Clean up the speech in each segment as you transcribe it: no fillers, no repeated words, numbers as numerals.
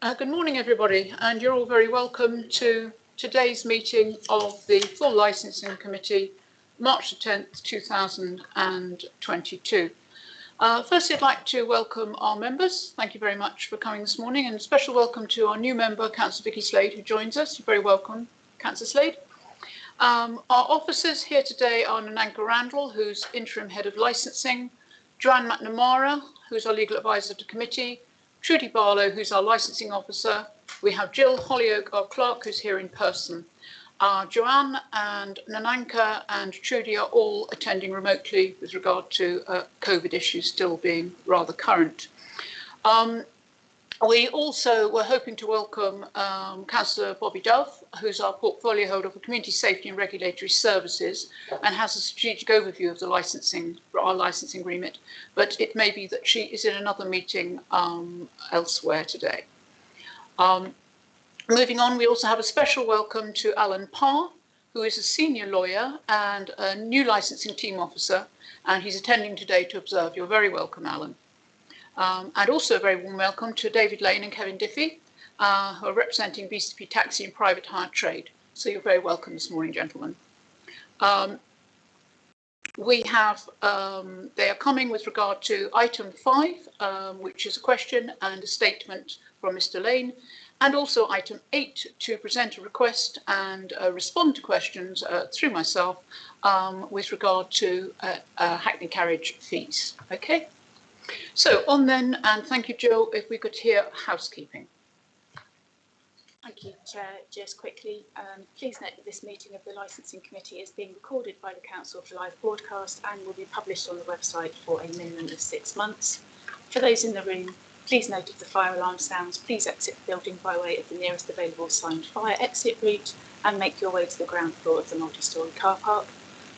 Good morning, everybody, and you're all very welcome to today's meeting of the Full Licensing Committee, March the 10th, 2022. Firstly, I'd like to welcome our members. Thank you very much for coming this morning, and a special welcome to our new member, Councillor Vicky Slade, who joins us. You're very welcome, Councillor Slade. Our officers here today are Nananka Randall, who's Interim Head of Licensing, Joanne McNamara, who's our Legal Advisor to Committee, Trudy Barlow, who's our Licensing Officer. We have Jill Hollyoak, our Clerk, who's here in person. Joanne and Nananka and Trudy are all attending remotely with regard to COVID issues still being rather current. We also were hoping to welcome Councillor Bobby Dove, who's our portfolio holder for Community Safety and Regulatory Services and has a strategic overview of the our licensing remit, but it may be that she is in another meeting elsewhere today. Moving on, we also have a special welcome to Alan Parr, who is a senior lawyer and a new licensing team officer, and he's attending today to observe. You're very welcome, Alan. And also a very warm welcome to David Lane and Kevin Diffie, who are representing BCP Taxi and Private Hire Trade. So you're very welcome this morning, gentlemen. They are coming with regard to item 5, which is a question and a statement from Mr. Lane, and also item 8 to present a request and respond to questions through myself with regard to Hackney carriage fees. Okay. So on then, and thank you, Jill, if we could hear housekeeping. Thank you, Chair. Just quickly, please note that this meeting of the Licensing Committee is being recorded by the Council for live broadcast and will be published on the website for a minimum of 6 months. For those in the room, please note if the fire alarm sounds, please exit the building by way of the nearest available signed fire exit route and make your way to the ground floor of the multi-storey car park.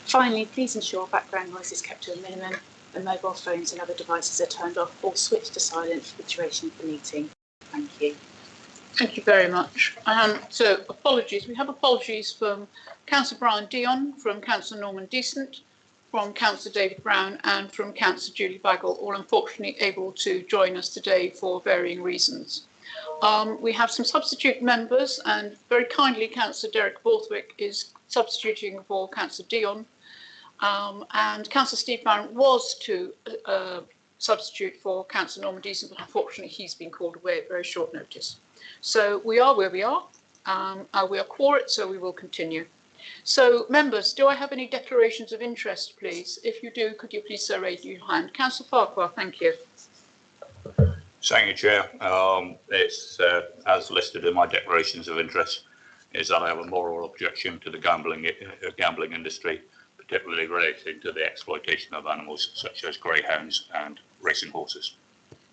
Finally, please ensure background noise is kept to a minimum and mobile phones and other devices are turned off or switched to silent for the duration of the meeting. Thank you. Thank you very much. So apologies. We have apologies from Councillor Brian Dion, from Councillor Norman Decent, from Councillor David Brown and from Councillor Julie Bagel, all unfortunately able to join us today for varying reasons. We have some substitute members and very kindly Councillor Derek Borthwick is substituting for Councillor Dion. And Councillor Steve Barron was to substitute for Councillor Norman Decent, but unfortunately he's been called away at very short notice. So we are where we are. We are quorate, so we will continue. So members, do I have any declarations of interest, please? If you do, could you please raise your hand? Councillor Farquhar, thank you. Thank you, Chair. It's as listed in my declarations of interest, is that I have a moral objection to the gambling industry, particularly relating to the exploitation of animals such as greyhounds and racing horses.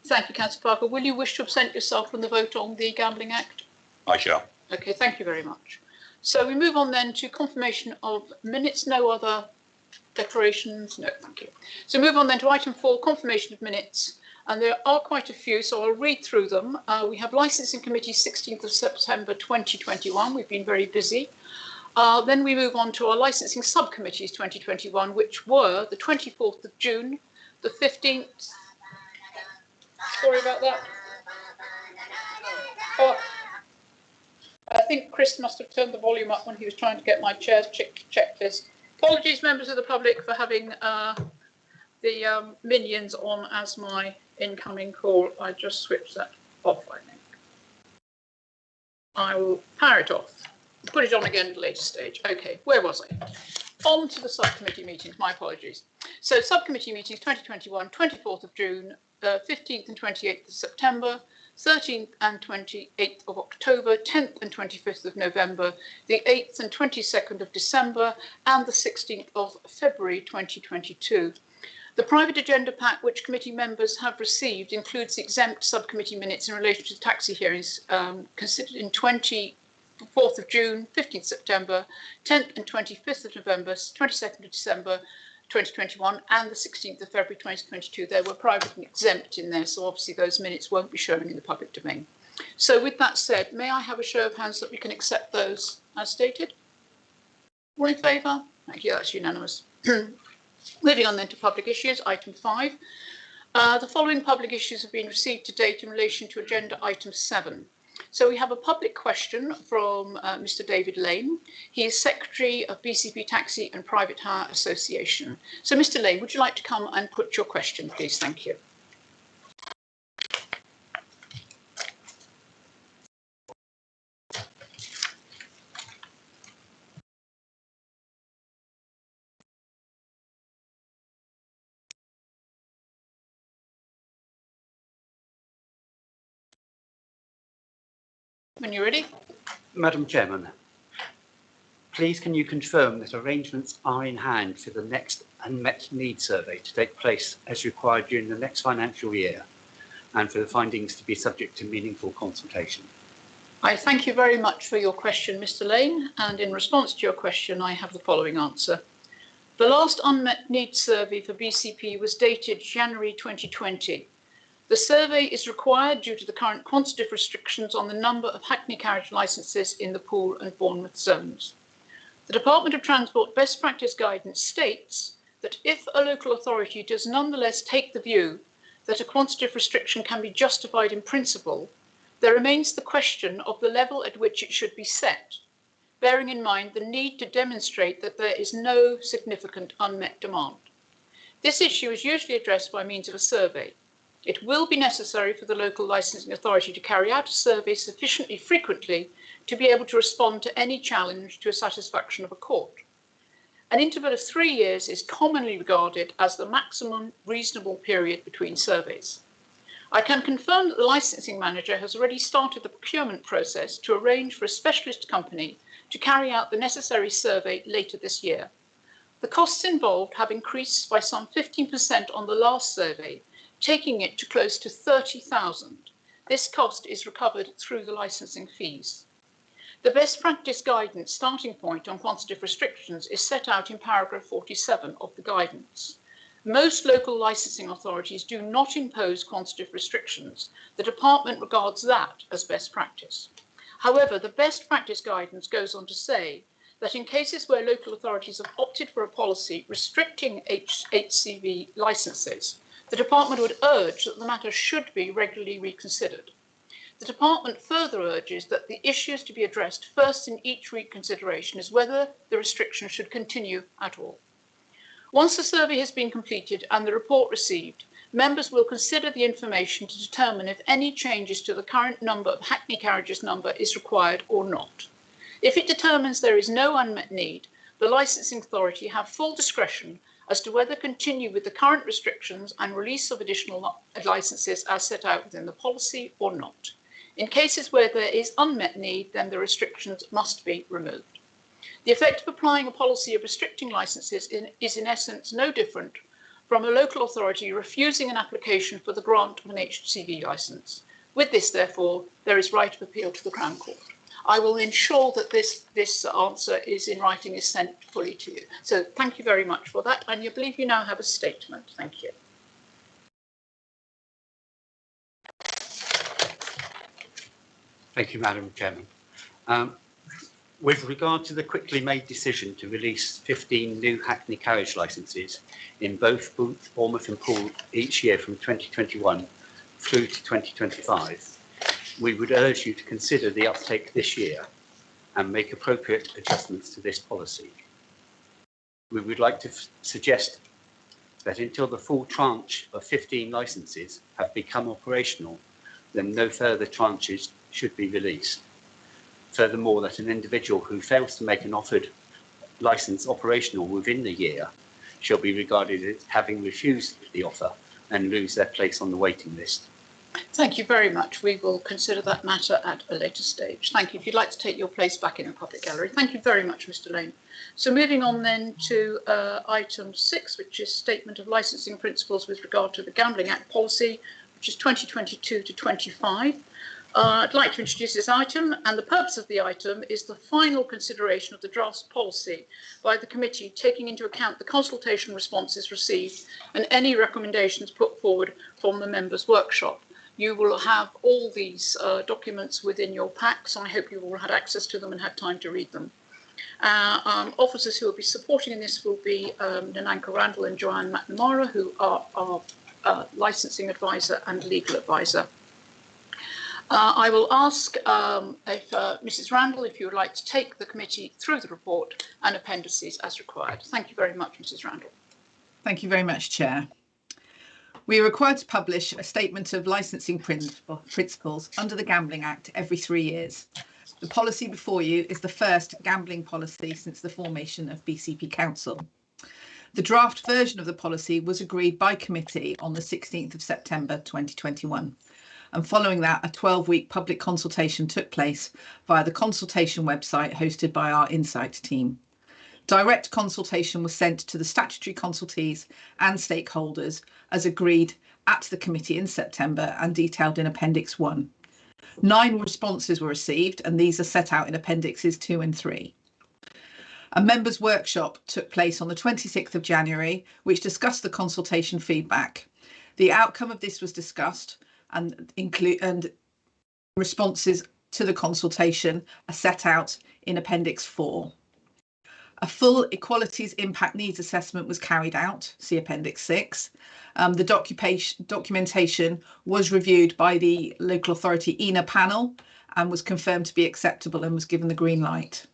Thank you, Councillor Parker. Will you wish to absent yourself from the vote on the Gambling Act? I shall. Okay, thank you very much. So we move on then to confirmation of minutes. No other declarations? No, thank you. So move on then to item 4, confirmation of minutes. And there are quite a few, so I'll read through them. We have Licensing Committee 16th of September 2021. We've been very busy. Then we move on to our licensing subcommittees 2021, which were the 24th of June, the 15th. Sorry about that. Oh, I think Chris must have turned the volume up when he was trying to get my chair's checklist. Apologies, members of the public, for having the minions on as my incoming call. I just switched that off, I think. I will power it off. Put it on again at a later stage. Okay, where was I? On to the subcommittee meetings, my apologies. So subcommittee meetings 2021, 24th of June, 15th and 28th of September, 13th and 28th of October, 10th and 25th of November, the 8th and 22nd of December, and the 16th of February 2022. The private agenda pack which committee members have received includes the exempt subcommittee minutes in relation to taxi hearings considered in 4th of June, 15th September, 10th and 25th of November, 22nd of December 2021 and the 16th of February 2022. They were private and exempt in there, so obviously those minutes won't be shown in the public domain. So with that said, may I have a show of hands that we can accept those as stated? All in favour? Thank you, that's unanimous. Moving on then to public issues, item 5. The following public issues have been received to date in relation to agenda item 7. So we have a public question from Mr. David Lane. He is Secretary of BCP Taxi and Private Hire Association. So Mr. Lane, would you like to come and put your question, please? Thank you. When you're ready. Madam Chairman, please can you confirm that arrangements are in hand for the next unmet needs survey to take place as required during the next financial year and for the findings to be subject to meaningful consultation? I thank you very much for your question, Mr. Lane, and in response to your question, I have the following answer. The last unmet needs survey for BCP was dated January 2020. The survey is required due to the current quantitative restrictions on the number of hackney carriage licences in the Poole and Bournemouth zones. The Department of Transport best practice guidance states that if a local authority does nonetheless take the view that a quantitative restriction can be justified in principle, there remains the question of the level at which it should be set, bearing in mind the need to demonstrate that there is no significant unmet demand. This issue is usually addressed by means of a survey. It will be necessary for the local licensing authority to carry out a survey sufficiently frequently to be able to respond to any challenge to a satisfaction of a court. An interval of 3 years is commonly regarded as the maximum reasonable period between surveys. I can confirm that the licensing manager has already started the procurement process to arrange for a specialist company to carry out the necessary survey later this year. The costs involved have increased by some 15% on the last survey, taking it to close to 30,000. This cost is recovered through the licensing fees. The best practice guidance starting point on quantitative restrictions is set out in paragraph 47 of the guidance. Most local licensing authorities do not impose quantitative restrictions. The department regards that as best practice. However, the best practice guidance goes on to say that in cases where local authorities have opted for a policy restricting HCV licences, the department would urge that the matter should be regularly reconsidered. The department further urges that the issues to be addressed first in each reconsideration is whether the restriction should continue at all. Once the survey has been completed and the report received, members will consider the information to determine if any changes to the current number of hackney carriages number is required or not. If it determines there is no unmet need, the licensing authority have full discretion as to whether to continue with the current restrictions and release of additional licences as set out within the policy or not. In cases where there is unmet need, then the restrictions must be removed. The effect of applying a policy of restricting licences is in essence no different from a local authority refusing an application for the grant of an HCV licence. With this, therefore, there is right of appeal to the Crown Court. I will ensure that this answer is in writing, is sent fully to you. So thank you very much for that. And I believe you now have a statement. Thank you. Thank you, Madam Chairman. With regard to the quickly made decision to release 15 new hackney carriage licences in both Bournemouth and Poole each year from 2021 through to 2025, we would urge you to consider the uptake this year and make appropriate adjustments to this policy. We would like to suggest that until the full tranche of 15 licences have become operational, then no further tranches should be released. Furthermore, that an individual who fails to make an offered licence operational within the year shall be regarded as having refused the offer and lose their place on the waiting list. Thank you very much. We will consider that matter at a later stage. Thank you. If you'd like to take your place back in the public gallery. Thank you very much, Mr. Lane. So moving on then to item 6, which is statement of licensing principles with regard to the Gambling Act policy, which is 2022 to 25. I'd like to introduce this item, and the purpose of the item is the final consideration of the draft policy by the committee, taking into account the consultation responses received and any recommendations put forward from the members' workshop. You will have all these documents within your packs. I hope you all had access to them and had time to read them. Officers who will be supporting in this will be Nananka Randall and Joanne McNamara, who are our licensing advisor and legal advisor. I will ask if Mrs. Randall, if you would like to take the committee through the report and appendices as required. Thank you very much, Mrs. Randall. Thank you very much, Chair. We are required to publish a statement of licensing principles under the Gambling Act every 3 years. The policy before you is the first gambling policy since the formation of BCP Council. The draft version of the policy was agreed by committee on the 16th of September 2021. And following that, a 12-week public consultation took place via the consultation website hosted by our Insight team. Direct consultation was sent to the statutory consultees and stakeholders as agreed at the committee in September and detailed in Appendix 1. 9 responses were received, and these are set out in Appendixes 2 and 3. A members' workshop took place on the 26th of January, which discussed the consultation feedback. The outcome of this was discussed and responses to the consultation are set out in Appendix 4. A full equalities impact needs assessment was carried out, see Appendix 6. The documentation was reviewed by the local authority ENA panel and was confirmed to be acceptable and was given the green light.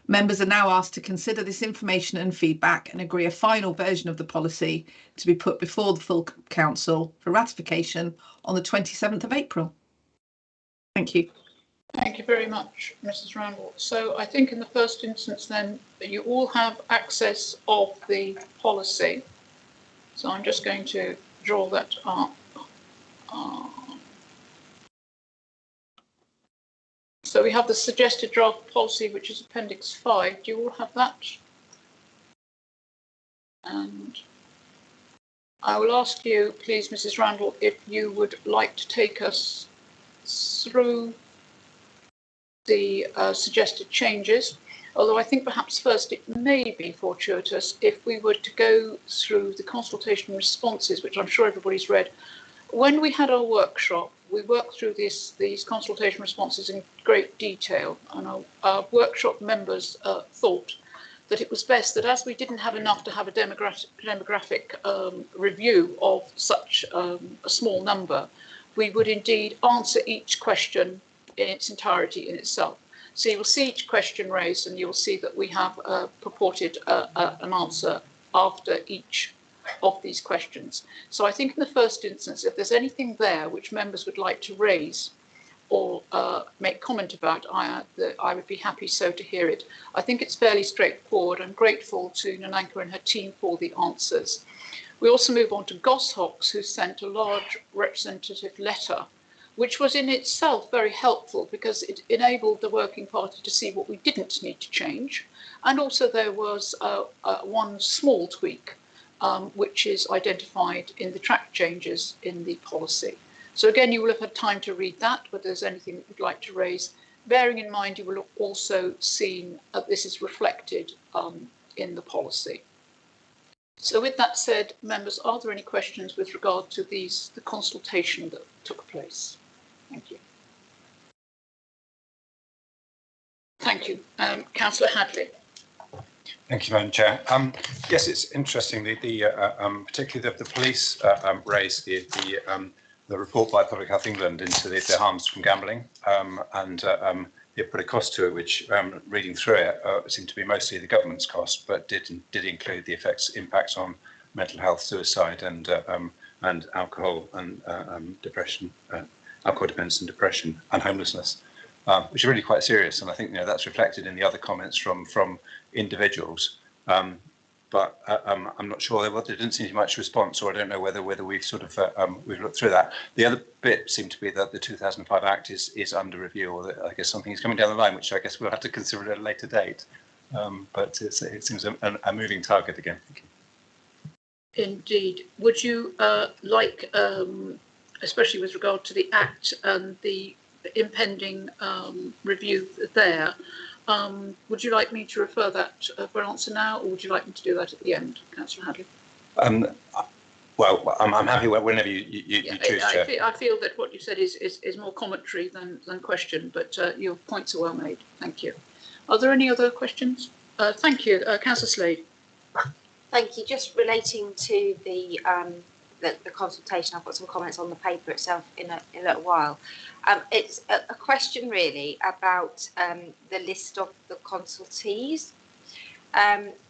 Members are now asked to consider this information and feedback and agree a final version of the policy to be put before the full council for ratification on the 27th of April. Thank you. Thank you very much, Mrs. Randall. So I think in the first instance then you all have access of the policy. So I'm just going to draw that up. So we have the suggested draft policy, which is Appendix 5. Do you all have that? And I will ask you, please, Mrs. Randall, if you would like to take us through the suggested changes, although I think perhaps first it may be fortuitous if we were to go through the consultation responses, which I'm sure everybody's read. When we had our workshop, we worked through these consultation responses in great detail, and our workshop members thought that it was best that as we didn't have enough to have a demographic review of such a small number, we would indeed answer each question in its entirety in itself. So you will see each question raised, and you will see that we have purported an answer after each of these questions. So I think in the first instance, if there's anything there which members would like to raise or make comment about, I would be happy so to hear it. I think it's fairly straightforward. I'm grateful to Nananka and her team for the answers. We also move on to Goshawks, who sent a large representative letter, which was in itself very helpful because it enabled the working party to see what we didn't need to change. And also there was one small tweak, which is identified in the track changes in the policy. So again, you will have had time to read that, but there's anything that you'd like to raise. Bearing in mind, you will have also seen that this is reflected in the policy. So with that said, members, are there any questions with regard to the consultation that took place? Thank you. Thank you. Councillor Hadley. Thank you, Madam Chair. Yes, it's interesting. Particularly the police raised the report by Public Health England into the harms from gambling, and it put a cost to it, which, reading through it, seemed to be mostly the government's cost, but did include the impacts on mental health, suicide, and alcohol and depression, alcohol dependence and depression, and homelessness. Which are really quite serious, and I think that's reflected in the other comments from individuals. But I'm not sure there didn't seem to be much response, or I don't know whether we've sort of we've looked through that. The other bit seemed to be that the 2005 Act is under review, or that I guess something is coming down the line, which I guess we'll have to consider at a later date. But it seems a moving target again. Thank you. Indeed. Would you like, especially with regard to the Act and the impending review there, would you like me to refer that for an answer now, or would you like me to do that at the end, Councillor Hadley? Well, I'm happy whenever you choose, Chair. I feel that what you said is more commentary than question, but your points are well made. Thank you. Are there any other questions? Thank you. Councillor Slade. Thank you. Just relating to the the consultation. I've got some comments on the paper itself in a little while. It's a question really about the list of the consultees,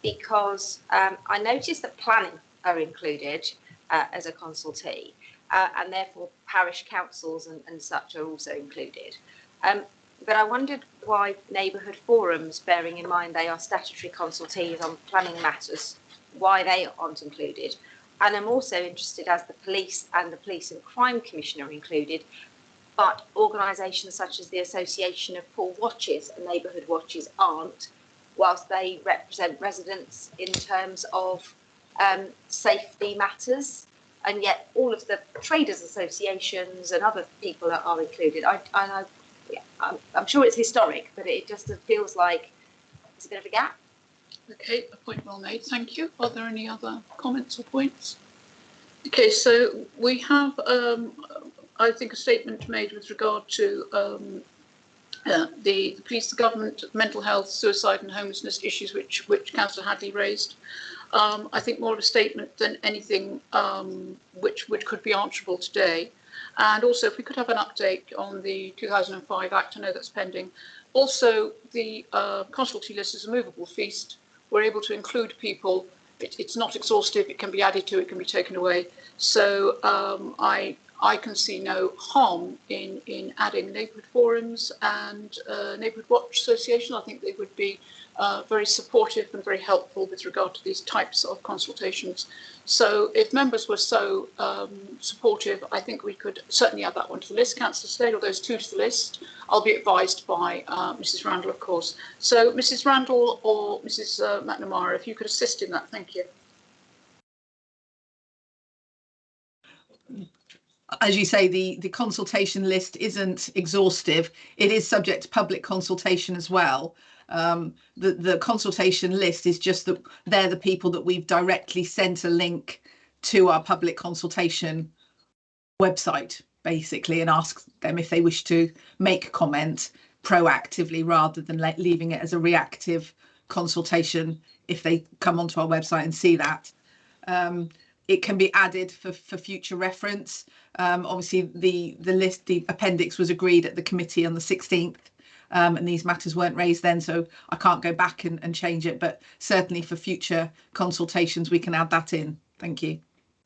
because I noticed that planning are included as a consultee, and therefore parish councils and such are also included. But I wondered why neighbourhood forums, bearing in mind they are statutory consultees on planning matters, why they aren't included. And I'm also interested, as the police and the Police and Crime Commission are included, but organisations such as the Association of Pool Watches and Neighbourhood Watches aren't, whilst they represent residents in terms of safety matters, and yet all of the traders associations and other people are included. I'm sure it's historic, but it just feels like there's a bit of a gap. Okay, a point well made, thank you. Are there any other comments or points? Okay, so we have, I think, a statement made with regard to the police, the government, mental health, suicide and homelessness issues which Councillor Hadley raised. I think more of a statement than anything which could be answerable today. And also, if we could have an update on the 2005 Act, I know that's pending. Also, the consultee list is a movable feast. We're able to include people. It's not exhaustive. It can be added to. It can be taken away. So I can see no harm in adding neighbourhood forums and neighbourhood watch association. I think they would be very supportive and very helpful with regard to these types of consultations. So if members were so supportive, I think we could certainly add that one to the list. Councillor Slade, or those two to the list. I'll be advised by Mrs. Randall, of course. So Mrs. Randall or Mrs. McNamara, if you could assist in that, thank you. As you say, the consultation list isn't exhaustive. It is subject to public consultation as well. The consultation list is just that they're the people that we've directly sent a link to our public consultation website, basically, and ask them if they wish to make comment proactively rather than leaving it as a reactive consultation if they come onto our website and see that. It can be added for future reference. Obviously, the list, the appendix was agreed at the committee on the 16th, and these matters weren't raised then, so I can't go back and change it, but certainly for future consultations, we can add that in. Thank you.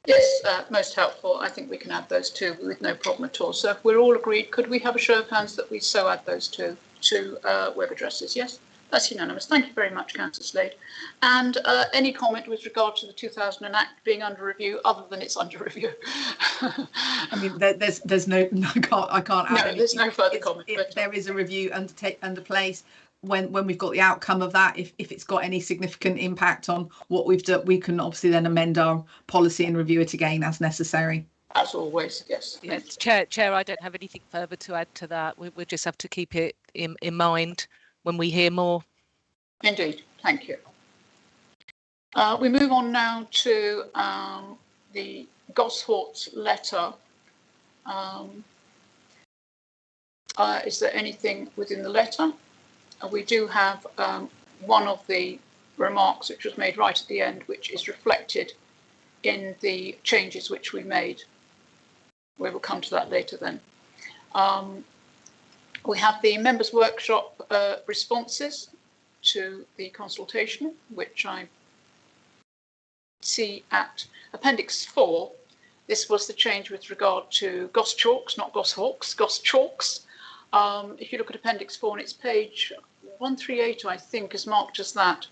Yes, most helpful. I think we can add those two with no problem at all. So if we're all agreed, could we have a show of hands that we so add those two to web addresses? Yes? That's unanimous. Thank you very much, Councillor Slade. And any comment with regard to the 2000 Act being under review, other than it's under review? I mean, there's no, I can't add anything. There's no further comment. But there is a review under place. When we've got the outcome of that, if it's got any significant impact on what we've done, we can obviously then amend our policy and review it again as necessary. As always, yes. Yes, Chair, I don't have anything further to add to that. We just have to keep it in mind when we hear more. Indeed, thank you. We move on now to the Goshawk letter. Is there anything within the letter? We do have one of the remarks which was made right at the end, which is reflected in the changes which we made. We will come to that later then. We have the members' workshop responses to the consultation, which I see at Appendix 4. This was the change with regard to Goshawks, not Goshawks, Goshawks. If you look at Appendix 4 on its page 138, I think, is marked as that.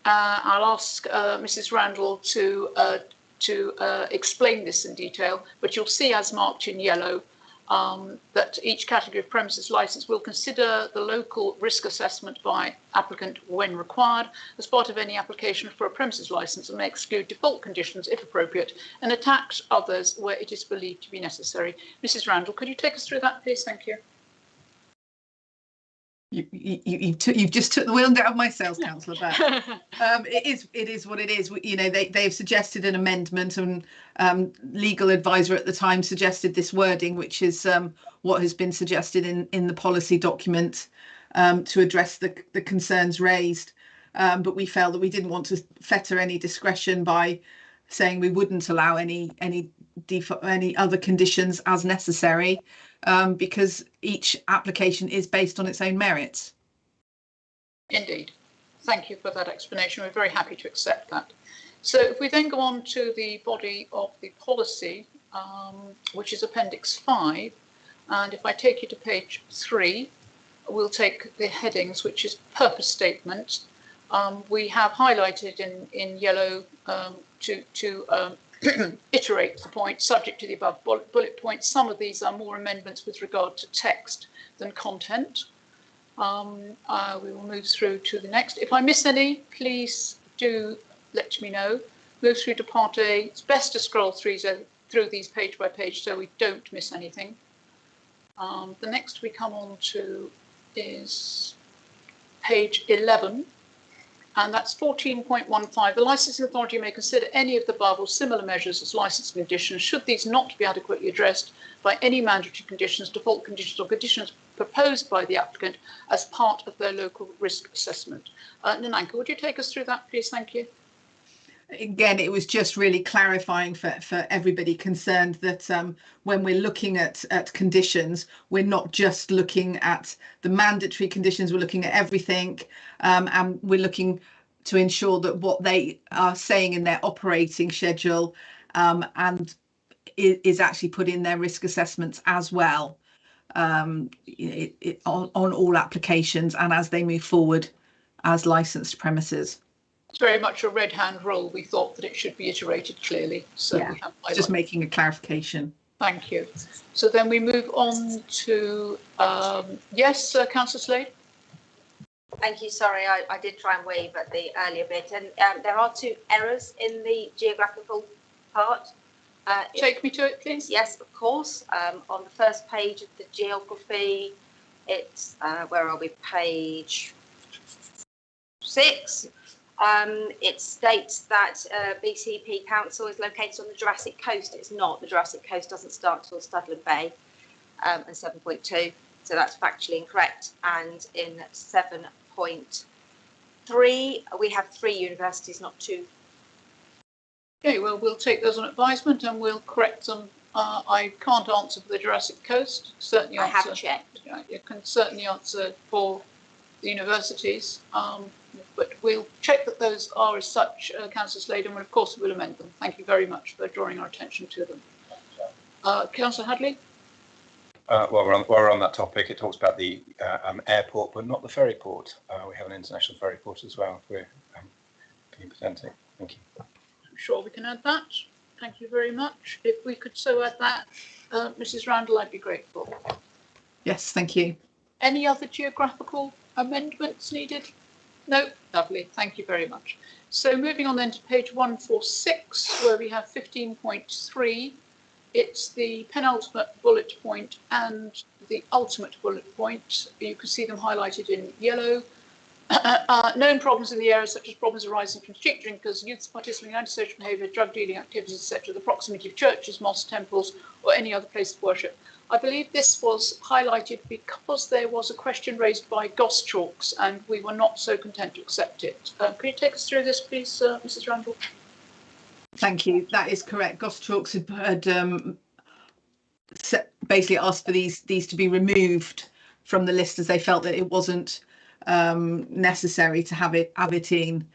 I'll ask Mrs. Randall to explain this in detail, but you'll see as marked in yellow that each category of premises licence will consider the local risk assessment by applicant when required as part of any application for a premises licence, and may exclude default conditions if appropriate and attach others where it is believed to be necessary. Mrs. Randall, could you take us through that, please? Thank you. You've just took the wind out of my sails, Councillor Burke. It is what it is. You know, they've suggested an amendment, and legal advisor at the time suggested this wording, which is what has been suggested in the policy document to address the concerns raised. But we felt that we didn't want to fetter any discretion by saying we wouldn't allow any any other conditions as necessary, because each application is based on its own merits. Indeed. Thank you for that explanation. We're very happy to accept that. So if we then go on to the body of the policy, which is Appendix 5, and if I take you to page 3, we'll take the headings, which is purpose statement. We have highlighted in yellow to iterate the point subject to the above bullet points. Some of these are more amendments with regard to text than content. We will move through to the next. If I miss any, please do let me know. Move through to part A. It's best to scroll through these page by page so we don't miss anything. The next we come on to is page 11, and that's 14.15. The licensing authority may consider any of the above or similar measures as licensing conditions should these not be adequately addressed by any mandatory conditions, default conditions or conditions proposed by the applicant as part of their local risk assessment. Nananka, would you take us through that, please? Thank you. Again, it was just really clarifying for everybody concerned that when we're looking at conditions, we're not just looking at the mandatory conditions, we're looking at everything, and we're looking to ensure that what they are saying in their operating schedule and is actually put in their risk assessments as well, on all applications and as they move forward as licensed premises. It's very much a red hand rule. We thought that it should be iterated clearly. So yeah, we have just making a clarification. Thank you. So then we move on to, yes, Councillor Slade. Thank you. Sorry, I did try and wave at the earlier bit. And there are 2 errors in the geographical part. Take me to it, please. Yes, of course. On the first page of the geography, it's, where are we? Page 6. It states that BCP Council is located on the Jurassic Coast. It's not. The Jurassic Coast doesn't start till Studland Bay, and 7.2. So that's factually incorrect. And in 7.3, we have 3 universities, not 2. Okay, well, we'll take those on advisement and we'll correct them. I can't answer for the Jurassic Coast. Certainly, I have checked. You can certainly answer for the universities, but we'll check that those are as such, Councillor Slade, and of course we'll amend them. Thank you very much for drawing our attention to them. Councillor Hadley? While we're on that topic, it talks about the airport, but not the ferry port. We have an international ferry port as well. We're presenting. Thank you. I'm sure we can add that. Thank you very much. If we could so add that, Mrs. Randall, I'd be grateful. Yes, thank you. Any other geographical amendments needed? No, lovely. Thank you very much. So moving on then to page 146, where we have 15.3. It's the penultimate bullet point and the ultimate bullet point. You can see them highlighted in yellow. Known problems in the area, such as problems arising from street drinkers, youths participating in antisocial behaviour, drug dealing activities, etc., the proximity of churches, mosques, temples, or any other place of worship. I believe this was highlighted because there was a question raised by Goss Chalks and we were not so content to accept it. Could you take us through this, please, Mrs. Randall? Thank you. That is correct. Goss Chalks had basically asked for these to be removed from the list as they felt that it wasn't necessary to have it in.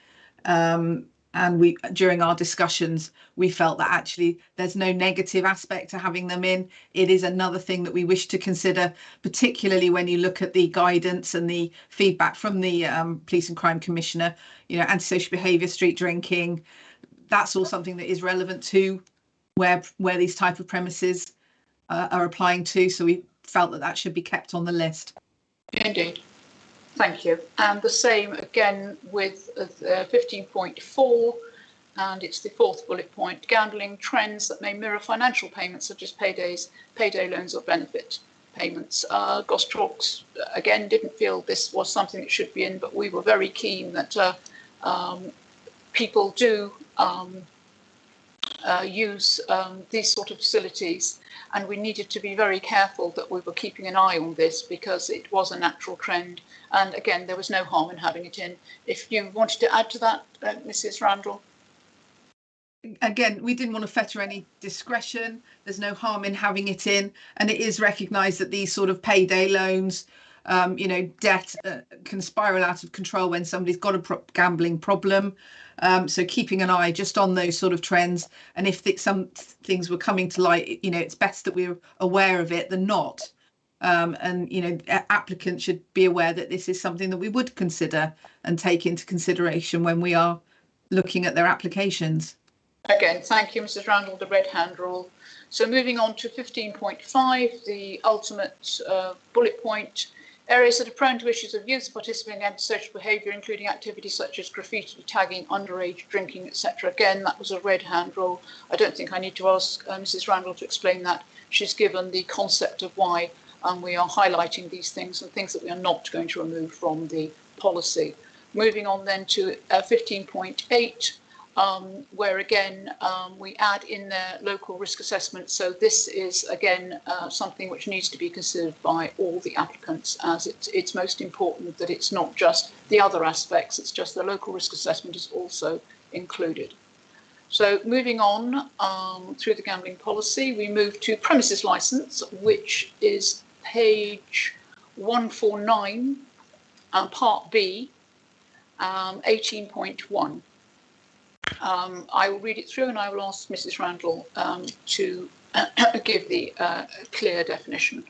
And we, during our discussions, we felt that actually there's no negative aspect to having them in. It is another thing that we wish to consider, particularly when you look at the guidance and the feedback from the Police and Crime Commissioner, you know, antisocial behaviour, street drinking, that's all something that is relevant to where these type of premises are applying to. So we felt that that should be kept on the list. Indeed. Thank you. And the same again with 15.4, and it's the 4th bullet point, gambling trends that may mirror financial payments such as payday loans or benefit payments. Goss Chalks, again, didn't feel this was something that should be in, but we were very keen that people do use these sort of facilities, and we needed to be very careful that we were keeping an eye on this because it was a natural trend. And again, there was no harm in having it in. If you wanted to add to that, Mrs. Randall. again, we didn't want to fetter any discretion. There's no harm in having it in, and it is recognised that these sort of payday loans, debt can spiral out of control when somebody's got a gambling problem. So keeping an eye just on those sort of trends, and if some things were coming to light, it's best that we're aware of it than not. And applicants should be aware that this is something that we would consider and take into consideration when we are looking at their applications. Again, thank you, Mrs. Randall, the red hand rule. So moving on to 15.5, the ultimate bullet point. Areas that are prone to issues of youth participating in antisocial behaviour, including activities such as graffiti, tagging, underage drinking, etc. Again, that was a red hand rule. I don't think I need to ask Mrs. Randall to explain that. She's given the concept of why we are highlighting these things and things that we are not going to remove from the policy. Moving on then to 15.8. Where again we add in their local risk assessment. So this is again something which needs to be considered by all the applicants, as it's most important that it's not just the other aspects, it's just the local risk assessment is also included. So moving on through the gambling policy, we move to premises license, which is page 149, part B, 18.1. I will read it through and I will ask Mrs. Randall to give the clear definition.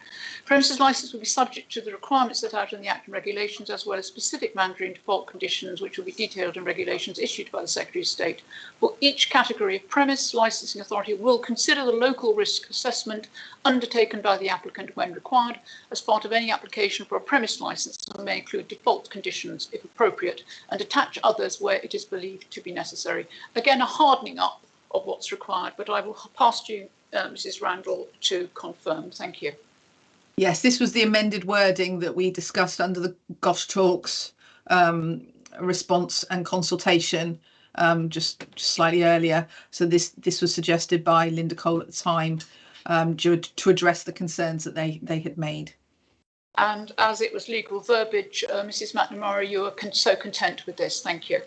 Premises licence will be subject to the requirements set out in the Act and regulations, as well as specific mandatory and default conditions, which will be detailed in regulations issued by the Secretary of State. For each category of premise, licensing authority will consider the local risk assessment undertaken by the applicant when required as part of any application for a premise licence, and may include default conditions if appropriate, and attach others where it is believed to be necessary. Again, a hardening up of what's required, but I will pass to you, Mrs. Randall, to confirm. Thank you. Yes, this was the amended wording that we discussed under the Gosh Talks response and consultation just slightly earlier. So this was suggested by Linda Cole at the time to address the concerns that they had made. And as it was legal verbiage, Mrs. McNamara, you are so content with this. Thank you.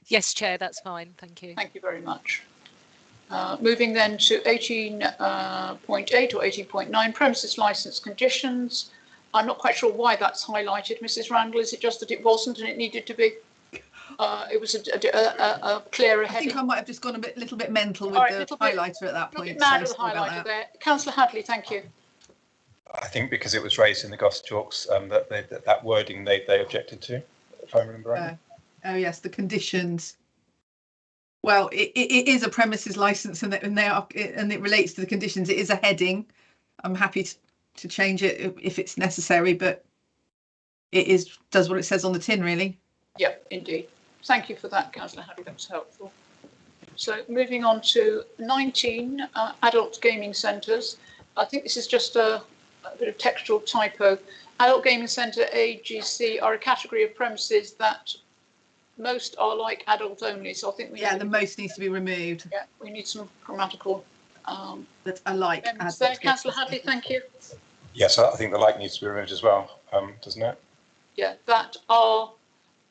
Yes, Chair, that's fine. Thank you. Thank you very much. Moving then to 18.8 or 18.9, premises licence conditions. I'm not quite sure why that's highlighted, Mrs. Randall. Is it just that it wasn't and it needed to be? It was a clearer heading. I think I might have just gone a little bit mental with the highlighter at that point. Mad with the highlighter there. Councillor Hadley, thank you. I think because it was raised in the Goss Talks that wording they objected to, if I remember right. Oh yes, the conditions. Well, it is a premises license, and it relates to the conditions. It is a heading. I'm happy to change it if it's necessary, but it does what it says on the tin, really. Yeah, indeed. Thank you for that, Councillor Hadley. That was helpful. So moving on to 19, adult gaming centres. I think this is just a bit of textual typo. Adult gaming centre, AGC, are a category of premises that most are like adult only, so I think the most needs to be removed. Yeah, we need some grammatical that are like adult. There, Councillor Hadley, thank you. Yes, I think the like needs to be removed as well, doesn't it? Yeah, that are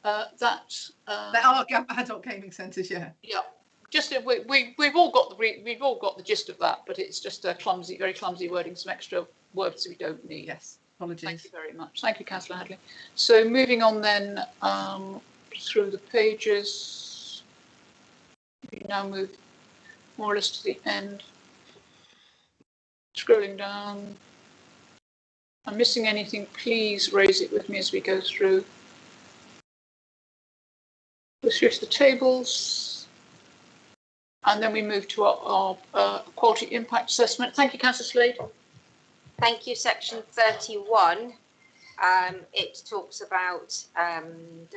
adult gaming centres. Yeah. Yeah, just we've all got the gist of that, but it's just a very clumsy wording, some extra words we don't need. Yes, apologies. Thank you very much. Thank you, Councillor Hadley. So moving on then. Through the pages, we now move more or less to the end. Scrolling down. If I'm missing anything, please raise it with me as we go through. Go through to the tables, and then we move to our quality impact assessment. Thank you, Councillor Slade. Thank you. Section 31. It talks about section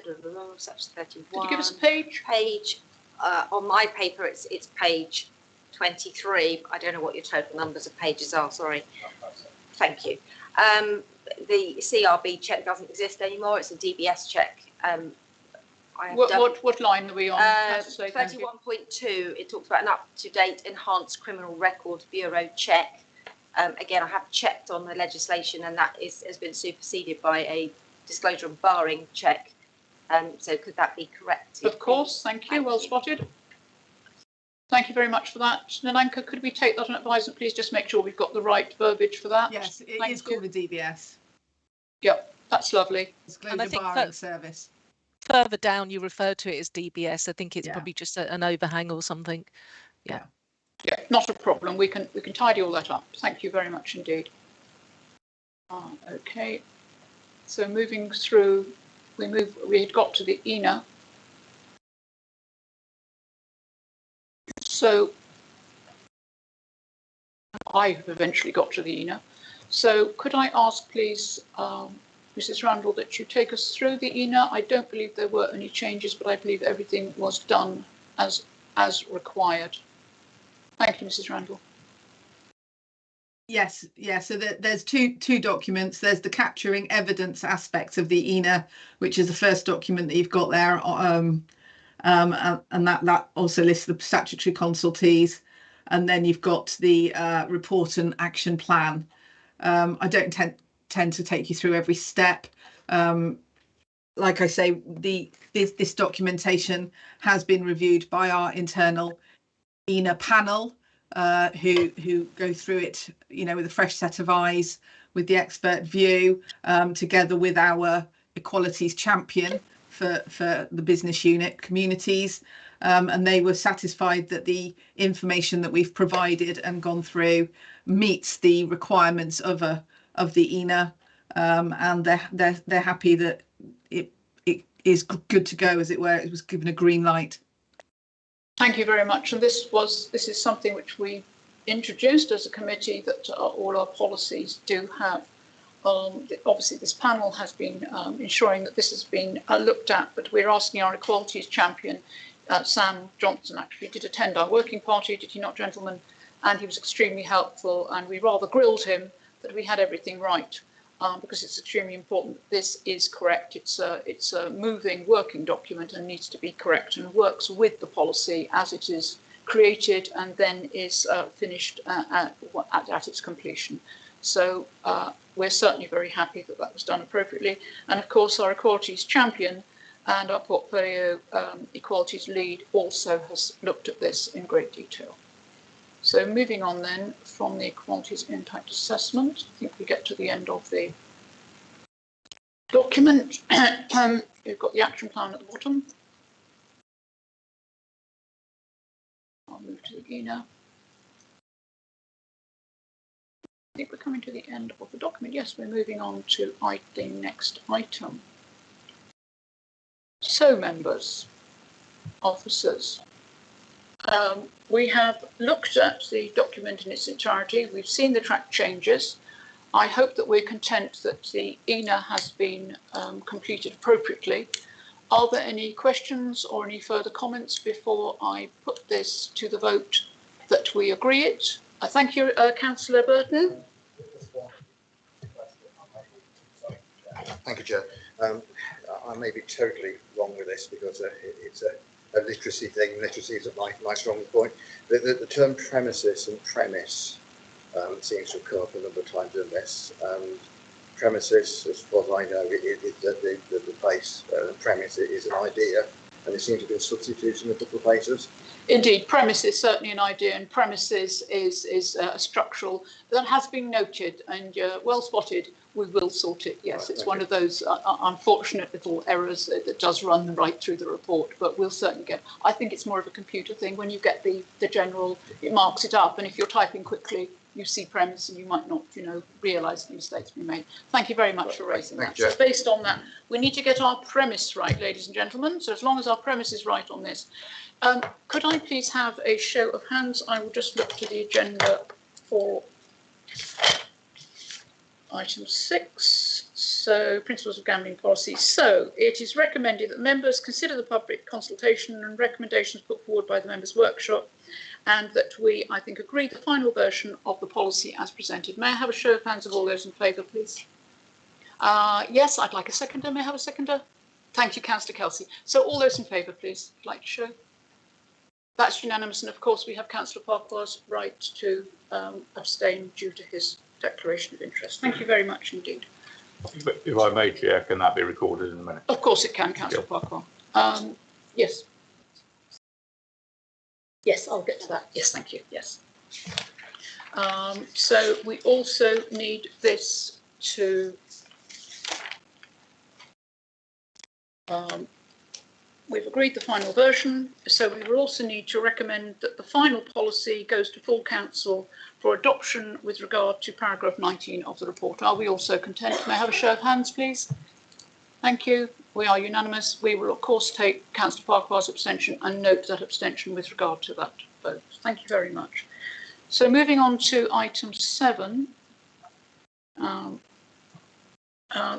31. Could you give us a page? Page on my paper, it's page 23. I don't know what your total numbers of pages are. Sorry. Thank you. The CRB check doesn't exist anymore. It's a DBS check. What line are we on? 31.2. It talks about an up-to-date enhanced criminal record bureau check. Again, I have checked on the legislation, and that has been superseded by a disclosure and barring check. So could that be correct? Of course, thank you. Well spotted. Thank you very much for that. Nananka, could we take that on advisement, please? Just make sure we've got the right verbiage for that. Yes, it Thank is you. called a DBS. Yep, that's lovely. And I Disclosure think barring service. further down you refer to it as DBS. I think it's Yeah. probably just an overhang or something. Yeah, not a problem. We can tidy all that up. Thank you very much indeed. Okay, so moving through, we had got to the ENA. So I have eventually got to the ENA. So could I ask, please, Mrs. Randall, that you take us through the ENA? I don't believe there were any changes, but I believe everything was done as required. Thank you, Mrs. Randall. Yes, yeah. So there's two documents. There's the capturing evidence aspect of the ENA, which is the first document that you've got there, and that also lists the statutory consultees. And then you've got the report and action plan. I don't tend to take you through every step. Like I say, this documentation has been reviewed by our internal ENA panel, who go through it, with a fresh set of eyes, with the expert view, together with our equalities champion for the business unit communities, and they were satisfied that the information that we've provided and gone through meets the requirements of the ENA, and they're happy that it is good to go, as it were. It was given a green light. Thank you very much. And this is something which we introduced as a committee, that all our policies do have. Obviously, this panel has been ensuring that this has been looked at, but we're asking our equalities champion, Sam Johnson, actually did attend our working party, did he not, gentlemen? And he was extremely helpful, and we rather grilled him that we had everything right, because it's extremely important that this is correct. It's a moving working document and needs to be correct, and works with the policy as it is created and then is finished at its completion. So we're certainly very happy that that was done appropriately. And of course, our equalities champion and our portfolio equalities lead also has looked at this in great detail. So moving on then from the equalities impact assessment, I think we get to the end of the document. You've got the action plan at the bottom. I'll move to the ENA. I think we're coming to the end of the document. Yes, we're moving on to the next item. So, members, officers, we have looked at the document in its entirety. We've seen the track changes. I hope that we're content that the ENA has been completed appropriately. Are there any questions or any further comments before I put this to the vote that we agree it? Thank you, Councillor Burton. Thank you, Chair. I may be totally wrong with this because it's a literacy thing. Literacy isn't my strong point. The term premises and premise seems to have come up a number of times in this. Premises, as far as I know, the place, premise is an idea, and it seems to be a substitution in a couple of places. Indeed, premise is certainly an idea, and premises is a structural. That has been noted, and well spotted. We will sort it. Yes, right, it's one of those unfortunate little errors that does run right through the report, but we'll certainly get. I think it's more of a computer thing. When you get the general, it marks it up, and if you're typing quickly, you see premise, and you might not, realise the mistakes being made. Thank you very much for raising that. So based on that, we need to get our premise right, ladies and gentlemen. So as long as our premise is right on this, could I please have a show of hands? I will just look to the agenda for item 6. So principles of gambling policy. So it is recommended that members consider the public consultation and recommendations put forward by the members' workshop, and that we, I think, agree the final version of the policy as presented. May I have a show of hands of all those in favour, please? Yes, I'd like a seconder. May I have a seconder? Thank you, Councillor Kelsey. So all those in favour, please, I'd like to show. That's unanimous, and of course we have Councillor Farquhar's right to abstain due to his declaration of interest. Thank you very much indeed. If I may, Chair, can that be recorded in a minute? Of course it can, Councillor Farquhar. Yes. Yes, I'll get to that. Yes, thank you. Yes. So we also need this to we've agreed the final version, so we will also need to recommend that the final policy goes to full council for adoption with regard to paragraph 19 of the report. Are we also content? May I have a show of hands, please? Thank you. We are unanimous. We will, of course, take Councillor Farquhar's abstention and note that abstention with regard to that vote. Thank you very much. So moving on to item 7.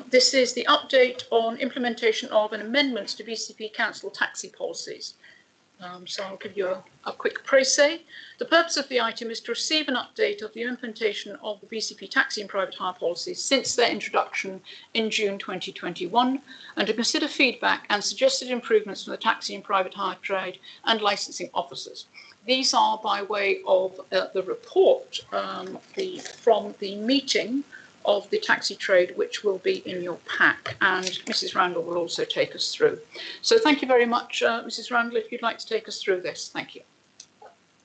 This is the update on implementation of and amendments to BCP Council taxi policies. So I'll give you a quick précis. The purpose of the item is to receive an update of the implementation of the BCP taxi and private hire policies since their introduction in June 2021, and to consider feedback and suggested improvements from the taxi and private hire trade and licensing officers. These are by way of the report from the meeting of the taxi trade, which will be in your pack, and Mrs. Randall will also take us through. So thank you very much, Mrs. Randall, if you'd like to take us through this. Thank you.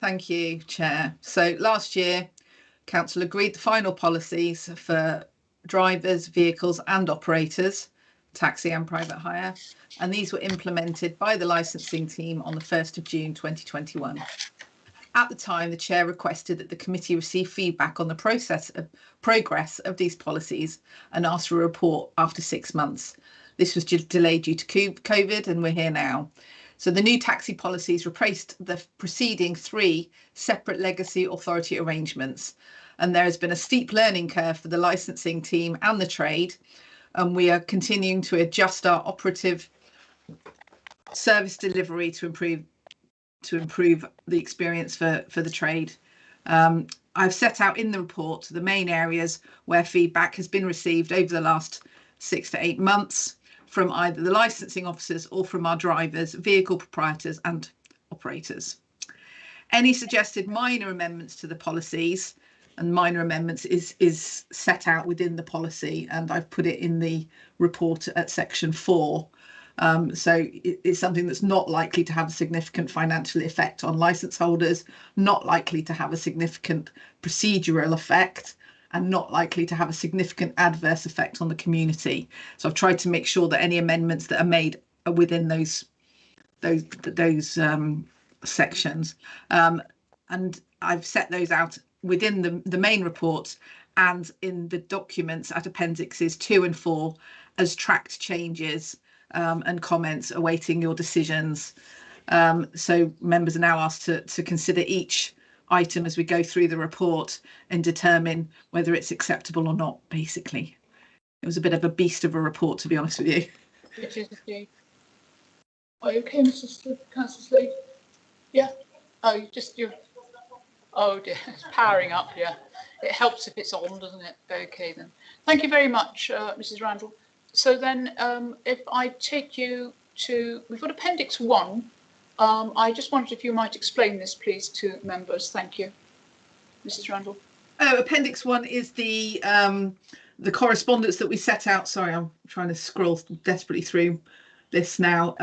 Thank you, Chair. So last year, Council agreed the final policies for drivers, vehicles and operators, taxi and private hire, and these were implemented by the licensing team on the 1st of June 2021. At the time, the Chair requested that the committee receive feedback on the progress of these policies and asked for a report after 6 months. This was delayed due to COVID, and we're here now. So the new taxi policies replaced the preceding 3 separate legacy authority arrangements, and there has been a steep learning curve for the licensing team and the trade, and we are continuing to adjust our operative service delivery to improve the experience for the trade. I've set out in the report the main areas where feedback has been received over the last 6 to 8 months from either the licensing officers or from our drivers, vehicle proprietors and operators. Any suggested minor amendments to the policies, and minor amendments is set out within the policy, and I've put it in the report at section 4. So it's something that's not likely to have a significant financial effect on licence holders, not likely to have a significant procedural effect, and not likely to have a significant adverse effect on the community. So I've tried to make sure that any amendments that are made are within those sections, and I've set those out within the main report and in the documents at appendixes 2 and 4 as tracked changes and comments awaiting your decisions. So members are now asked to consider each item as we go through the report and determine whether it's acceptable or not, basically. It was a bit of a beast of a report, to be honest with you. It is indeed. Are you okay, Mrs. Councillor Slade? Yeah. Oh, you. Oh dear, it's powering up. Yeah. It helps if it's on, doesn't it? Okay then. Thank you very much, Mrs. Randall. So then, if I take you to, we've got Appendix 1. I just wondered if you might explain this, please, to members. Thank you, Mrs. Randall. Oh, Appendix 1 is the correspondence that we set out. Sorry, I'm trying to scroll desperately through this now.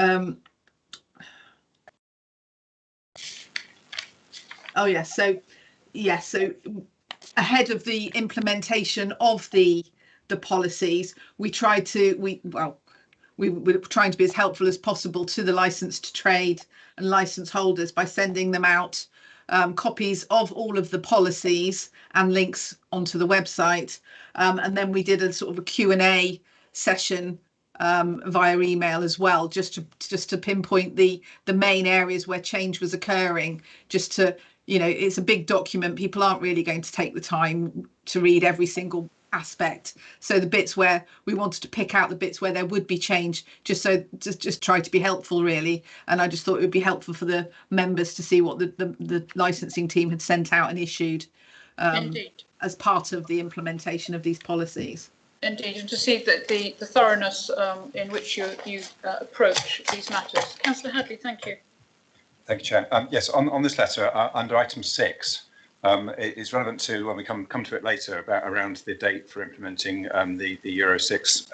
Oh yes, so ahead of the implementation of the policies, we tried to we were trying to be as helpful as possible to the licensed trade and license holders by sending them out copies of all of the policies and links onto the website, and then we did a sort of a Q&A session via email as well, just to pinpoint the main areas where change was occurring, just to, you know, it's a big document, people aren't really going to take the time to read every single aspect, so the bits where we wanted to pick out the bits where there would be change, just try to be helpful really. And I just thought it would be helpful for the members to see what the licensing team had sent out and issued as part of the implementation of these policies. Indeed, and to see that the thoroughness in which you approach these matters. Councillor Hadley, thank you. Thank you, Chair. Yes, on this letter, under item 6, it's relevant to when we come to it later around the date for implementing the Euro 6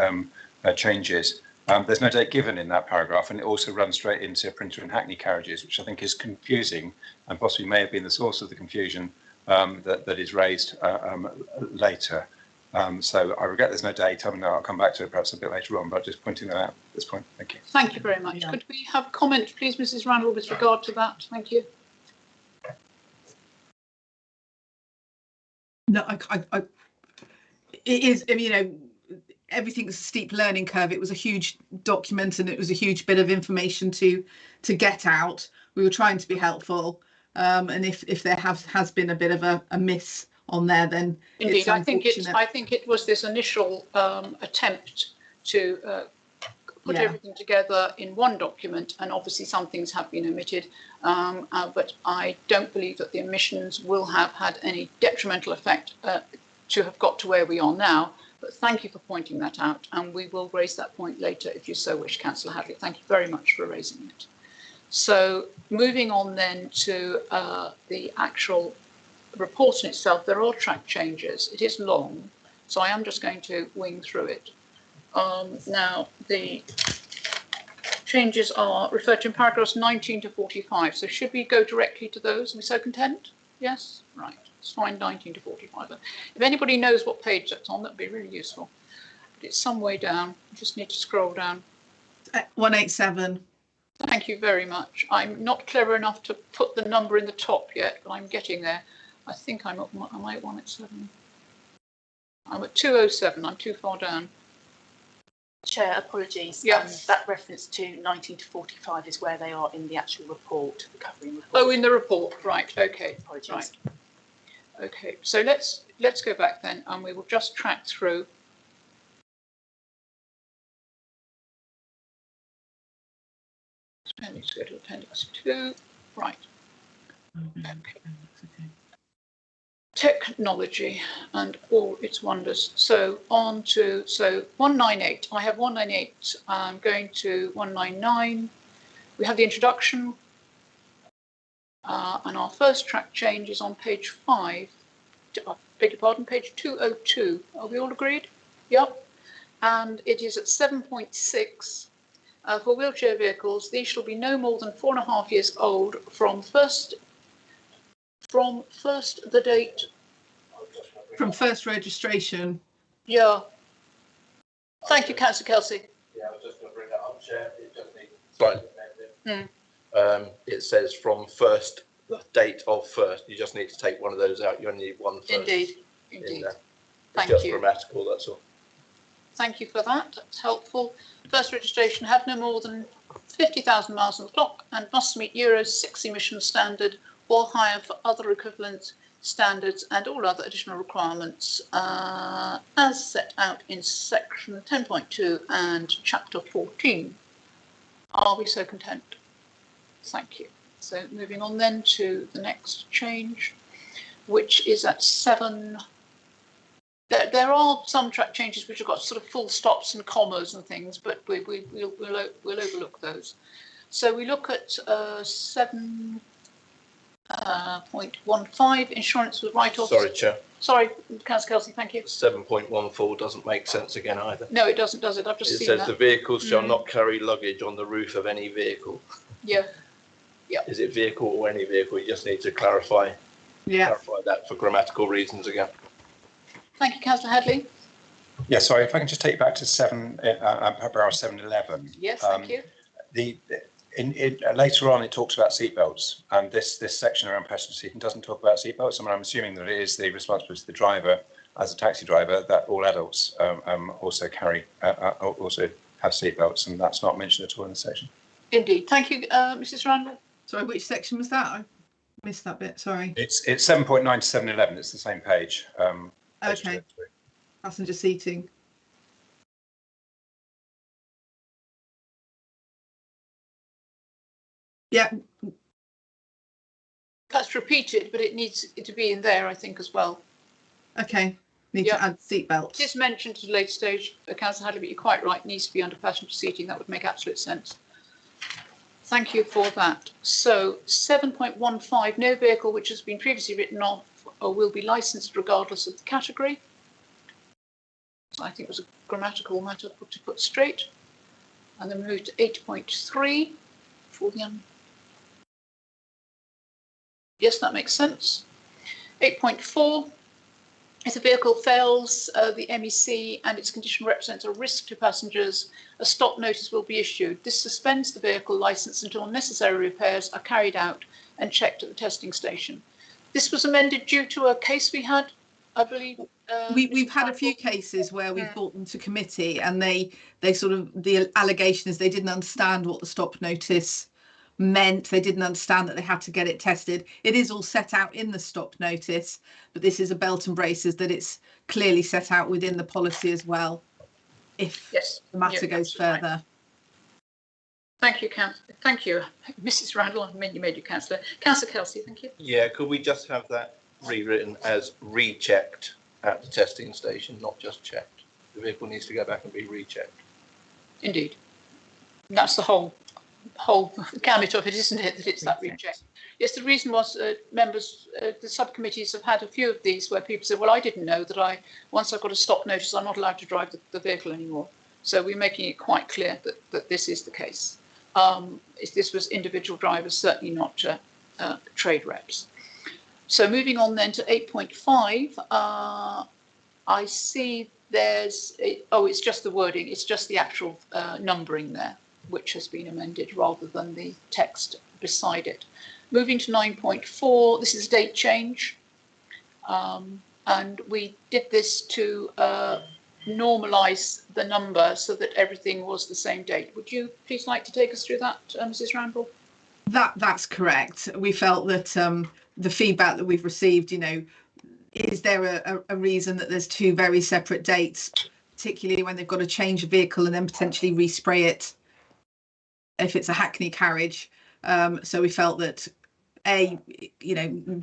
changes. There's no date given in that paragraph, and it also runs straight into printer and hackney carriages, which I think is confusing and possibly may have been the source of the confusion that is raised later. So I regret there's no date. I mean, I'll come back to it perhaps a bit later on, but just pointing that out at this point. Thank you. Thank you very much. Yeah. Could we have comment, please, Mrs. Randall, with regard to that? Thank you. No, it is, I mean, you know, everything's a steep learning curve. It was a huge document and it was a huge bit of information to get out. We were trying to be helpful. And if there has been a bit of a miss on there, then indeed, it's I think it was this initial attempt to put everything together in one document, and obviously some things have been omitted, but I don't believe that the omissions will have had any detrimental effect to have got to where we are now. But thank you for pointing that out, and we will raise that point later if you so wish, Councillor Hadley. Thank you very much for raising it. So moving on then to the actual report in itself, there are track changes. It is long, so I am just going to wing through it. Now, the changes are referred to in paragraphs 19 to 45. So should we go directly to those? Are we so content? Yes? Right. It's fine, 19 to 45. If anybody knows what page that's on, that'd be really useful. But it's some way down. You just need to scroll down. 187. Thank you very much. I'm not clever enough to put the number in the top yet, but I'm getting there. I think am I at 187? I'm at 207. I'm too far down. Chair, apologies. Yeah. That reference to 19 to 45 is where they are in the actual report, the covering report. Oh, in the report, right? Okay. Apologies. Right. Okay. So let's go back then, and we will just track through. Appendix, go to Appendix 2. Right. Okay. Technology and all its wonders. So on to 198. I have 198. I'm going to 199. We have the introduction, and our first track change is on page 5. Beg your pardon, page 202. Are we all agreed? Yep. And it is at 7.6. For wheelchair vehicles, these shall be no more than 4.5 years old from first the date. From first registration. Yeah. Thank you, Councillor Kelsey. Yeah, I was just going to bring that up, Chair. It just needs slightly amended. It says from first, the date of first. You just need to take one of those out. You only need one first. Indeed. Thank you. Just grammatical, that's all. Thank you for that. That's helpful. First registration have no more than 50,000 miles on the clock and must meet Euro 6 emission standard or higher for other equivalent standards and all other additional requirements as set out in section 10.2 and chapter 14. Are we so content? Thank you. So moving on then to the next change, which is at 7. There are some track changes which have got sort of full stops and commas and things, but we'll overlook those. So we look at 7.15 insurance with write-offs. Sorry, Chair. Sorry, Councillor Kelsey, thank you. 7.14 doesn't make sense again either. No, it doesn't, does it? I've just seen that. It says the vehicles shall not carry luggage on the roof of any vehicle. Yeah. Yeah. Is it vehicle or any vehicle? You just need to clarify. Yeah. Clarify that for grammatical reasons again. Thank you, Councillor Hadley. Yeah, sorry, if I can just take you back to paragraph 711. Yes, thank you. Later on, it talks about seatbelts, and this section around passenger seating doesn't talk about seatbelts. I mean, I'm assuming that it is the responsibility of the driver, as a taxi driver, that all adults also have seatbelts, and that's not mentioned at all in the section. Indeed. Thank you, Mrs. Randall. Sorry, which section was that? I missed that bit. Sorry. It's 7.9 to 711. It's the same page. Okay. Passenger seating. Yeah. That's repeated, but it needs to be in there, I think, as well. Okay. Need to add seatbelts. Just mentioned at a later stage, Councillor Hadley, but you're quite right, needs to be under passenger seating. That would make absolute sense. Thank you for that. So 7.15, no vehicle which has been previously written off or will be licensed regardless of the category. So I think it was a grammatical matter to put straight. And then we move to 8.3 for the yes, that makes sense. 8.4, if the vehicle fails the MEC and its condition represents a risk to passengers, a stop notice will be issued. This suspends the vehicle licence until necessary repairs are carried out and checked at the testing station. This was amended due to a case we had, I believe. We've had a few cases where we've brought them to committee, and they sort of, the allegation is they didn't understand what the stop notice meant. They didn't understand that they had to get it tested. It is all set out in the stop notice, but this is a belt and braces that it's clearly set out within the policy as well, if the matter goes further. Right. Thank you, Councillor. Thank you, Mrs. Randall. I mean, you made your councillor. Councillor Kelsey, thank you. Yeah, could we just have that rewritten as rechecked at the testing station, not just checked? The vehicle needs to go back and be rechecked. Indeed. That's the whole gamut of it, isn't it, that it's that recheck? Yes, the reason was members, the subcommittees have had a few of these where people said, well, I didn't know that once I've got a stop notice, I'm not allowed to drive the vehicle anymore. So we're making it quite clear that this is the case. If this was individual drivers, certainly not trade reps. So moving on then to 8.5, I see it's just the wording, it's just the actual numbering there, which has been amended rather than the text beside it. Moving to 9.4, this is date change. And we did this to normalise the number so that everything was the same date. Would you please like to take us through that, Mrs. Randall? That's correct. We felt that the feedback that we've received, is there a reason that there's two very separate dates, particularly when they've got to change a vehicle and then potentially respray it if it's a hackney carriage. So we felt that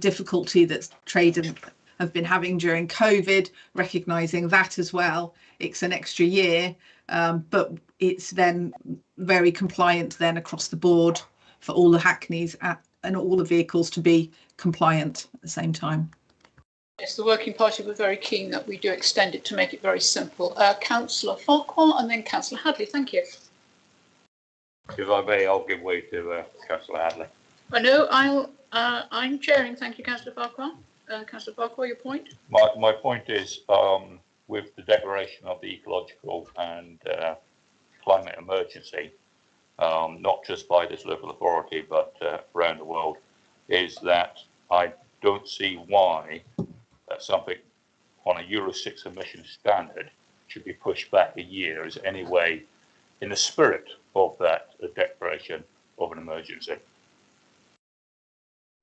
difficulty that trade have been having during COVID, recognising that as well. It's an extra year, but it's then very compliant then across the board for all the hackneys and all the vehicles to be compliant at the same time. Yes, the working party were very keen that we do extend it to make it very simple. Councillor Farquhar and then Councillor Hadley, thank you. If I may, I'll give way to Councillor Hadley. No, I'm chairing. Thank you, Councillor Farquhar. Councillor Farquhar, your point? My point is, with the declaration of the ecological and climate emergency, not just by this local authority, but around the world, is that I don't see why something on a Euro 6 emission standard should be pushed back a year as any way in the spirit of that declaration of an emergency.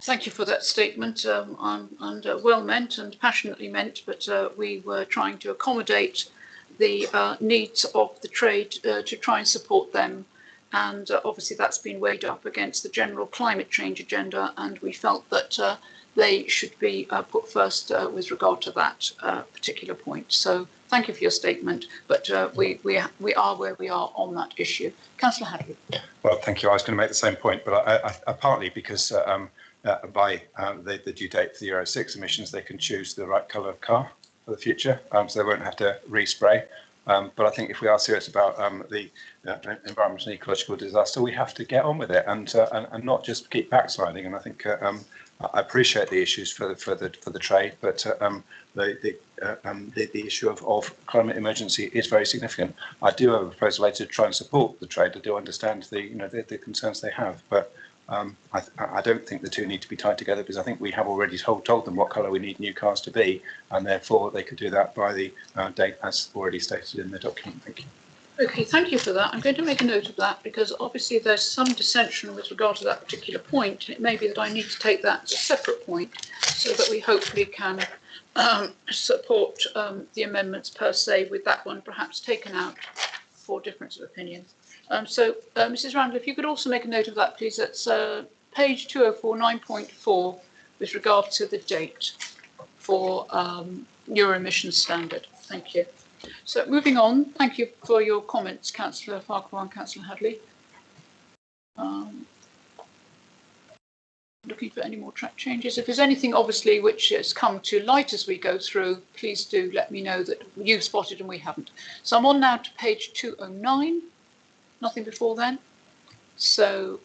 Thank you for that statement, and well meant and passionately meant, but we were trying to accommodate the needs of the trade to try and support them, and obviously that's been weighed up against the general climate change agenda, and we felt that they should be put first with regard to that particular point. So thank you for your statement, but we are where we are on that issue. Councillor Hadley. Well, thank you. I was going to make the same point, but I partly because by the due date for the Euro 6 emissions, they can choose the right colour of car for the future, so they won't have to respray. But I think if we are serious about the environmental and ecological disaster, we have to get on with it and not just keep backsliding. And I think I appreciate the issues for the trade, but the issue of climate emergency is very significant. I do have a proposal later to try and support the trade. I do understand the concerns they have, but I don't think the two need to be tied together, because I think we have already told them what colour we need new cars to be, and therefore they could do that by the date as already stated in the document. Thank you. Okay, thank you for that. I'm going to make a note of that, because obviously there's some dissension with regard to that particular point. It may be that I need to take that as a separate point so that we hopefully can support the amendments per se, with that one perhaps taken out for difference of opinion. Mrs. Randall, if you could also make a note of that, please. That's page 204, 9.4, with regard to the date for Euro emissions standard. Thank you. So moving on, thank you for your comments, Councillor Farquhar and Councillor Hadley. Looking for any more track changes. If there's anything obviously which has come to light as we go through, please do let me know that you've spotted and we haven't. So I'm on now to page 209. Nothing before then. So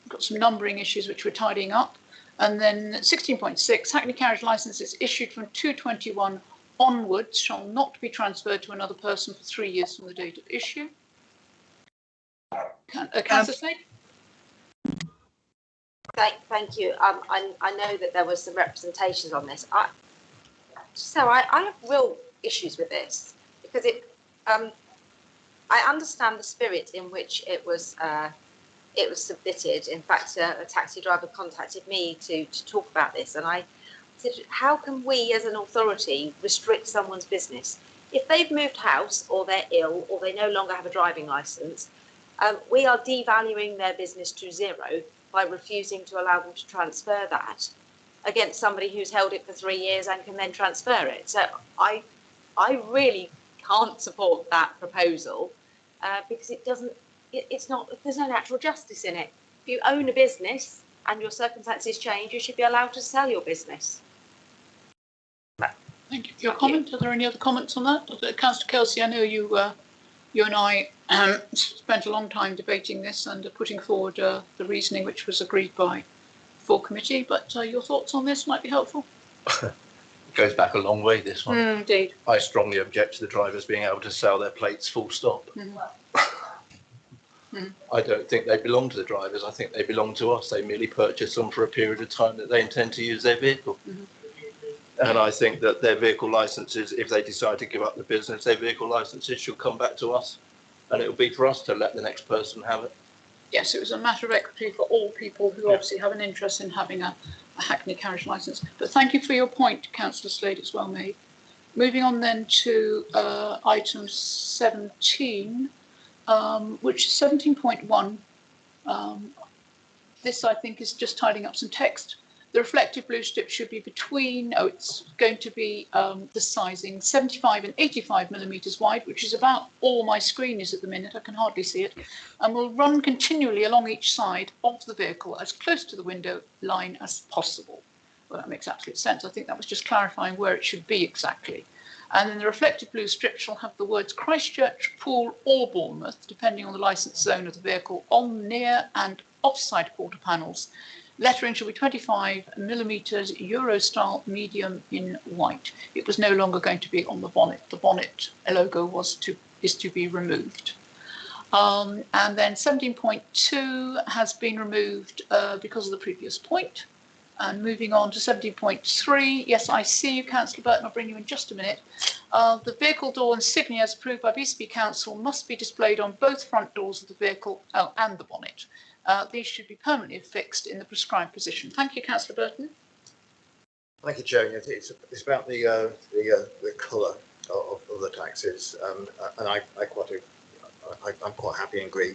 we've got some numbering issues which we're tidying up. And then 16.6, Hackney carriage licences issued from 2/21 onwards shall not be transferred to another person for 3 years from the date of issue. Councillor Slade? Thank you. I know that there was some representations on this. I have real issues with this because I understand the spirit in which it was submitted. In fact, a taxi driver contacted me to talk about this, and I said, how can we as an authority restrict someone's business? If they've moved house or they're ill or they no longer have a driving licence, we are devaluing their business to zero by refusing to allow them to transfer that against somebody who's held it for 3 years and can then transfer it. So I really can't support that proposal because there's no natural justice in it. If you own a business and your circumstances change, you should be allowed to sell your business. Thank you for your comment. Are there any other comments on that? Councillor Kelsey, I know you and I spent a long time debating this and putting forward the reasoning which was agreed by full committee, but your thoughts on this might be helpful. It goes back a long way, this one. Indeed. I strongly object to the drivers being able to sell their plates full stop. I don't think they belong to the drivers. I think they belong to us. They merely purchase them for a period of time that they intend to use their vehicle. And I think that their vehicle licences, if they decide to give up the business, their vehicle licences should come back to us. And it will be for us to let the next person have it. Yes, it was a matter of equity for all people who obviously have an interest in having a Hackney carriage licence. But thank you for your point, Councillor Slade, it's well made. Moving on then to item 17, which is 17.1. This, I think, is just tidying up some text. The reflective blue strip should be between, it's going to be the sizing 75 and 85 millimetres wide, which is about all my screen is at the minute. I can hardly see it. And will run continually along each side of the vehicle as close to the window line as possible. Well, that makes absolute sense. I think that was just clarifying where it should be exactly. And then the reflective blue strip shall have the words Christchurch, Poole or Bournemouth, depending on the licence zone of the vehicle, on near and offside quarter panels. Lettering shall be 25 millimetres Euro-style medium in white. It was no longer going to be on the bonnet. The bonnet logo is to be removed. And then 17.2 has been removed because of the previous point. And moving on to 17.3, yes, I see you, Councillor Burton, I'll bring you in just a minute. The vehicle door insignia as approved by BCP Council must be displayed on both front doors of the vehicle and the bonnet. These should be permanently fixed in the prescribed position. Thank you, Councillor Burton. Thank you, Chair. It's about the colour of the taxis, and I'm quite happy and agree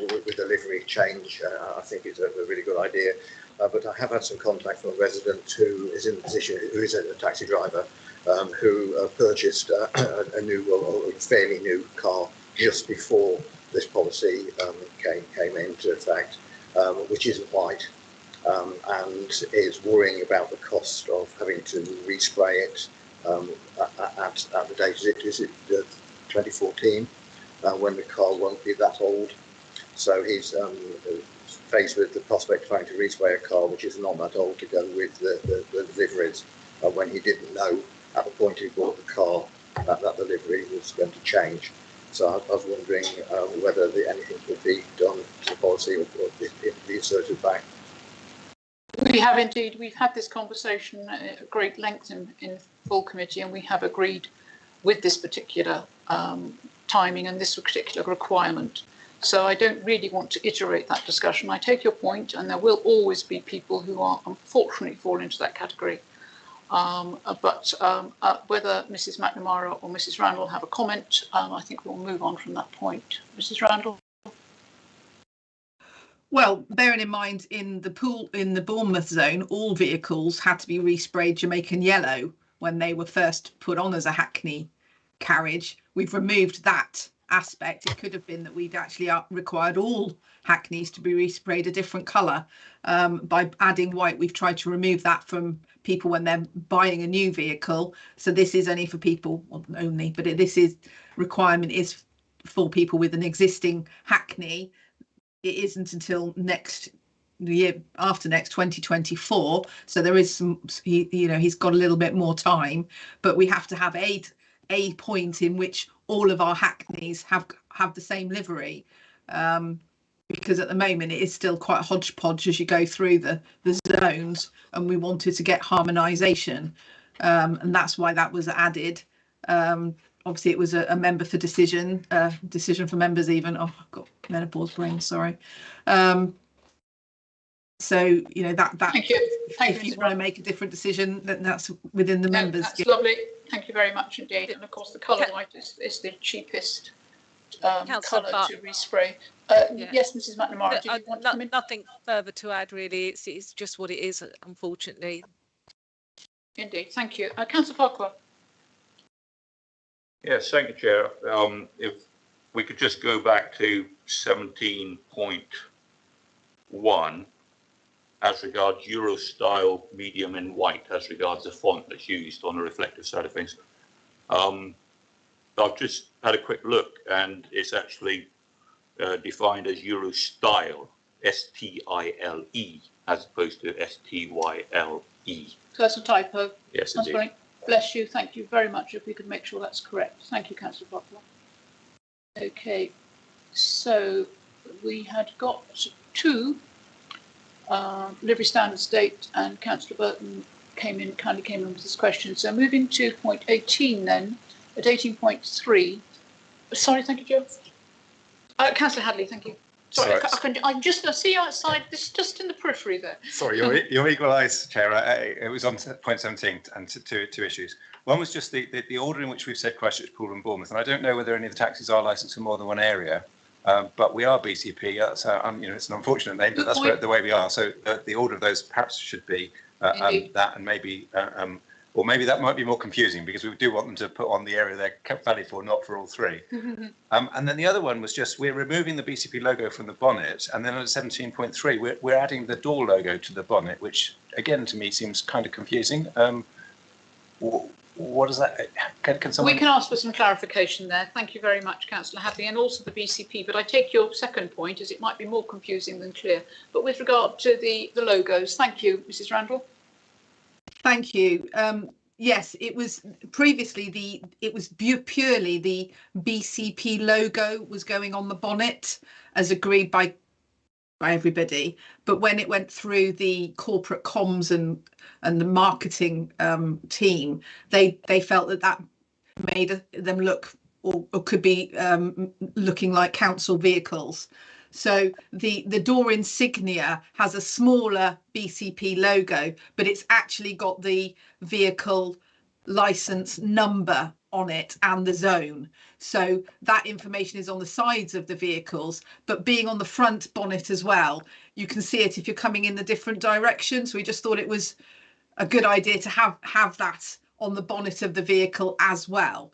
with the livery change. I think it's a really good idea. But I have had some contact from a resident who is in the position, who is a taxi driver, who purchased a new, or a fairly new car just before this policy came into effect, which isn't white, and is worrying about the cost of having to respray it at the date. Is it 2014, when the car won't be that old? So he's faced with the prospect of having to respray a car which is not that old to go with the liveries, when he didn't know at the point he bought the car that the livery was going to change. So I was wondering whether anything could be done to the policy or it be inserted back. We have indeed. We've had this conversation at great length in full committee, and we have agreed with this particular timing and this particular requirement. So I don't really want to iterate that discussion. I take your point, and there will always be people who are unfortunately fall into that category. But whether Mrs. McNamara or Mrs. Randall have a comment, I think we'll move on from that point. Mrs. Randall. Well, bearing in mind in the Bournemouth zone, all vehicles had to be resprayed Jamaican yellow when they were first put on as a Hackney carriage. We've removed that aspect. It could have been that we'd actually required all Hackneys to be resprayed a different colour. By adding white, we've tried to remove that from people when they're buying a new vehicle. So this is only for people, well, only, but this is requirement is for people with an existing Hackney, it isn't until next year, after next 2024. So there is some, he's got a little bit more time, but we have to have a point in which all of our Hackneys have the same livery. Because at the moment it is still quite hodgepodge as you go through the zones, and we wanted to get harmonisation, and that's why that was added. Obviously it was a member for decision for members even. Oh, I've got menopause brain, sorry. So that Thank you. if you want to make a different decision, then that's within the members. That's lovely. Thank you very much indeed. And of course the colour white is the cheapest colour to respray. Yes, Mrs. McNamara, did you want to come in? Nothing further to add, really. It's just what it is, unfortunately. Indeed, thank you. Councillor Farquhar. Yes, thank you, Chair. If we could just go back to 17.1 as regards Euro style medium in white, as regards the font that's used on the reflective side of things. I've just had a quick look, and it's actually defined as Euro style, S-T-I-L-E, as opposed to S-T-Y-L-E. So that's a typo. Yes, that's indeed. Right. Bless you. Thank you very much. If we could make sure that's correct. Thank you, Councillor Farquhar. Okay, so we had got two livery standards date, and Councillor Burton kindly came in with this question. So moving to point 18 then, at 18.3. Sorry, thank you, Joe. Councillor Hadley, thank you. Sorry, I just see you outside. This is just in the periphery there. Sorry, your eagle eyes, Chair. It was on point 17 and two issues. One was just the order in which we've said Christchurch, Poole and Bournemouth, and I don't know whether any of the taxis are licensed in more than one area, but we are BCP. So it's an unfortunate name, but that's the way we are. So the order of those perhaps should be that, and maybe. Or maybe that might be more confusing, because we do want them to put on the area they're valid for, not for all three. And then the other one was just, we're removing the BCP logo from the bonnet, and then at 17.3 we're adding the door logo to the bonnet, which again to me seems kind of confusing. What is that? Can someone... We can ask for some clarification there. Thank you very much, Councillor Hadley, and also the BCP. But I take your second point as it might be more confusing than clear. But with regard to the logos, thank you, Mrs. Randall. Thank you. Yes, it was previously purely the BCP logo was going on the bonnet as agreed by everybody. But when it went through the corporate comms and the marketing team, they felt that made them look or could be looking like council vehicles. So the door insignia has a smaller BCP logo, but it's actually got the vehicle license number on it and the zone. So that information is on the sides of the vehicles, but being on the front bonnet as well, you can see it if you're coming in the different directions. We just thought it was a good idea to have that on the bonnet of the vehicle as well.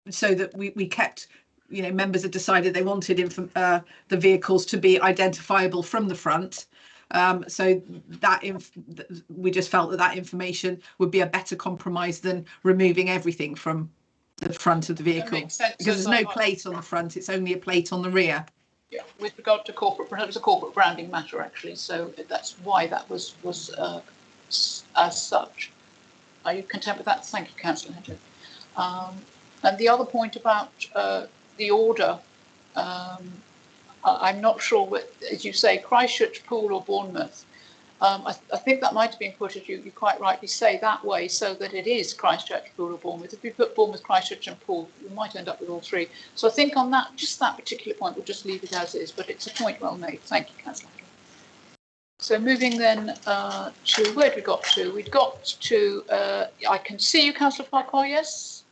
So that we kept, members have decided they wanted the vehicles to be identifiable from the front. So that we just felt that information would be a better compromise than removing everything from the front of the vehicle, because there's no plate on the front, it's only a plate on the rear. Yeah, with regard to corporate, it was a corporate branding matter actually, so that's why that was as such. Are you content with that? Thank you, Councillor Hedley. And the other point about the order, I'm not sure what, as you say, Christchurch, Poole or Bournemouth. I think that might have been put, as you quite rightly say, that way, so that it is Christchurch, Poole or Bournemouth. If we put Bournemouth, Christchurch and Poole, we might end up with all three. So I think on that, just that particular point, we'll just leave it as is, but it's a point well made. Thank you, Councillor. So moving then to, where did we got to? We'd got to, I can see you, Councillor Farquhar, yes?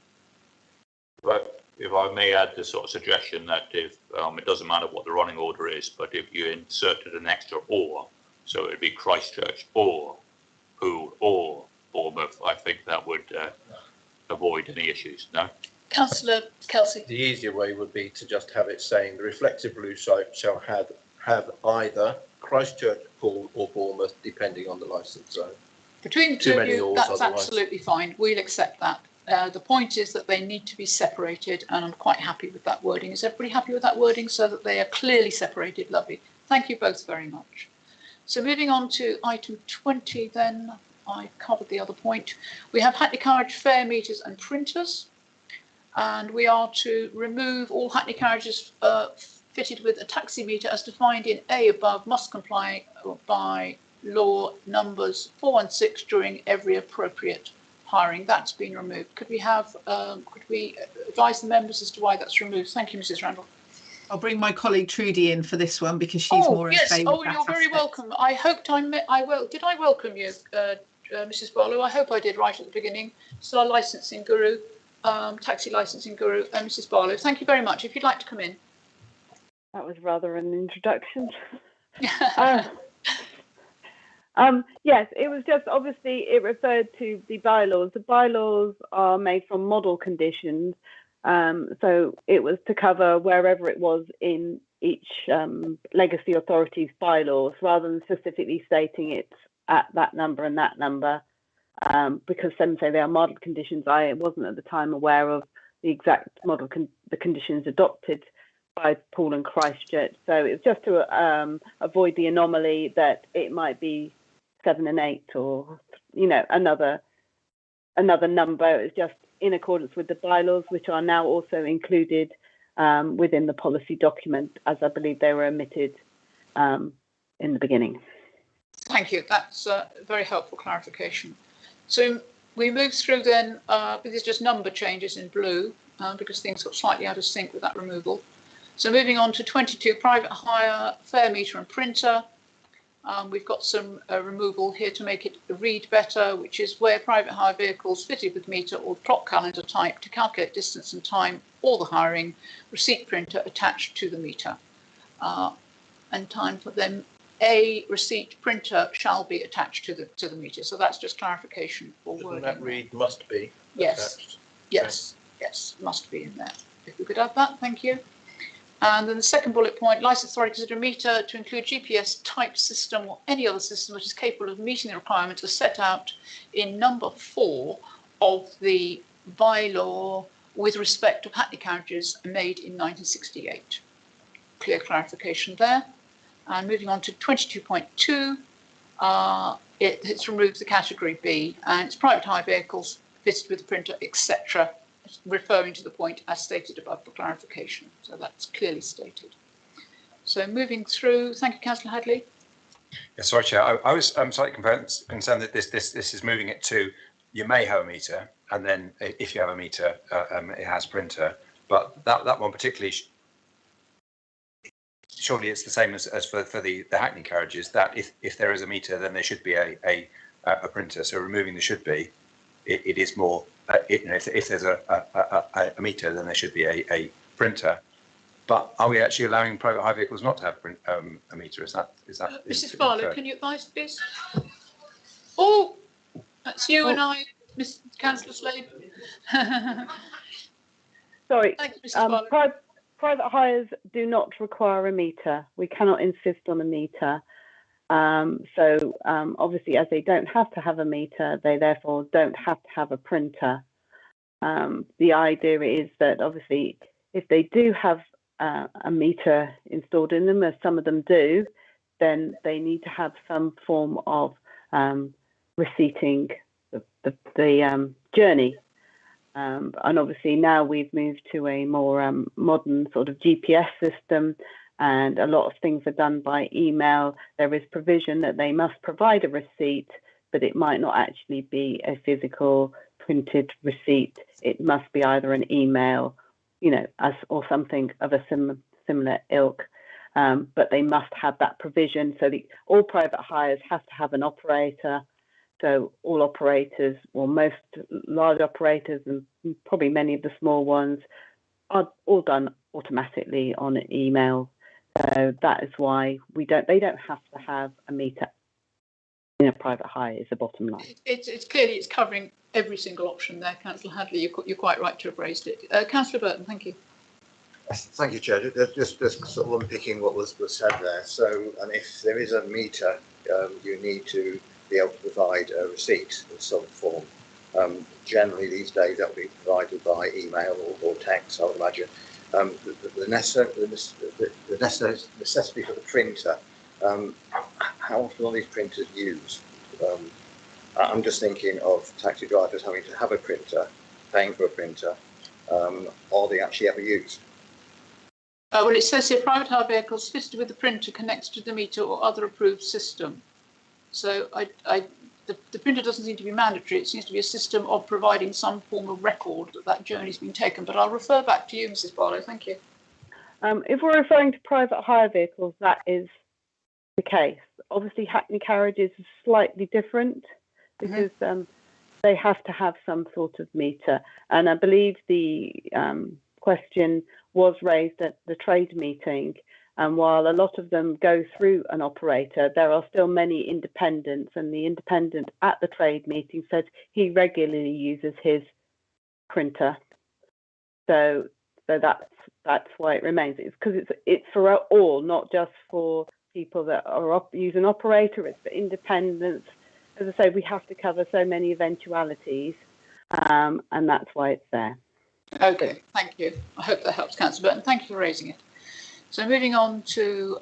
But if I may add the sort of suggestion that if it doesn't matter what the running order is, but if you inserted an extra or, so it'd be Christchurch or Poole or Bournemouth, I think that would avoid any issues. No? Councillor Kelsey. The easier way would be to just have it saying the reflective blue site shall have either Christchurch, Poole or Bournemouth, depending on the licence zone. Between the two of you, that's absolutely fine. We'll accept that. The point is that they need to be separated, and I'm quite happy with that wording. Is everybody happy with that wording, so that they are clearly separated? Lovely. Thank you both very much. So moving on to item 20 then, I covered the other point. We have Hackney Carriage fare meters and printers, and we are to remove all Hackney carriages fitted with a taximeter as defined in A above must comply by law numbers 4 and 6 during every appropriate hiring. That's been removed. Could we advise the members as to why that's removed? Thank you, Mrs. Randall. I'll bring my colleague Trudy in for this one because she's more in favour. Oh, you're very welcome. I hoped I will. Did I welcome you, Mrs. Barlow? I hope I did right at the beginning. So our licensing guru, taxi licensing guru, Mrs. Barlow. Thank you very much. If you'd like to come in. That was rather an introduction. Yes, it was just obviously it referred to the bylaws. The bylaws are made from model conditions. So it was to cover wherever it was in each legacy authority's bylaws rather than specifically stating it's at that number and that number. Because some say they are model conditions. I wasn't at the time aware of the exact model, the conditions adopted by Poole and Christchurch. So it's just to avoid the anomaly that it might be 7 and 8 or, you know, another number. It's just in accordance with the bylaws, which are now also included within the policy document, as I believe they were omitted in the beginning. Thank you. That's a very helpful clarification. So we move through then, there's just number changes in blue because things got slightly out of sync with that removal. So moving on to 22, private hire, fare meter and printer. We've got some removal here to make it read better, which is where private hire vehicles fitted with meter or clock calendar type to calculate distance and time or the hiring, receipt printer attached to the meter. And time for them, a receipt printer shall be attached to the meter. So that's just clarification for wording. Doesn't that read must be? Yes, attached? yes, yes, must be in there. If we could add that, thank you. And then the second bullet point, licensed authority consider a meter to include GPS type system or any other system which is capable of meeting the requirements as set out in number 4 of the bylaw with respect to Hackney carriages made in 1968. Clear clarification there. And moving on to 22.2, it's removed the category B and it's private hire vehicles fitted with a printer, etc., referring to the point as stated above for clarification. So that's clearly stated. So moving through, thank you, Councillor Hadley. Yeah, sorry, Chair. I was slightly concerned that this is moving it to you may have a meter, and then if you have a meter, it has printer. But that one particularly, surely it's the same as for the Hackney carriages. That if there is a meter, then there should be a printer. So removing the should be, it is more. If there's a meter, then there should be a printer. But are we actually allowing private hire vehicles not to have a meter? Is that Mrs. Barlow, can you advise, please? Oh, that's you and I, Miss Councillor Slade. Sorry, Thank you, Mrs. Barlow. private hires do not require a meter. We cannot insist on a meter. So obviously, as they don't have to have a meter, they therefore don't have to have a printer. The idea is that obviously, if they do have a meter installed in them, as some of them do, then they need to have some form of receipting the journey. And obviously now we've moved to a more modern sort of GPS system, and a lot of things are done by email. There is provision that they must provide a receipt, but it might not actually be a physical printed receipt. It must be either an email, or something of a similar ilk. But they must have that provision. So all private hires have to have an operator. So all operators, or most large operators, and probably many of the small ones, are all done automatically on email. So that is why they don't have to have a meter in a private hire, is the bottom line. It's clearly covering every single option there, Councillor Hadley. You're quite right to have raised it. Councillor Burton, thank you. Thank you, Chair. Just sort of unpicking what was said there. So, and if there is a meter, you need to be able to provide a receipt in some form. Generally these days that will be provided by email or text, I would imagine. The necessity for the printer, how often are these printers used? I'm just thinking of taxi drivers having to have a printer, paying for a printer. Are they actually ever used? Well, it says here private hire vehicles fitted with a printer connected to the meter or other approved system. So the printer doesn't seem to be mandatory. It seems to be a system of providing some form of record that journey's been taken. But I'll refer back to you, Mrs. Barlow. Thank you. If we're referring to private hire vehicles, that is the case. Obviously, hackney carriages is slightly different because they have to have some sort of meter. And I believe the question was raised at the trade meeting. And while a lot of them go through an operator, there are still many independents. And the independent at the trade meeting said he regularly uses his printer. So that's why it remains. It's because it's for all, not just for people that are use an operator. It's for independents. As I say, we have to cover so many eventualities, and that's why it's there. Okay, thank you. I hope that helps, Councillor Burton. Thank you for raising it. So moving on to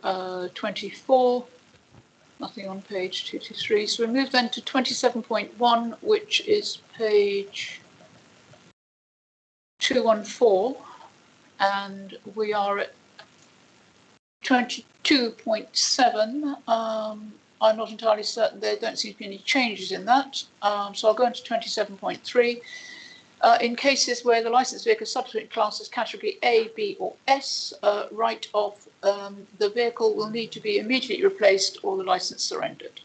24, nothing on page 223. So we move then to 27.1, which is page 214, and we are at 22.7. I'm not entirely certain. There don't seem to be any changes in that. So I'll go into 27.3. In cases where the licensed vehicle is subsequently classed as category A, B or S, right off, the vehicle will need to be immediately replaced or the licence surrendered.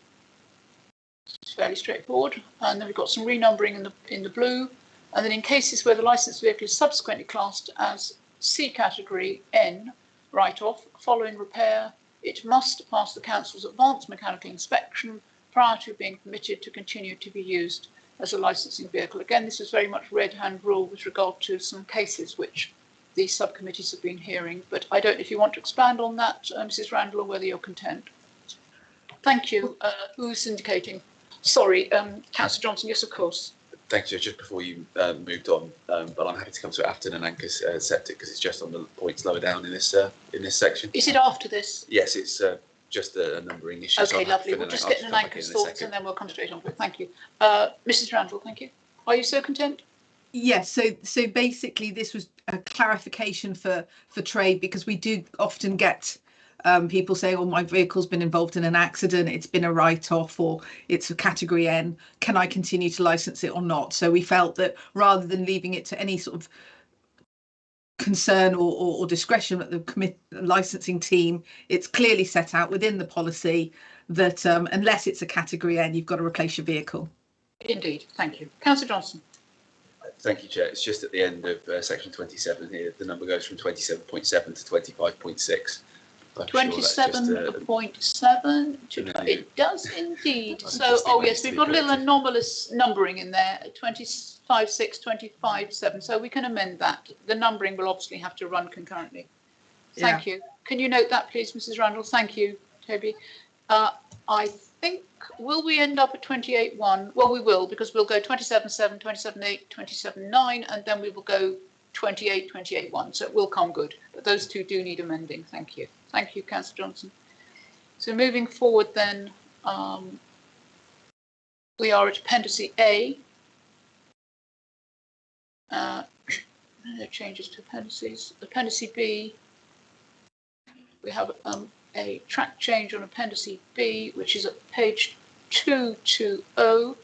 It's fairly straightforward. And then we've got some renumbering in the blue. And then in cases where the licensed vehicle is subsequently classed as C category N, right off, following repair, it must pass the council's advanced mechanical inspection prior to being permitted to continue to be used as a licensing vehicle. Again, this is very much red hand rule with regard to some cases which the subcommittees have been hearing, but I don't know if you want to expand on that, Mrs. Randall, or whether you're content. Thank you. Who's indicating? Sorry, Councillor Johnson, yes, of course. Thank you. Just before you moved on, but I'm happy to come to Afton and Anchor's septic because it's just on the points lower down in this section. Is it after this? Yes, it's just a numbering issue. Okay, so lovely. We'll just get an Anchor's thoughts and then we'll come straight on to it. Thank you. Mrs. Randall, thank you. Are you so content? Yes, so basically this was a clarification for trade, because we do often get people saying, oh, my vehicle's been involved in an accident, it's been a write-off, or it's a category N, can I continue to license it or not? So we felt that rather than leaving it to any sort of concern or discretion at the licensing team, it's clearly set out within the policy that unless it's a category N, you've got to replace your vehicle. Indeed, thank you. Councillor Johnson. Thank you, Chair. It's just at the end of section 27 here. The number goes from 27.7 to 25.6. 27.7 it does indeed. So, oh yes, we've got a little anomalous numbering in there, 25.6, 25.7. So we can amend that. The numbering will obviously have to run concurrently. Thank you. Can you note that, please, Mrs. Randall? Thank you, Toby. I think, will we end up at 28.1? Well, we will, because we'll go 27.7, 27.8, 27.9, and then we will go 28, 28.1. So it will come good. But those two do need amending. Thank you. Thank you, Councillor Johnson. So moving forward then, we are at Appendice A. No changes to appendices. Appendice B, we have a track change on Appendice B, which is at page 220,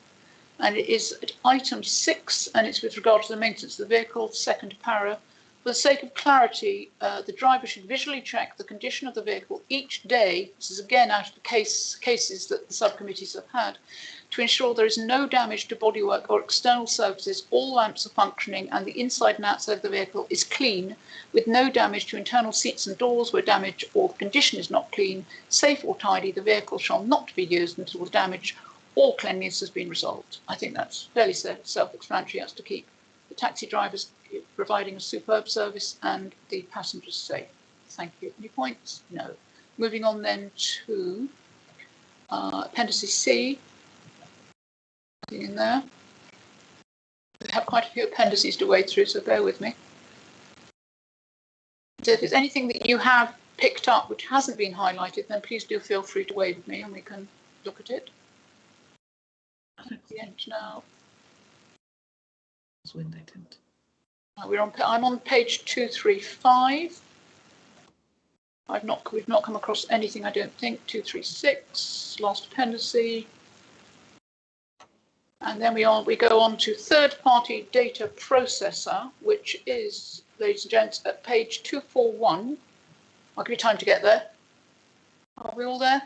and it is at item 6, and it's with regard to the maintenance of the vehicle, second para. For the sake of clarity, the driver should visually check the condition of the vehicle each day. This is again out of the cases that the subcommittees have had, to ensure there is no damage to bodywork or external surfaces, all lamps are functioning, and the inside and outside of the vehicle is clean, with no damage to internal seats and doors where damage or the condition is not clean, safe or tidy. The vehicle shall not be used until the damage or cleanliness has been resolved. I think that's fairly self-explanatory as to keep the taxi drivers providing a superb service and the passengers safe. Thank you. Any points? No. Moving on then to Appendice C. Nothing in there. I have quite a few appendices to wade through, so bear with me. So if there's anything that you have picked up which hasn't been highlighted, then please do feel free to wave with me and we can look at it. At the end now. It's window tint. I'm on page 235. We've not come across anything, I don't think. 236, last appendice. And then we go on to third-party data processor, which is, ladies and gents, at page 241. I'll give you time to get there. Are we all there?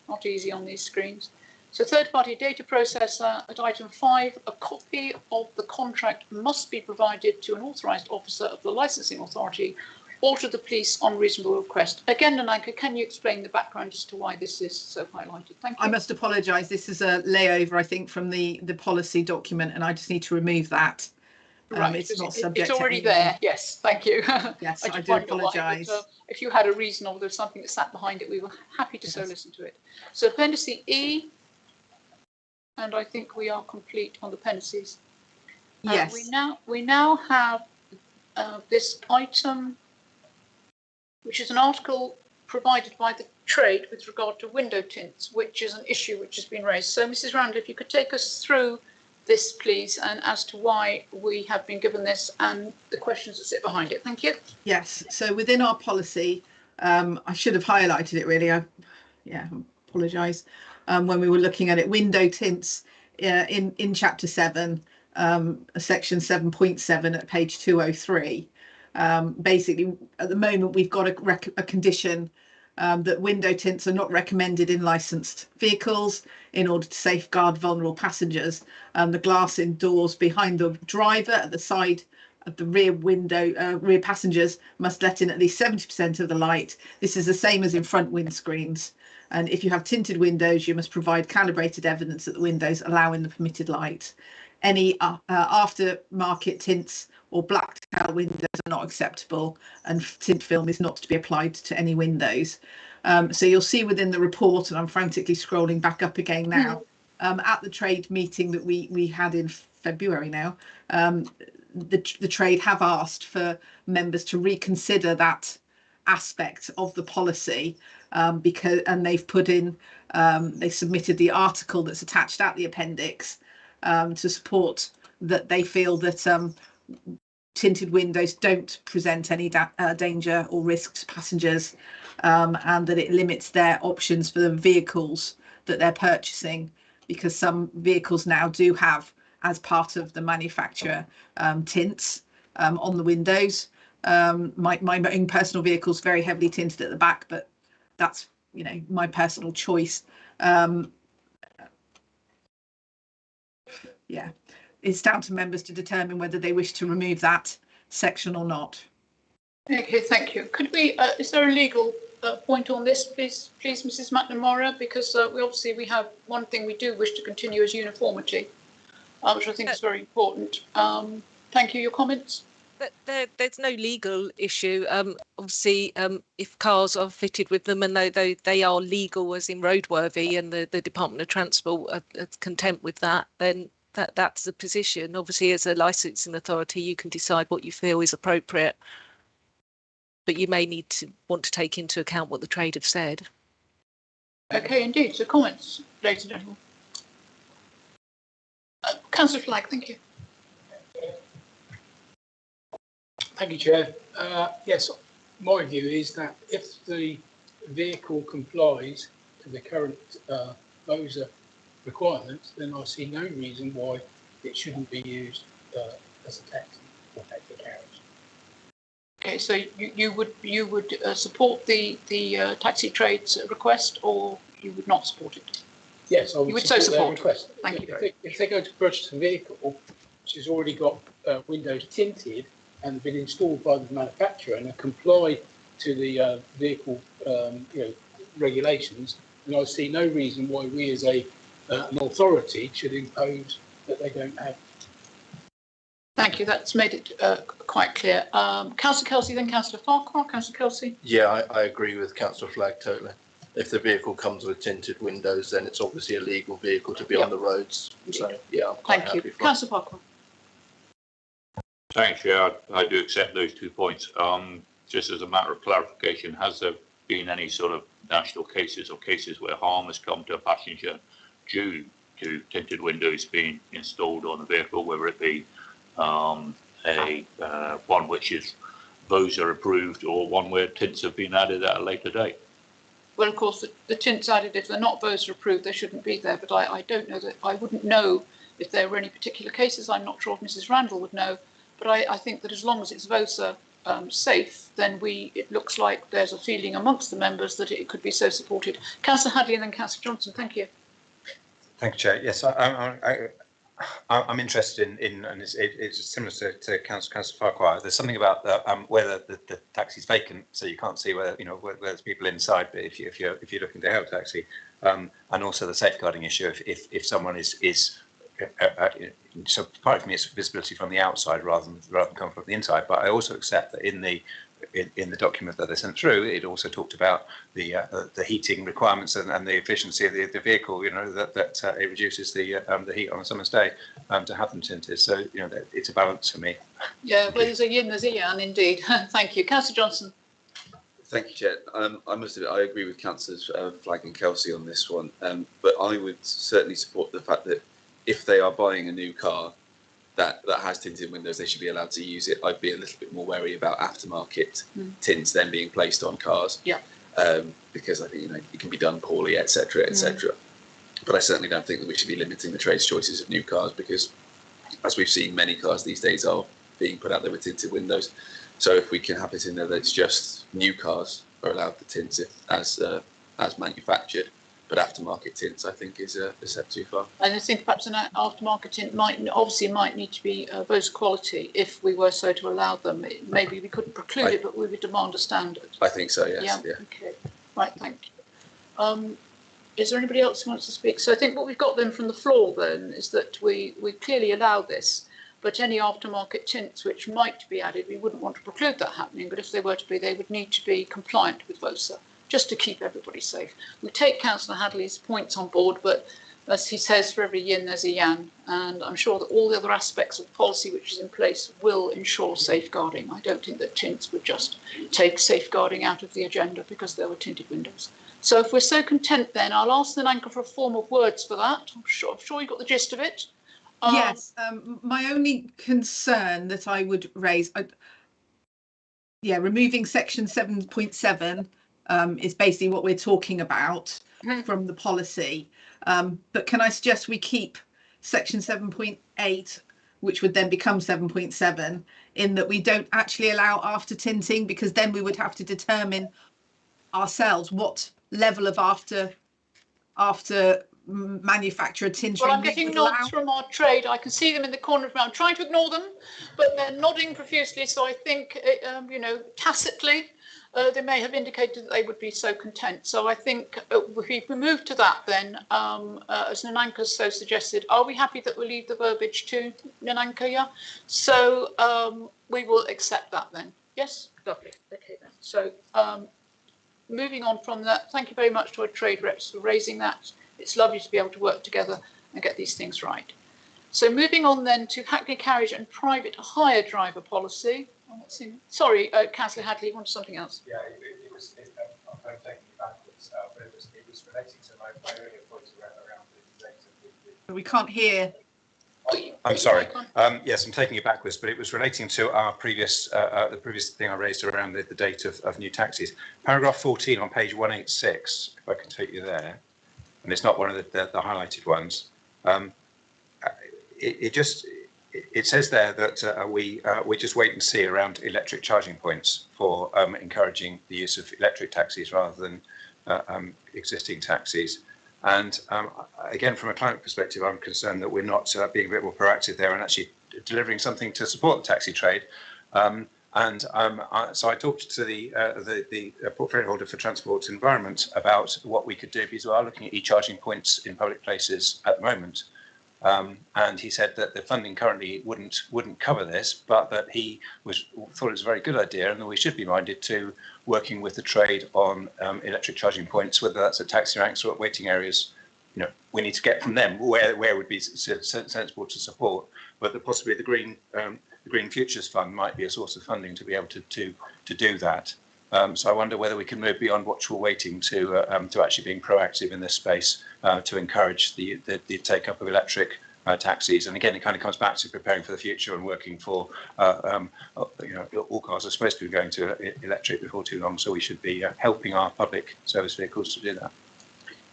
Not easy on these screens. So third-party data processor at item 5, a copy of the contract must be provided to an authorised officer of the licensing authority or to the police on reasonable request. Again, Nananka, can you explain the background as to why this is so highlighted? Thank you. I must apologise. This is a layover, I think, from the policy document, and I just need to remove that. Right, it's not subject. It's already to any... there. Yes, thank you. Yes, I do wonder why, apologise. but, if you had a reason or there's something that sat behind it, we were happy to so listen to it. So appendice E, and I think we are complete on the appendices. Yes. We now have this item, which is an article provided by the trade with regard to window tints, which is an issue which has been raised. So, Mrs. Randall, if you could take us through this, please, and as to why we have been given this and the questions that sit behind it. Thank you. Yes. So within our policy, I should have highlighted it really. I apologise. When we were looking at it, window tints in chapter 7, section 7.7 at page 203. Basically, at the moment, we've got a condition that window tints are not recommended in licensed vehicles in order to safeguard vulnerable passengers. The glass in doors behind the driver at the side of the rear window, rear passengers must let in at least 70% of the light. This is the same as in front windscreens. And if you have tinted windows, you must provide calibrated evidence that the windows allow in the permitted light. Any aftermarket tints or black tail windows are not acceptable, and tint film is not to be applied to any windows. So you'll see within the report, and I'm frantically scrolling back up again now, at the trade meeting that we had in February now, the trade have asked for members to reconsider that aspect of the policy, and they've put in, they submitted the article that's attached at the appendix to support that they feel that tinted windows don't present any danger or risk to passengers, and that it limits their options for the vehicles that they're purchasing, because some vehicles now do have, as part of the manufacturer, tints on the windows. My own personal vehicle's very heavily tinted at the back, but that's, my personal choice. Yeah, it's down to members to determine whether they wish to remove that section or not. Okay, thank you. Could we, is there a legal point on this, please, Mrs. McNamara? Because we have one thing we do wish to continue as uniformity, which I think is very important. Thank you. Your comments? There's no legal issue. Obviously, if cars are fitted with them and they are legal as in roadworthy, and the Department of Transport are content with that, then that's the position. Obviously, as a licensing authority, you can decide what you feel is appropriate, but you may want to take into account what the trade have said. Okay, indeed. So comments, ladies and gentlemen. Councillor Flagg, thank you. Thank you, Chair. Yes, my view is that if the vehicle complies to the current MOSA requirements, then I see no reason why it shouldn't be used as a taxi or taxi carriage. Okay, so you would support the taxi trade's request, or you would not support it? Yes, I would. You would support their request. Thank you. If they go to purchase a vehicle which has already got windows tinted and been installed by the manufacturer and comply to the vehicle regulations, then I see no reason why we as an authority should impose that they don't have. Thank you. That's made it quite clear. Councillor Kelsey, then Councillor Farquhar. Councillor Kelsey. Yeah, I agree with Councillor Flagg totally. If the vehicle comes with tinted windows, then it's obviously a legal vehicle to be on the roads. So, yeah, I'm quite happy. Thank you. Councillor Farquhar. Thanks, Chair. I do accept those 2 points. Just as a matter of clarification, has there been any sort of national cases or cases where harm has come to a passenger due to tinted windows being installed on a vehicle, whether it be one which is VOSA approved or one where tints have been added at a later date? Well, of course, the tints added, if they're not VOSA approved, they shouldn't be there. But I don't know that, I wouldn't know if there were any particular cases. I'm not sure if Mrs. Randall would know. But I think that as long as it's VOSA safe, then it looks like there's a feeling amongst the members that it could be so supported. Councillor Hadley and then Councillor Johnson. Thank you. Thank you, Chair. Yes, I'm interested in and it's similar to Councillor Farquhar. There's something about whether the taxi's vacant, so you can't see whether whether there's people inside. But if you're looking to hail a taxi, and also the safeguarding issue, if someone is so part of me it's visibility from the outside rather than coming from the inside. But I also accept that in the document that they sent through, it also talked about the heating requirements and the efficiency of the vehicle. That it reduces the heat on a summer's day to have them tinted. So it's a balance for me. Yeah, well, there's a yin, there's a yang, indeed. Thank you, Councillor Johnson. Thank you, Chair. I must admit, I agree with Councillors Flagg and Kelsey on this one, but I would certainly support the fact that if they are buying a new car that has tinted windows, they should be allowed to use it. I'd be a little bit more wary about aftermarket tints then being placed on cars. Yeah. Because I think it can be done poorly, etc., etc. But I certainly don't think that we should be limiting the trade's choices of new cars, because as we've seen, many cars these days are being put out there with tinted windows. So if we can have it in there that it's just new cars are allowed the tints as manufactured, but aftermarket tints, I think, is a step too far. And I think perhaps an aftermarket tint might need to be VOSA quality if we were so to allow them. Maybe we couldn't preclude it, but we would demand a standard. I think so, yes. Yeah. Okay. Right. Thank you. Is there anybody else who wants to speak? So I think what we've got then from the floor then is that we clearly allow this, but any aftermarket tints which might be added, we wouldn't want to preclude that happening. But if they were to be, they would need to be compliant with VOSA, just to keep everybody safe. We take Councillor Hadley's points on board, but as he says, for every yin there's a yang, and I'm sure that all the other aspects of policy which is in place will ensure safeguarding. I don't think that tints would just take safeguarding out of the agenda because there were tinted windows. So if we're so content, then I'll ask the Nanka for a form of words for that. I'm sure you got the gist of it. Yes, my only concern that I would raise, removing section 7.7 is basically what we're talking about from the policy. But can I suggest we keep section 7.8, which would then become 7.7, in that we don't actually allow after tinting, because then we would have to determine ourselves what level of after manufacturer tinting. Well, I'm getting nods from our trade. I can see them in the corner of my. I'm trying to ignore them, but they're nodding profusely. So I think, tacitly, they may have indicated that they would be so content. So I think if we move to that, then, as Nananka so suggested, are we happy that we leave the verbiage to Nananka? Yeah. So we will accept that then. Yes. Lovely. Okay then. So moving on from that, thank you very much to our trade reps for raising that. It's lovely to be able to work together and get these things right. So moving on then to Hackney Carriage and private hire driver policy. Sorry, Councillor Hadley, you wanted something else? Yeah, I'm taking it backwards, but it was relating to my earlier points around the data. We can't hear. I'm sorry. Yes, I'm taking it backwards, but it was relating to our previous, the previous thing I raised around the date of new taxis. Paragraph 14 on page 186, if I can take you there, and it's not one of the highlighted ones. It says there that we just wait and see around electric charging points for encouraging the use of electric taxis rather than existing taxis. And again, from a climate perspective, I'm concerned that we're not being a bit more proactive there and actually delivering something to support the taxi trade. So I talked to the portfolio holder for Transport and Environment about what we could do, because we are looking at e-charging points in public places at the moment. And he said that the funding currently wouldn't cover this, but that he thought it was a very good idea, and that we should be minded to working with the trade on electric charging points, whether that's at taxi ranks or at waiting areas we need to get from them where would be sensible to support, but possibly the Green Futures Fund might be a source of funding to be able to do that. So I wonder whether we can move beyond watchful waiting to actually being proactive in this space to encourage the take up of electric taxis. And again, it kind of comes back to preparing for the future and working for, all cars are supposed to be going to electric before too long, so we should be helping our public service vehicles to do that.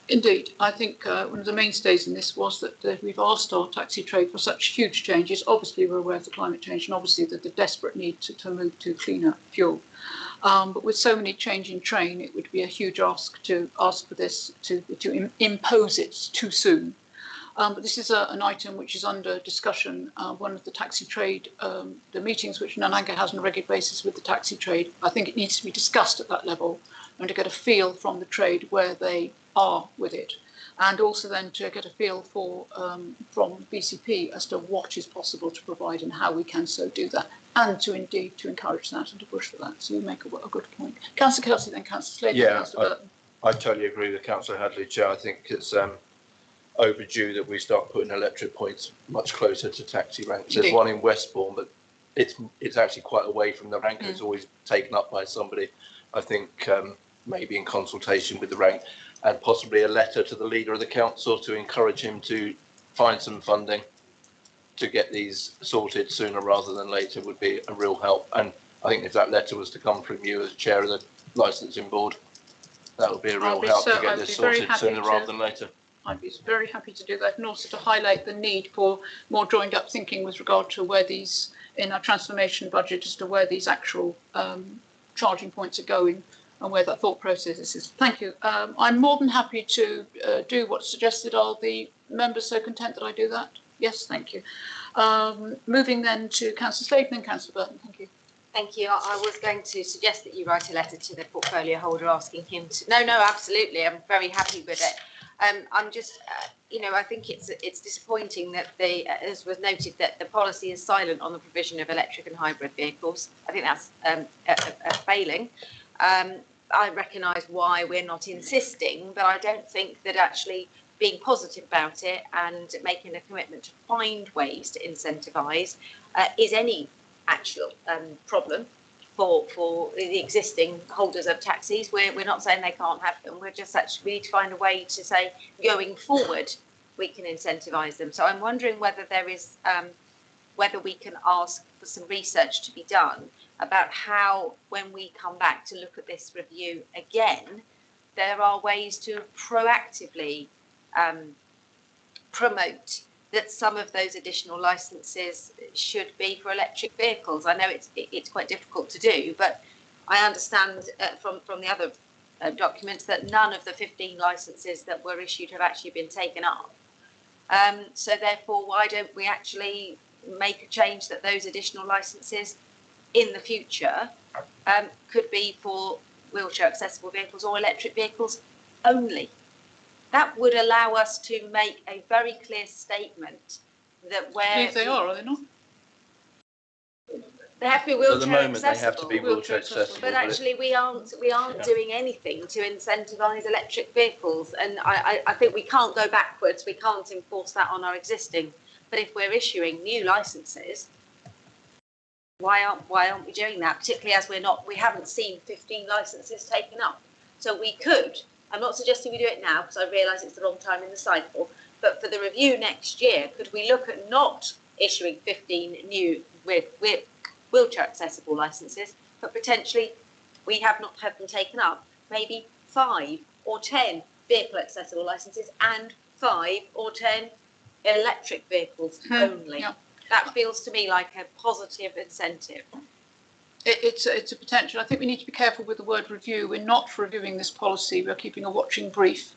Indeed, I think one of the mainstays in this was that we've asked our taxi trade for such huge changes. Obviously, we're aware of the climate change and obviously the desperate need to move to cleaner fuel. But with so many changing train, it would be a huge ask to ask for this, to impose it too soon. But this is an item which is under discussion. One of the taxi trade, the meetings which Nananga has on a regular basis with the taxi trade, I think it needs to be discussed at that level and to get a feel from the trade where they are with it, and also then to get a feel for from BCP as to what is possible to provide and how we can so do that, and to indeed to encourage that and to push for that. So you make a good point. Councillor Kelsey, then Councillor Slade. Yeah, I totally agree with Councillor Hadley, Chair. I think it's overdue that we start putting electric points much closer to taxi ranks. There's one in Westbourne, but it's actually quite away from the rank. It's always taken up by somebody. I think maybe in consultation with the rank, and possibly a letter to the leader of the council to encourage him to find some funding to get these sorted sooner rather than later would be a real help. And I think if that letter was to come from you as chair of the licensing board, that would be a real help to get this sorted sooner rather than later. I'd be very happy to do that, and also to highlight the need for more joined up thinking with regard to where these, in our transformation budget, as to where these actual charging points are going and where that thought process is. Thank you. I'm more than happy to do what's suggested. Are the members so content that I do that? Yes, thank you. Moving then to Councillor Slade and then Councillor Burton. Thank you. Thank you. I was going to suggest that you write a letter to the portfolio holder asking him to... No, absolutely. I'm very happy with it. I'm just, I think it's disappointing that as was noted, that the policy is silent on the provision of electric and hybrid vehicles. I think that's a failing. I recognise why we're not insisting, but I don't think that actually being positive about it and making a commitment to find ways to incentivise is any actual problem for the existing holders of taxis. We're not saying they can't have them. We're just actually, we need to find a way to say going forward we can incentivise them. So I'm wondering whether there is, whether we can ask for some research to be done about how, when we come back to look at this review again, there are ways to proactively promote that some of those additional licences should be for electric vehicles. I know it's quite difficult to do, but I understand from the other documents that none of the 15 licences that were issued have actually been taken up. So therefore, why don't we actually make a change that those additional licences in the future could be for wheelchair accessible vehicles or electric vehicles only? That would allow us to make a very clear statement that where they are they not? They have to be wheelchair At the moment, accessible. they have to be wheelchair accessible. But actually, we aren't doing anything to incentivise electric vehicles, and I think we can't go backwards. We can't enforce that on our existing. But if we're issuing new licences, why aren't we doing that? Particularly as we haven't seen 15 licences taken up. So we could. I'm not suggesting we do it now because I realise it's the wrong time in the cycle. But for the review next year, could we look at not issuing 15 new with wheelchair accessible licences, but potentially we have not had them taken up, maybe 5 or 10 vehicle accessible licences and 5 or 10 electric vehicles only. Yeah. That feels to me like a positive incentive. It's a potential. I think we need to be careful with the word review. We're not reviewing this policy. We're keeping a watching brief.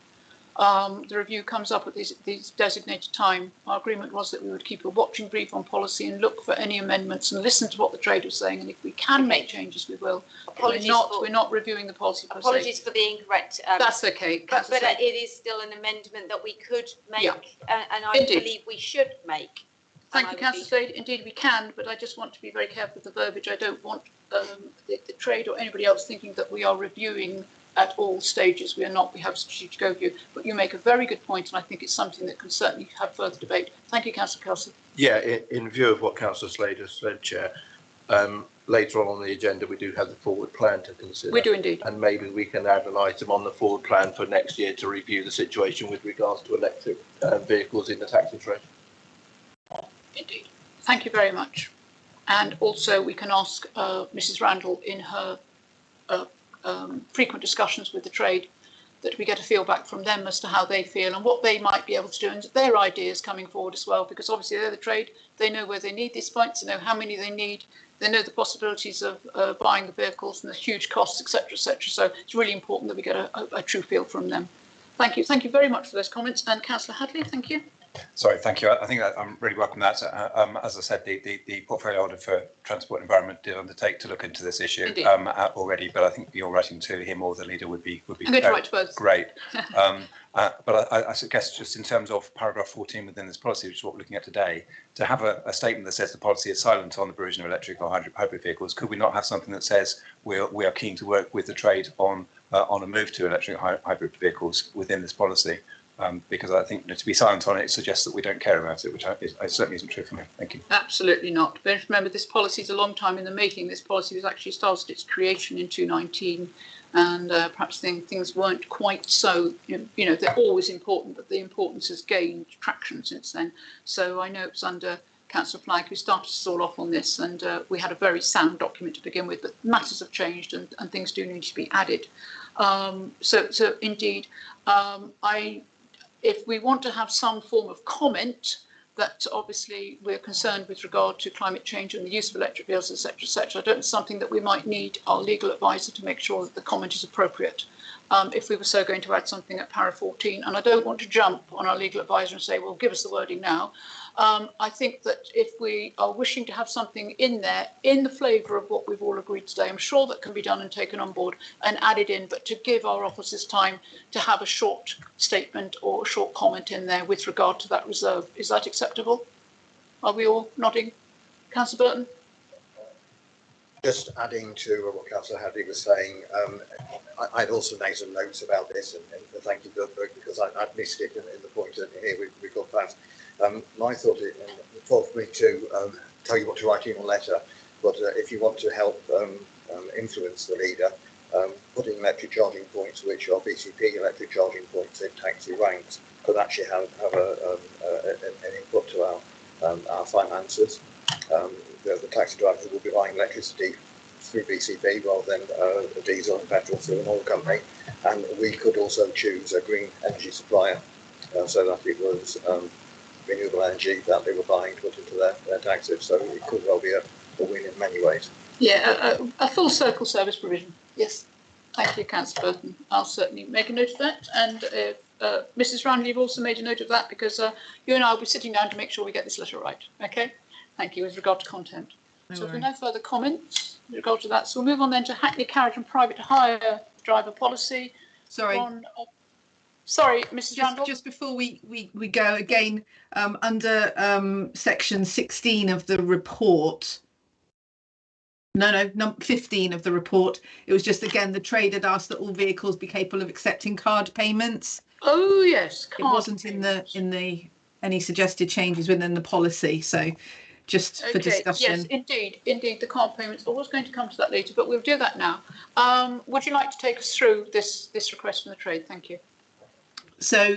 The review comes up at these designated time. Our agreement was that we would keep a watching brief on policy and look for any amendments and listen to what the trade was saying. And if we can make changes, we will. We're not reviewing the policy. Apologies for the incorrect. That's okay. But it is still an amendment that we could make, and I believe we should make. Thank you, Councillor Slade. Indeed, we can, but I just want to be very careful with the verbiage. I don't want the trade or anybody else thinking that we are reviewing at all stages. We are not. We have a strategic overview. But you make a very good point, and I think it's something that can certainly have further debate. Thank you, Councillor Kelsey. Yeah, in view of what Councillor Slater said, Chair, later on the agenda we do have the forward plan to consider. We do indeed. And maybe we can add an item on the forward plan for next year to review the situation with regards to electric vehicles in the taxi trade. Indeed. Thank you very much. And also we can ask Mrs. Randall in her frequent discussions with the trade that we get a feel back from them as to how they feel and what they might be able to do and their ideas coming forward as well, because obviously they're the trade, they know where they need these points, they know how many they need, they know the possibilities of buying the vehicles and the huge costs, etc., etc. So it's really important that we get a true feel from them. Thank you. Thank you very much for those comments. And Councillor Hadley, thank you. Sorry, thank you. I think that I'm really welcome that. As I said, the portfolio holder for Transport and Environment did undertake to look into this issue already, but I think you're writing to him or the leader would be I'm going to write to both. Great. But I suggest just in terms of paragraph 14 within this policy, which is what we're looking at today, to have a statement that says the policy is silent on the provision of electric or hybrid vehicles. Could we not have something that says we are keen to work with the trade on a move to electric hybrid vehicles within this policy? Because I think to be silent on it suggests that we don't care about it, which certainly isn't true for me. Thank you. Absolutely not. But remember, this policy is a long time in the making. This policy was actually started its creation in 2019, and perhaps things weren't quite so, they're always important, but the importance has gained traction since then. So I know it was under Councillor Flagg who started us all off on this, and we had a very sound document to begin with, but matters have changed and things do need to be added. So indeed, if we want to have some form of comment that obviously we're concerned with regard to climate change and the use of electric vehicles, etc., etc., I don't know, something that we might need our legal advisor to make sure that the comment is appropriate. If we were so going to add something at para 14, and I don't want to jump on our legal advisor and say, well, give us the wording now. I think that if we are wishing to have something in there, in the flavour of what we've all agreed today, I'm sure that can be done and taken on board and added in, but to give our officers time to have a short statement or a short comment in there with regard to that reserve. Is that acceptable? Are we all nodding? Councillor Burton? Just adding to what Councillor Hadley was saying, I'd also made some notes about this, and thank you, because I'd missed it in the point that here we've got that. My thought it for me to tell you what to write in your letter, but if you want to help influence the leader, putting electric charging points, which are BCP electric charging points in taxi ranks, could actually have an input to our finances. The taxi drivers will be buying electricity through BCP rather than diesel and petrol through an oil company, and we could also choose a green energy supplier so that it was renewable energy that they were buying to put into their taxis. So it could well be a win in many ways. Yeah, a full circle service provision. Yes, thank you, Councillor Burton. I'll certainly make a note of that. And Mrs. Randall, you've also made a note of that, because you and I will be sitting down to make sure we get this letter right. Okay, thank you with regard to content. So if there are no further comments with regard to that, so we'll move on then to Hackney Carriage and Private Hire Driver Policy. Sorry. Sorry, Mrs. Randall. Just before we go again, under section 16 of the report, number 15 of the report, it was just again the trade had asked that all vehicles be capable of accepting card payments. Oh yes, it wasn't in the any suggested changes within the policy, so just for discussion. Yes, indeed, the card payments. I was going to come to that later, but we'll do that now. Would you like to take us through this request from the trade? Thank you. So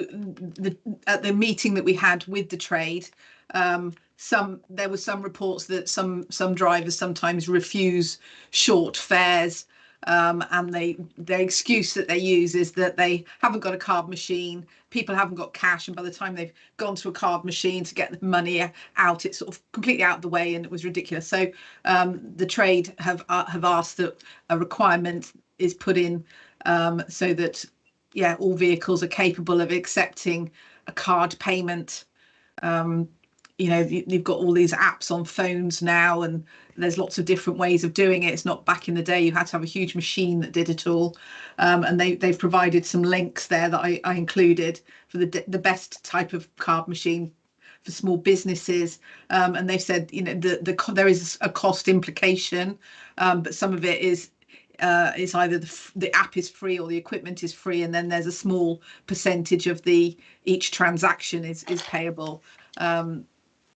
at the meeting that we had with the trade, there were some reports that some drivers sometimes refuse short fares, and their excuse that they use is that they haven't got a card machine, people haven't got cash, and by the time they've gone to a card machine to get the money out, it's sort of completely out of the way, and it was ridiculous. So the trade have asked that a requirement is put in so that all vehicles are capable of accepting a card payment. You've got all these apps on phones now, and there's lots of different ways of doing it. It's not back in the day you had to have a huge machine that did it all. And they've provided some links there that I included for the best type of card machine for small businesses. And they've said, there is a cost implication, but some of it is is either the app is free or the equipment is free, and then there's a small percentage of each transaction is payable.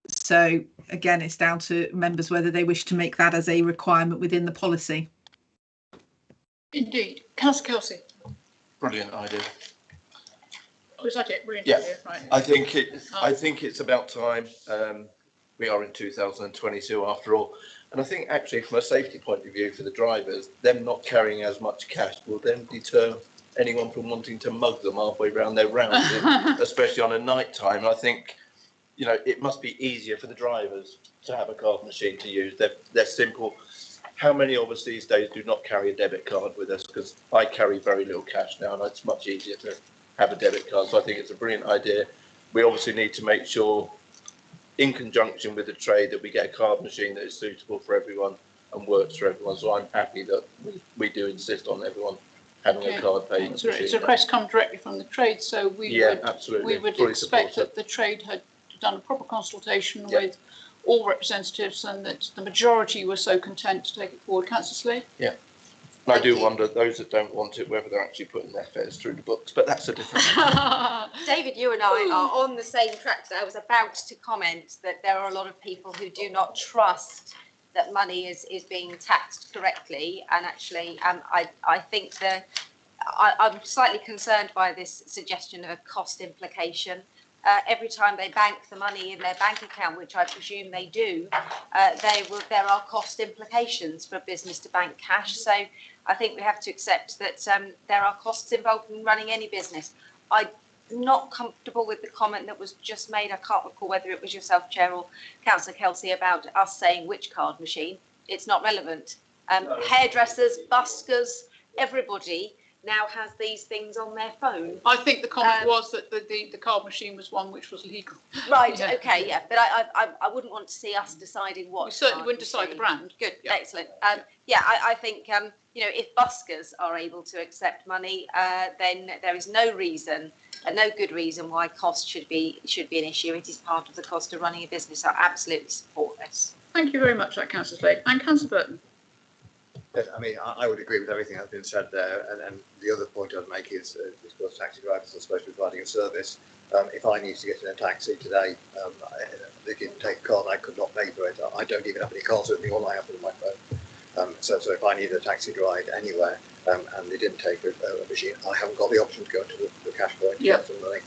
So again, it's down to members whether they wish to make that as a requirement within the policy. Indeed. Councillor Kelsey. Brilliant idea. Oh, is that it? Brilliant Yeah. idea. Right. I think it's about time. We are in 2022 after all. And I think actually from a safety point of view for the drivers, them not carrying as much cash will then deter anyone from wanting to mug them halfway around their rounds, especially on a night time. And I think, you know, it must be easier for the drivers to have a card machine to use. They're simple. How many of us these days do not carry a debit card with us? Because I carry very little cash now, and it's much easier to have a debit card. So I think it's a brilliant idea. We obviously need to make sure, in conjunction with the trade, that we get a card machine that is suitable for everyone and works for everyone. So I'm happy that we do insist on everyone having a card payment machine. It's a request come directly from the trade, so we would expect that the trade had done a proper consultation with all representatives, and that the majority were so content to take it forward. Councillor Slade? Yeah. And I do wonder, those that don't want it, whether they're actually putting their fares through the books, but that's a different David, you and I are on the same track. So I was about to comment that there are a lot of people who do not trust that money is being taxed correctly. And actually, I think that I'm slightly concerned by this suggestion of a cost implication. Every time they bank the money in their bank account, which I presume they do, there are cost implications for business to bank cash. So I think we have to accept that there are costs involved in running any business. I'm not comfortable with the comment that was just made. I can't recall whether it was yourself, Chair, or Councillor Kelsey, about us saying which card machine. It's not relevant. Hairdressers, buskers, everybody now has these things on their phone. I think the comment was that the card machine was one which was legal. Right, okay, yeah. But I wouldn't want to see us deciding what. We certainly wouldn't decide the brand. Good, excellent. I think, you know, if buskers are able to accept money, then there is no reason, no good reason why cost should be an issue. It is part of the cost of running a business. I absolutely support this. Thank you very much, Councillor Slade. And Councillor Burton. Yes, I mean, I would agree with everything that's been said there. And the other point I'd make is, of course, taxi drivers are supposed to be providing a service. If I need to get in a taxi today, they didn't take a card, I could not pay for it. I don't even have any cards with me, all I have is my phone. So if I need a taxi ride anywhere and they didn't take a machine, I haven't got the option to go to the cash point to get some money.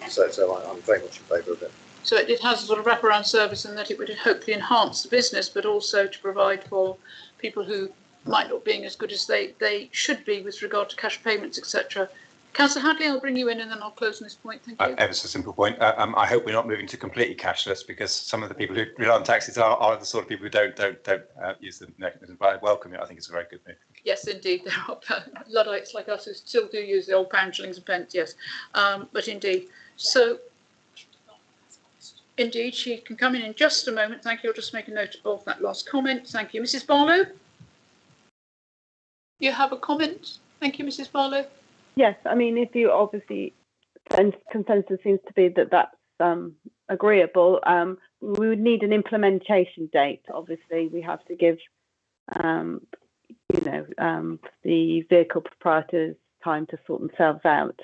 So I'm very much in favour of it. So it has a sort of wraparound service, in that it would hopefully enhance the business, but also to provide for people who might not being as good as they should be with regard to cash payments, etc. Councillor Hadley, I'll bring you in and then I'll close on this point. Thank you. Ever so simple point. I hope we're not moving to completely cashless, because some of the people who rely on taxis are the sort of people who don't use the mechanism. But I welcome it. I think it's a very good move. Yes, indeed, there are Luddites like us who still do use the old pound, shillings and pence. Yes, but indeed. So, indeed, she can come in just a moment. Thank you. I'll just make a note of that last comment. Thank you, Mrs. Barlow. You have a comment? Thank you, Mrs. Barlow. Yes, I mean, if you obviously, consensus seems to be that that's agreeable. We would need an implementation date. Obviously, we have to give, the vehicle proprietors time to sort themselves out.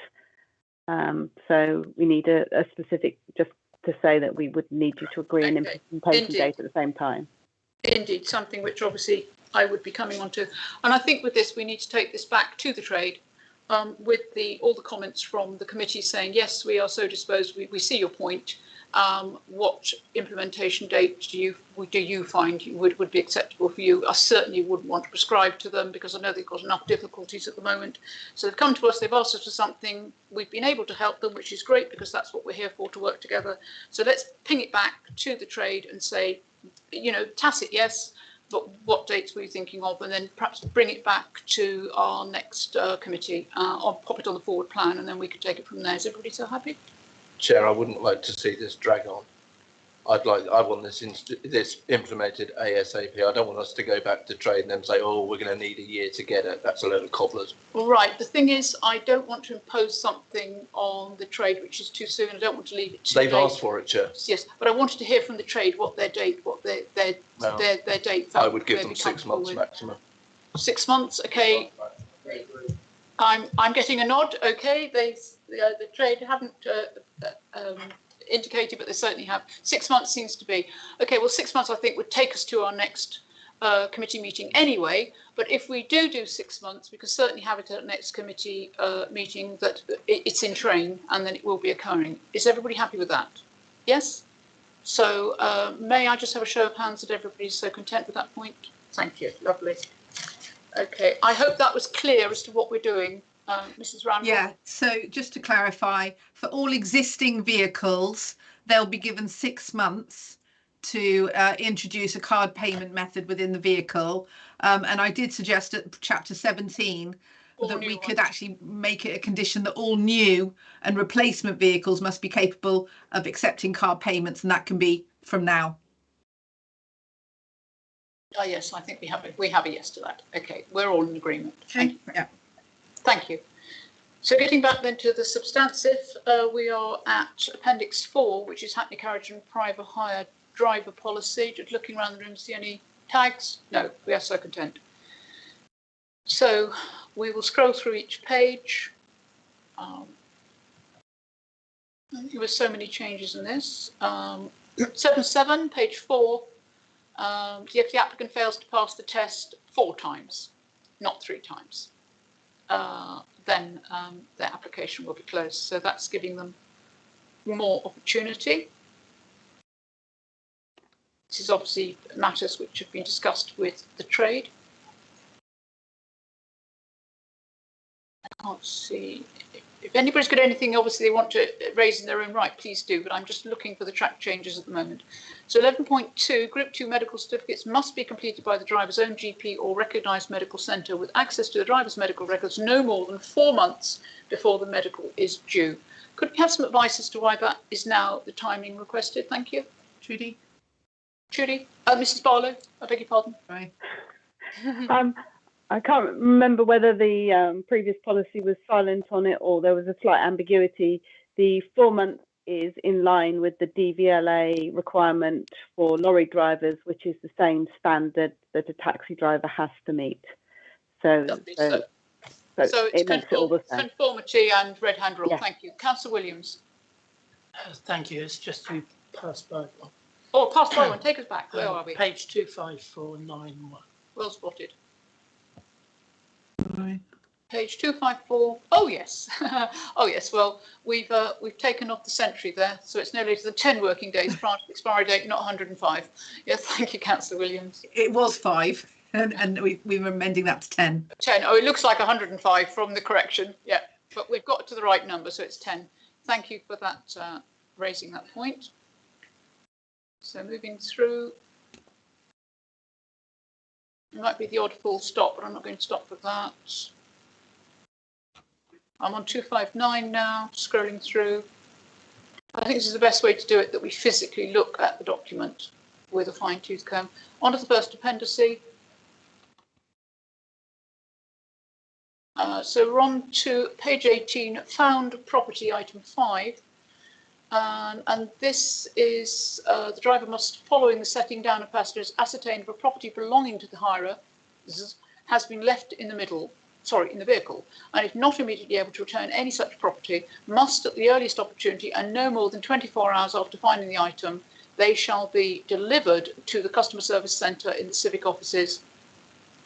So we need a specific, just to say that we would need you to agree an implementation date at the same time. Indeed, something which obviously I would be coming on to. And I think with this, we need to take this back to the trade with all the comments from the committee saying, yes, we are so disposed, we see your point. What implementation date do you find would be acceptable for you? I certainly wouldn't want to prescribe to them, because I know they've got enough difficulties at the moment. So they've come to us, they've asked us for something, we've been able to help them, which is great, because that's what we're here for, to work together. So let's ping it back to the trade and say, tacit yes, but what dates were you thinking of? And then perhaps bring it back to our next committee. I'll pop it on the forward plan, and then we could take it from there. Is everybody so happy? Chair, I wouldn't like to see this drag on. I want this implemented ASAP. I don't want us to go back to trade and then say, oh, we're going to need a year to get it. That's a load of cobblers. Well, right. The thing is, I don't want to impose something on the trade which is too soon. I don't want to leave it too late. They've asked for it, Chair. Yes, but I wanted to hear from the trade what their date, date. I would give them 6 months maximum. 6 months, okay. I'm getting a nod, okay. The trade haven't indicated, but they certainly have. 6 months seems to be. Okay, well, 6 months I think would take us to our next committee meeting anyway, but if we do 6 months, we can certainly have it at the next committee meeting that it's in train and then it will be occurring. Is everybody happy with that? Yes? So may I just have a show of hands that everybody's so content with that point? Thank you, lovely. Okay, I hope that was clear as to what we're doing. Mrs. Randall? Yeah, so just to clarify, for all existing vehicles, they'll be given 6 months to introduce a card payment method within the vehicle. And I did suggest at chapter 17 that we could actually make it a condition that all new and replacement vehicles must be capable of accepting card payments, and that can be from now. Oh, yes, I think we have a yes to that. Okay, we're all in agreement. Okay. Yeah. Thank you. So getting back then to the substantive, we are at Appendix 4, which is Hackney Carriage and Private Hire Driver Policy. Just looking around the room, see any tags? No, we are so content. So we will scroll through each page. There were so many changes in this. 7.7, page 4. If the applicant fails to pass the test 4 times, not 3 times, then their application will be closed. So that's giving them more opportunity. This is obviously matters which have been discussed with the trade. I can't see. If anybody's got anything, obviously they want to raise in their own right, please do, but I'm just looking for the track changes at the moment. So 11.2, Group 2 medical certificates must be completed by the driver's own GP or recognised medical centre with access to the driver's medical records no more than 4 months before the medical is due. Could we have some advice as to why that is now the timing requested? Thank you. Judy? Mrs. Barlow, I beg your pardon. Right. I can't remember whether the previous policy was silent on it or there was a slight ambiguity. The 4 months is in line with the DVLA requirement for lorry drivers, which is the same standard that a taxi driver has to meet. So it makes it all the same. Conformity and red hand rule. Yeah. Thank you. Councillor Williams. Thank you. It's just to pass by one. Oh, pass by one. Take us back. Where are we? Page 25491. Well spotted. Right. Page 254. Oh yes. Oh yes. Well, we've taken off the century there, so it's no later than 10 working days prior to the expiry date, not 105. Yes, thank you, Councillor Williams. It was 5, and we were amending that to 10. 10. Oh, it looks like 105 from the correction. Yeah, but we've got to the right number, so it's 10. Thank you for that, raising that point. So moving through. It might be the odd full stop, but I'm not going to stop for that. I'm on 259 now, scrolling through. I think this is the best way to do it, that we physically look at the document with a fine-tooth comb. On to the first appendice. So we're on to page 18, found property, item 5. And this is the driver must, following the setting down of passengers, ascertain if a property belonging to the hirer has been left in the vehicle, and if not immediately able to return any such property, must at the earliest opportunity and no more than 24 hours after finding the item, they shall be delivered to the customer service centre in the civic offices,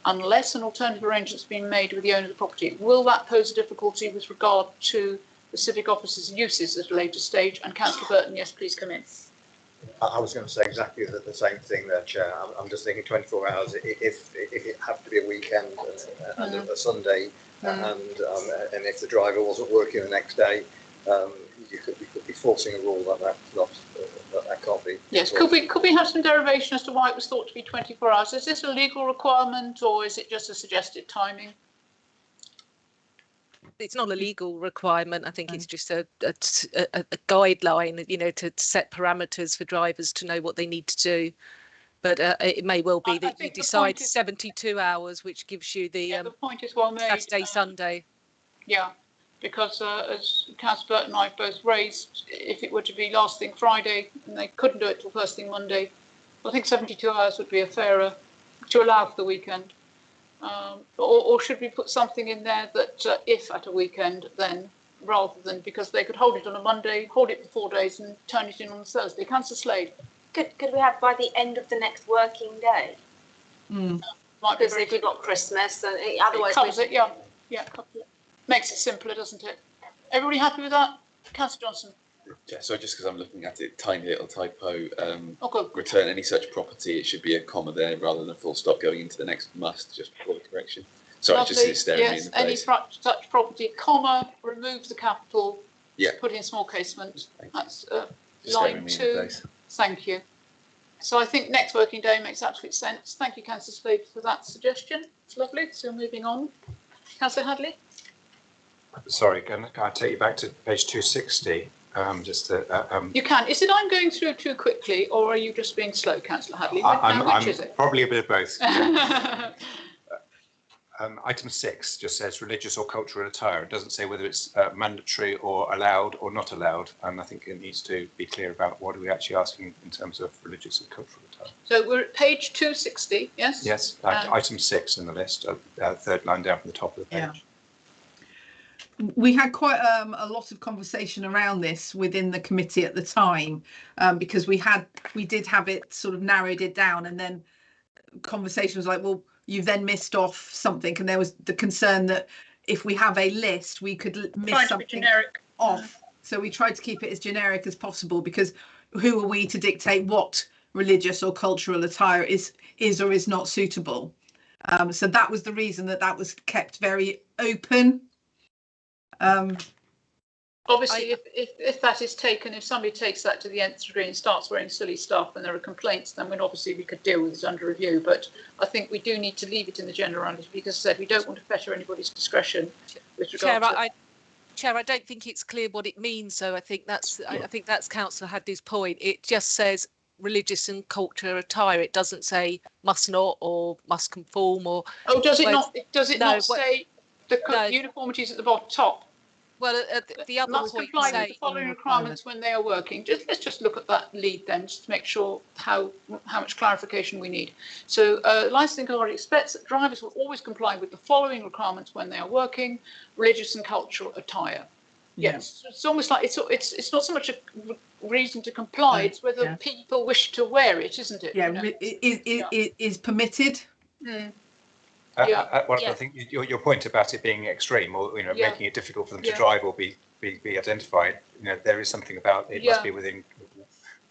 unless an alternative arrangement has been made with the owner of the property. Will that pose a difficulty with regard to the civic office's uses at a later stage? And Councillor Burton, yes, please come in. I was going to say exactly the same thing there, Chair. I'm just thinking 24 hours, if it had to be a weekend and a Sunday, and if the driver wasn't working the next day, we could be forcing a rule that can't be. Yes, could we have some derivation as to why it was thought to be 24 hours? Is this a legal requirement or is it just a suggested timing? It's not a legal requirement. I think it's just a guideline, you know, to set parameters for drivers to know what they need to do. But it may well be that you decide 72 hours, which gives you the point is well made. Saturday, Sunday. Yeah, because as Councillor Burton and I both raised, if it were to be last thing Friday and they couldn't do it till first thing Monday, I think 72 hours would be a fairer to allow for the weekend. Or should we put something in there that if at a weekend, then rather than, because they could hold it on a Monday, hold it for 4 days and turn it in on a Thursday. Councillor Slade. Could we have by the end of the next working day? Because if we've got Christmas, and otherwise it covers it, yeah, covers it. Makes it simpler, doesn't it? Everybody happy with that? Councillor Johnson. Yeah, so just because I'm looking at it, tiny little typo. Okay. Return any such property. It should be a comma there rather than a full stop going into the next must just before the correction. Sorry, Lovely. just staring me in the Any face. such property, comma, remove the capital. Yeah. Put in small casement. That's Just line staring me in the 2. face. Thank you. So I think next working day makes absolute sense. Thank you, Councillor Slade, for that suggestion. It's lovely. So moving on. Councillor Hadley. Sorry, can I take you back to page 260? You can. Is it I'm going through too quickly, or are you just being slow, Councillor Hadley? Which is it? Probably a bit of both. Item 6 just says religious or cultural attire. It doesn't say whether it's mandatory or allowed or not allowed, and I think it needs to be clear about what are we actually asking in terms of religious and cultural attire. So we're at page 260, yes? Yes, item 6 in the list, third line down from the top of the page. Yeah. We had quite a lot of conversation around this within the committee at the time, because we did have it sort of narrowed it down, and then conversation was like, well, you've then missed off something, and there was the concern that if we have a list, we could miss something off. So we tried to keep it as generic as possible, because who are we to dictate what religious or cultural attire is or is not suitable? So that was the reason that was kept very open. Obviously, if that is taken, if somebody takes that to the nth degree and starts wearing silly stuff and there are complaints, then obviously we could deal with it under review. But I think we do need to leave it in the generality, because, as I said, we don't want to fetter anybody's discretion with regard to... Chair, I don't think it's clear what it means. So I think that's Councillor Hadley's point. It just says religious and cultural attire. It doesn't say must not or must conform or. Oh, does it not? Does it not say the uniformities at the top? Well, the other must point comply with the following requirements when they are working. Let's just look at that lead then, just to make sure how much clarification we need. So, licensing authority expects that drivers will always comply with the following requirements when they are working: religious and cultural attire. Yes, it's almost like it's not so much a reason to comply; it's whether people wish to wear it, isn't it? Yeah, is permitted. Well, I think your point about it being extreme, or making it difficult for them to drive or be identified, there is something about it must be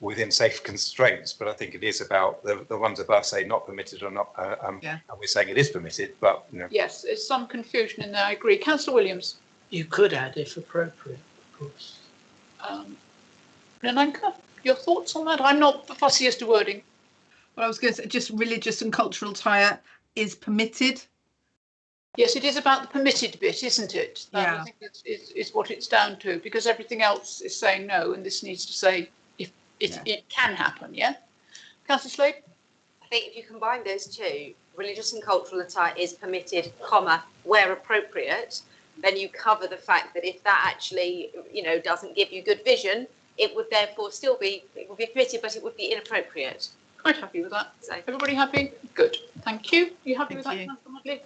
within safe constraints. But I think it is about the ones above say not permitted or not, and we're saying it is permitted. But yes, there's some confusion in there. I agree, Councillor Williams. You could add if appropriate, of course. Nananka, your thoughts on that? I'm not fussy as to wording. Well, I was going to say just religious and cultural attire is permitted. Yes, it is about the permitted bit, isn't it? I think it's what it's down to, because everything else is saying no, and this needs to say if it can happen. Yeah, Councillor Slade. I think if you combine those two, religious and cultural attire is permitted, comma, where appropriate, then you cover the fact that if that actually doesn't give you good vision, it would therefore still be permitted, but it would be inappropriate. Quite happy with that. So, everybody happy? Good. Thank you. You happy with that, Councillor Hadley?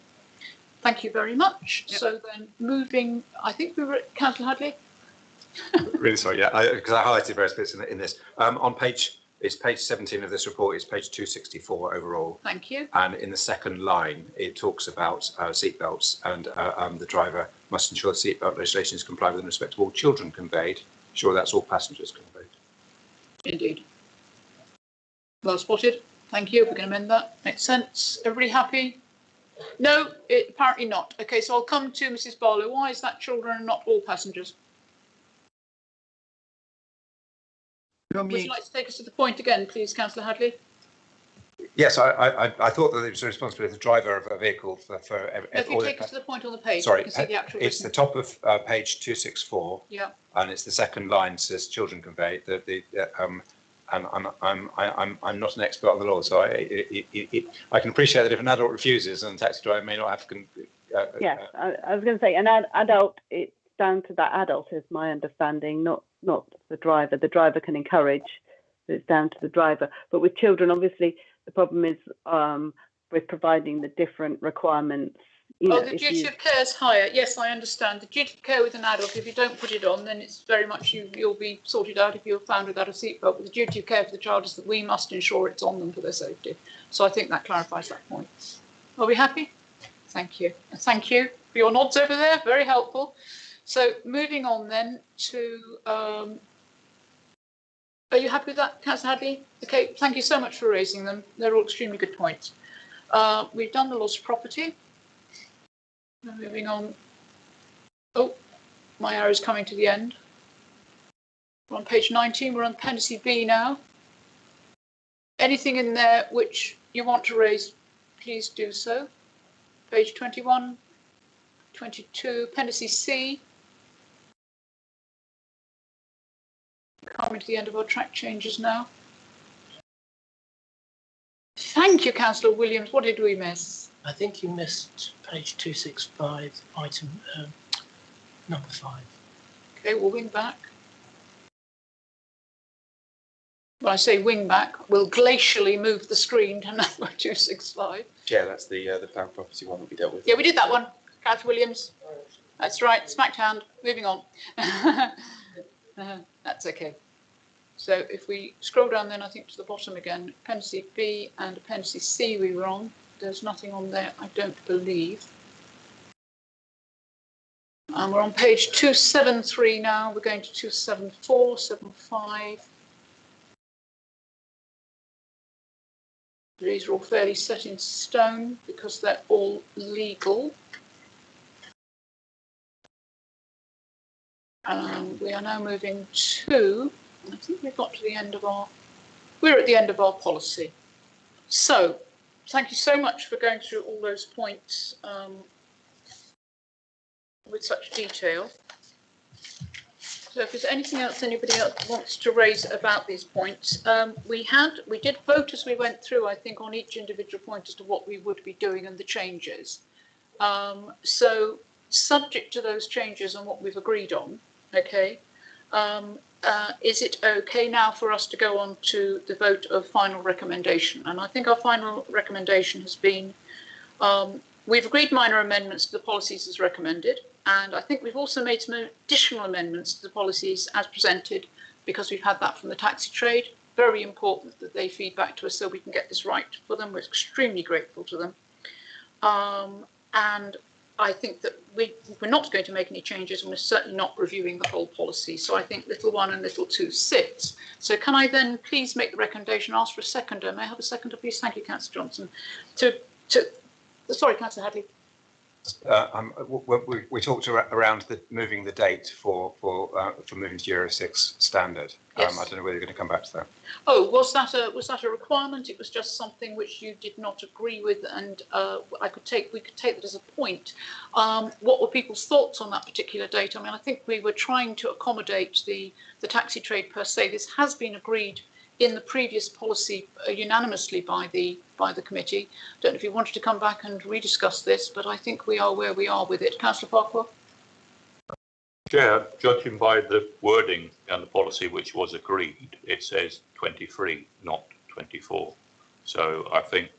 Thank you very much. Yep. So then moving, I think we were at Councillor Hadley. Really sorry, because I highlighted various bits in this. It's page 17 of this report. It's page 264 overall. Thank you. And in the second line, it talks about seatbelts, and the driver must ensure the seatbelt legislation is complied with in respect to all children conveyed. Sure, that's all passengers conveyed. Indeed. Well spotted. Thank you. We can amend that. Makes sense. Everybody happy? No, apparently not. Okay, so I'll come to Mrs. Barlow. Why is that children and not all passengers? Would you like to take us to the point again, please, Councillor Hadley? Yes, I thought that it was the responsibility of the driver of a vehicle for if you take us to the point on the page, sorry, you can see the actual it's the top of page 264. Yeah. And it's the second line says children conveyed. And I'm not an expert on the law, so I can appreciate that if an adult refuses, and a taxi driver may not have. I was going to say an adult. It's down to that adult, is my understanding, not the driver. The driver can encourage, but it's down to the driver. But with children, obviously, the problem is, for with providing the different requirements. The duty of care is higher. Yes, I understand. The duty of care with an adult, if you don't put it on, then it's very much you'll be sorted out if you're found without a seatbelt. But the duty of care for the child is that we must ensure it's on them for their safety. So I think that clarifies that point. Are we happy? Thank you. And thank you for your nods over there. Very helpful. So moving on then to, are you happy with that, Councillor Hadley? Okay, thank you so much for raising them. They're all extremely good points. We've done the loss of property. Moving on. Oh, my arrow's coming to the end. We're on page 19. We're on appendice B now. Anything in there which you want to raise, please do so. Page 21, 22, appendice C. Coming to the end of our track changes now. Thank you, Councillor Williams. What did we miss? I think you missed page 265, item number 5. Okay, we'll wing back. When I say wing back, we'll glacially move the screen to number 265. Chair, that's the pound property one that we dealt with. Yeah, we did that one, Councillor Williams. That's right, smacked hand. Moving on. That's okay. So if we scroll down then, I think to the bottom again, appendice B and appendice C we were on. There's nothing on there, I don't believe. And we're on page 273 now. We're going to 274, 75. These are all fairly set in stone because they're all legal. We are now moving to, I think we've got to the end of we're at the end of our policy. So, thank you so much for going through all those points with such detail. So if there's anything else anybody else wants to raise about these points, we did vote as we went through, I think, on each individual point as to what we would be doing and the changes. So subject to those changes and what we've agreed on, okay, is it okay now for us to go on to the vote of final recommendation? And I think our final recommendation has been, we've agreed minor amendments to the policies as recommended, and I think we've also made some additional amendments to the policies as presented because we've had that from the taxi trade. Very important that they feed back to us so we can get this right for them. We're extremely grateful to them. And I think that we're not going to make any changes, and we're certainly not reviewing the whole policy. So I think little 1 and little 2 sits. So can I then please make the recommendation, ask for a seconder? May I have a seconder, please? Thank you, Councillor Johnson. Sorry, Councillor Hadley. We talked around moving the date for moving to Euro 6 standard. Yes. I don't know whether you're going to come back to that. Oh, was that a requirement? It was just something which you did not agree with, and we could take that as a point. What were people's thoughts on that particular date? I mean, I think we were trying to accommodate the taxi trade per se. This has been agreed in the previous policy unanimously by the committee. Don't know if you wanted to come back and rediscuss this, but I think we are where we are with it. Councillor Farquhar? Chair, judging by the wording and the policy which was agreed, it says 23, not 24. So I think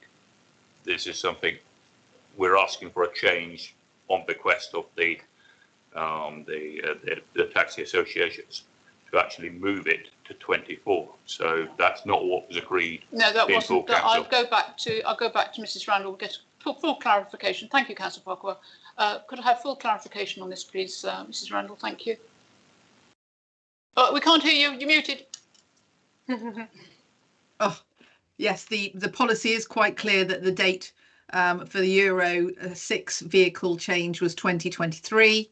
this is something we're asking for a change on bequest of the taxi associations to actually move it to 24. So that's not what was agreed. No, that wasn't. I'll Council. go back to Mrs. Randall. We'll get full clarification. Thank you, Councillor Farquhar. Could I have full clarification on this, please, Mrs. Randall? Thank you. We can't hear you. You're muted. Oh, yes, the policy is quite clear that the date for the Euro 6 vehicle change was 2023,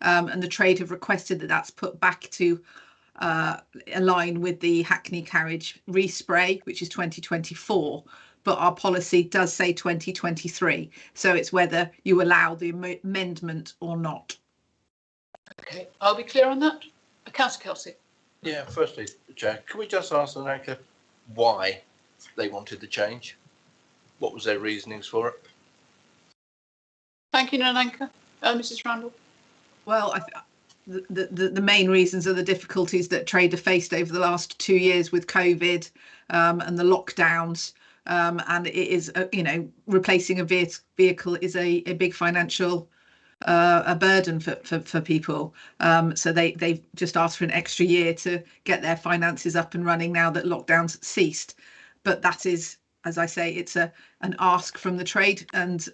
and the trade have requested that that's put back to align with the Hackney carriage respray, which is 2024. But our policy does say 2023, so it's whether you allow the amendment or not. Okay, I'll be clear on that. Councillor Kelsey. Yeah, firstly, Chair, can we just ask Nanaka why they wanted the change? What was their reasonings for it? Thank you, Nananka. Mrs. Randall. Well, the main reasons are the difficulties that trade have faced over the last 2 years with COVID and the lockdowns. and it is, replacing a vehicle is a big financial a burden for people. So they've just asked for an extra year to get their finances up and running now that lockdown's ceased. But that is, as I say, it's an ask from the trade, and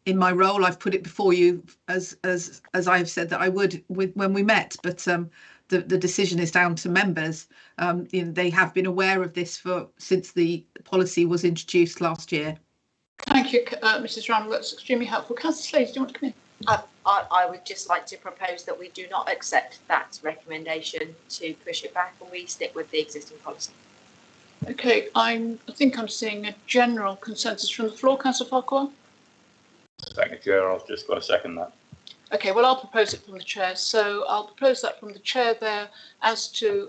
in my role, I've put it before you as I've said that I would when we met, but the decision is down to members. They have been aware of this since the policy was introduced last year. Thank you, Mrs. Randall. That's extremely helpful. Councillor Slade, do you want to come in? I would just like to propose that we do not accept that recommendation to push it back, and we stick with the existing policy. Okay, I think I'm seeing a general consensus from the floor. Councillor Farquhar? Thank you, Chair. I was just going to second that. Okay, well, I'll propose it from the chair. So I'll propose that from the chair there as to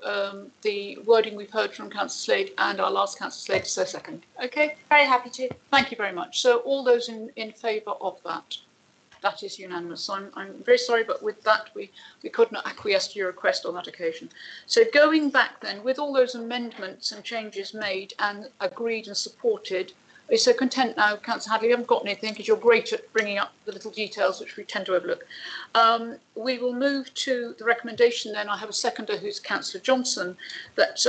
the wording we've heard from Councillor Slade, and I'll ask Councillor Slade to say second. Okay? Very happy to. Thank you very much. So all those in favour of that? That is unanimous. So I'm very sorry, but with that, we could not acquiesce to your request on that occasion. So going back then, with all those amendments and changes made and agreed and supported, are you so content now, Councillor Hadley? You haven't got anything because you're great at bringing up the little details which we tend to overlook. We will move to the recommendation then. I have a seconder who's Councillor Johnson, that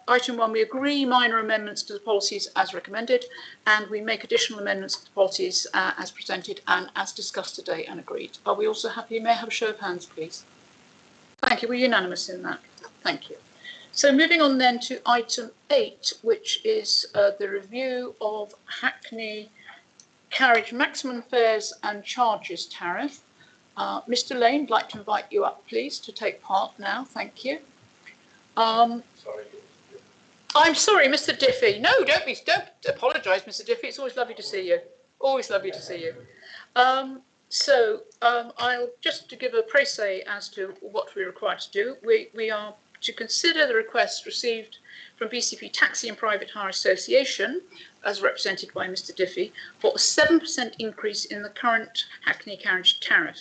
item 1, we agree minor amendments to the policies as recommended, and we make additional amendments to the policies as presented and as discussed today and agreed. Are we also happy? May I have a show of hands, please? Thank you. We're unanimous in that. Thank you. So moving on then to item 8, which is the review of Hackney carriage maximum fares and charges tariff. Mr. Lane, I'd like to invite you up, please, to take part now. Thank you. I'm sorry, Mr. Diffie. No, don't apologise, Mr. Diffie. It's always lovely to see you. Always lovely to see you. I'll just to give a précis as to what we're required to do. We are to consider the request received from BCP Taxi and Private Hire Association, as represented by Mr. Diffie, for a 7% increase in the current Hackney carriage tariff.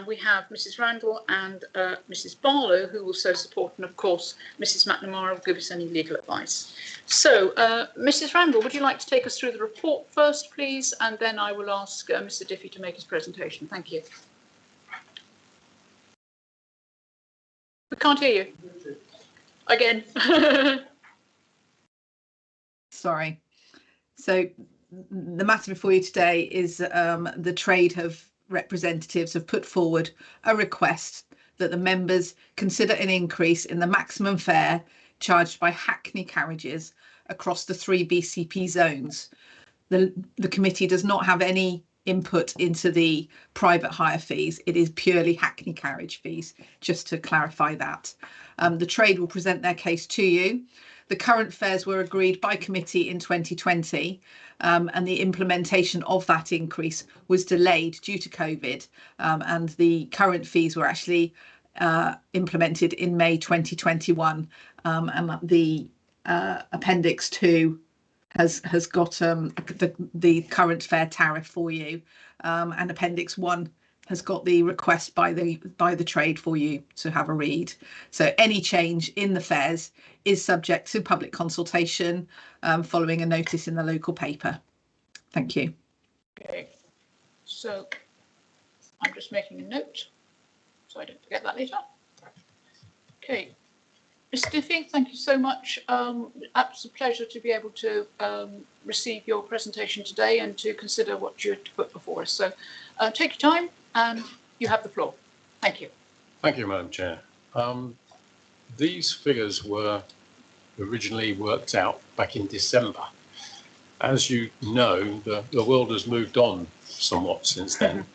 We have Mrs. Randall and Mrs. Barlow, who will so support, and of course, Mrs. McNamara will give us any legal advice. So, Mrs. Randall, would you like to take us through the report first, please? And then I will ask Mr. Diffie to make his presentation. Thank you. We can't hear you. Again. Sorry. So the matter before you today is the trade representatives have put forward a request that the members consider an increase in the maximum fare charged by Hackney carriages across the 3 BCP zones. The committee does not have any input into the private hire fees. It is purely Hackney carriage fees, just to clarify that. The trade will present their case to you. The current fares were agreed by committee in 2020, and the implementation of that increase was delayed due to COVID, and the current fees were actually implemented in May 2021, and the Appendix 2 has got the current fare tariff for you, and Appendix 1 has got the request by the trade for you to have a read. So any change in the fares is subject to public consultation following a notice in the local paper. Thank you. Okay, so I'm just making a note so I don't forget that later. Okay. Mr. Diffie, thank you so much. It's a pleasure to be able to receive your presentation today and to consider what you had to put before us. So take your time and you have the floor. Thank you. Thank you, Madam Chair. These figures were originally worked out back in December. As you know, the world has moved on somewhat since then.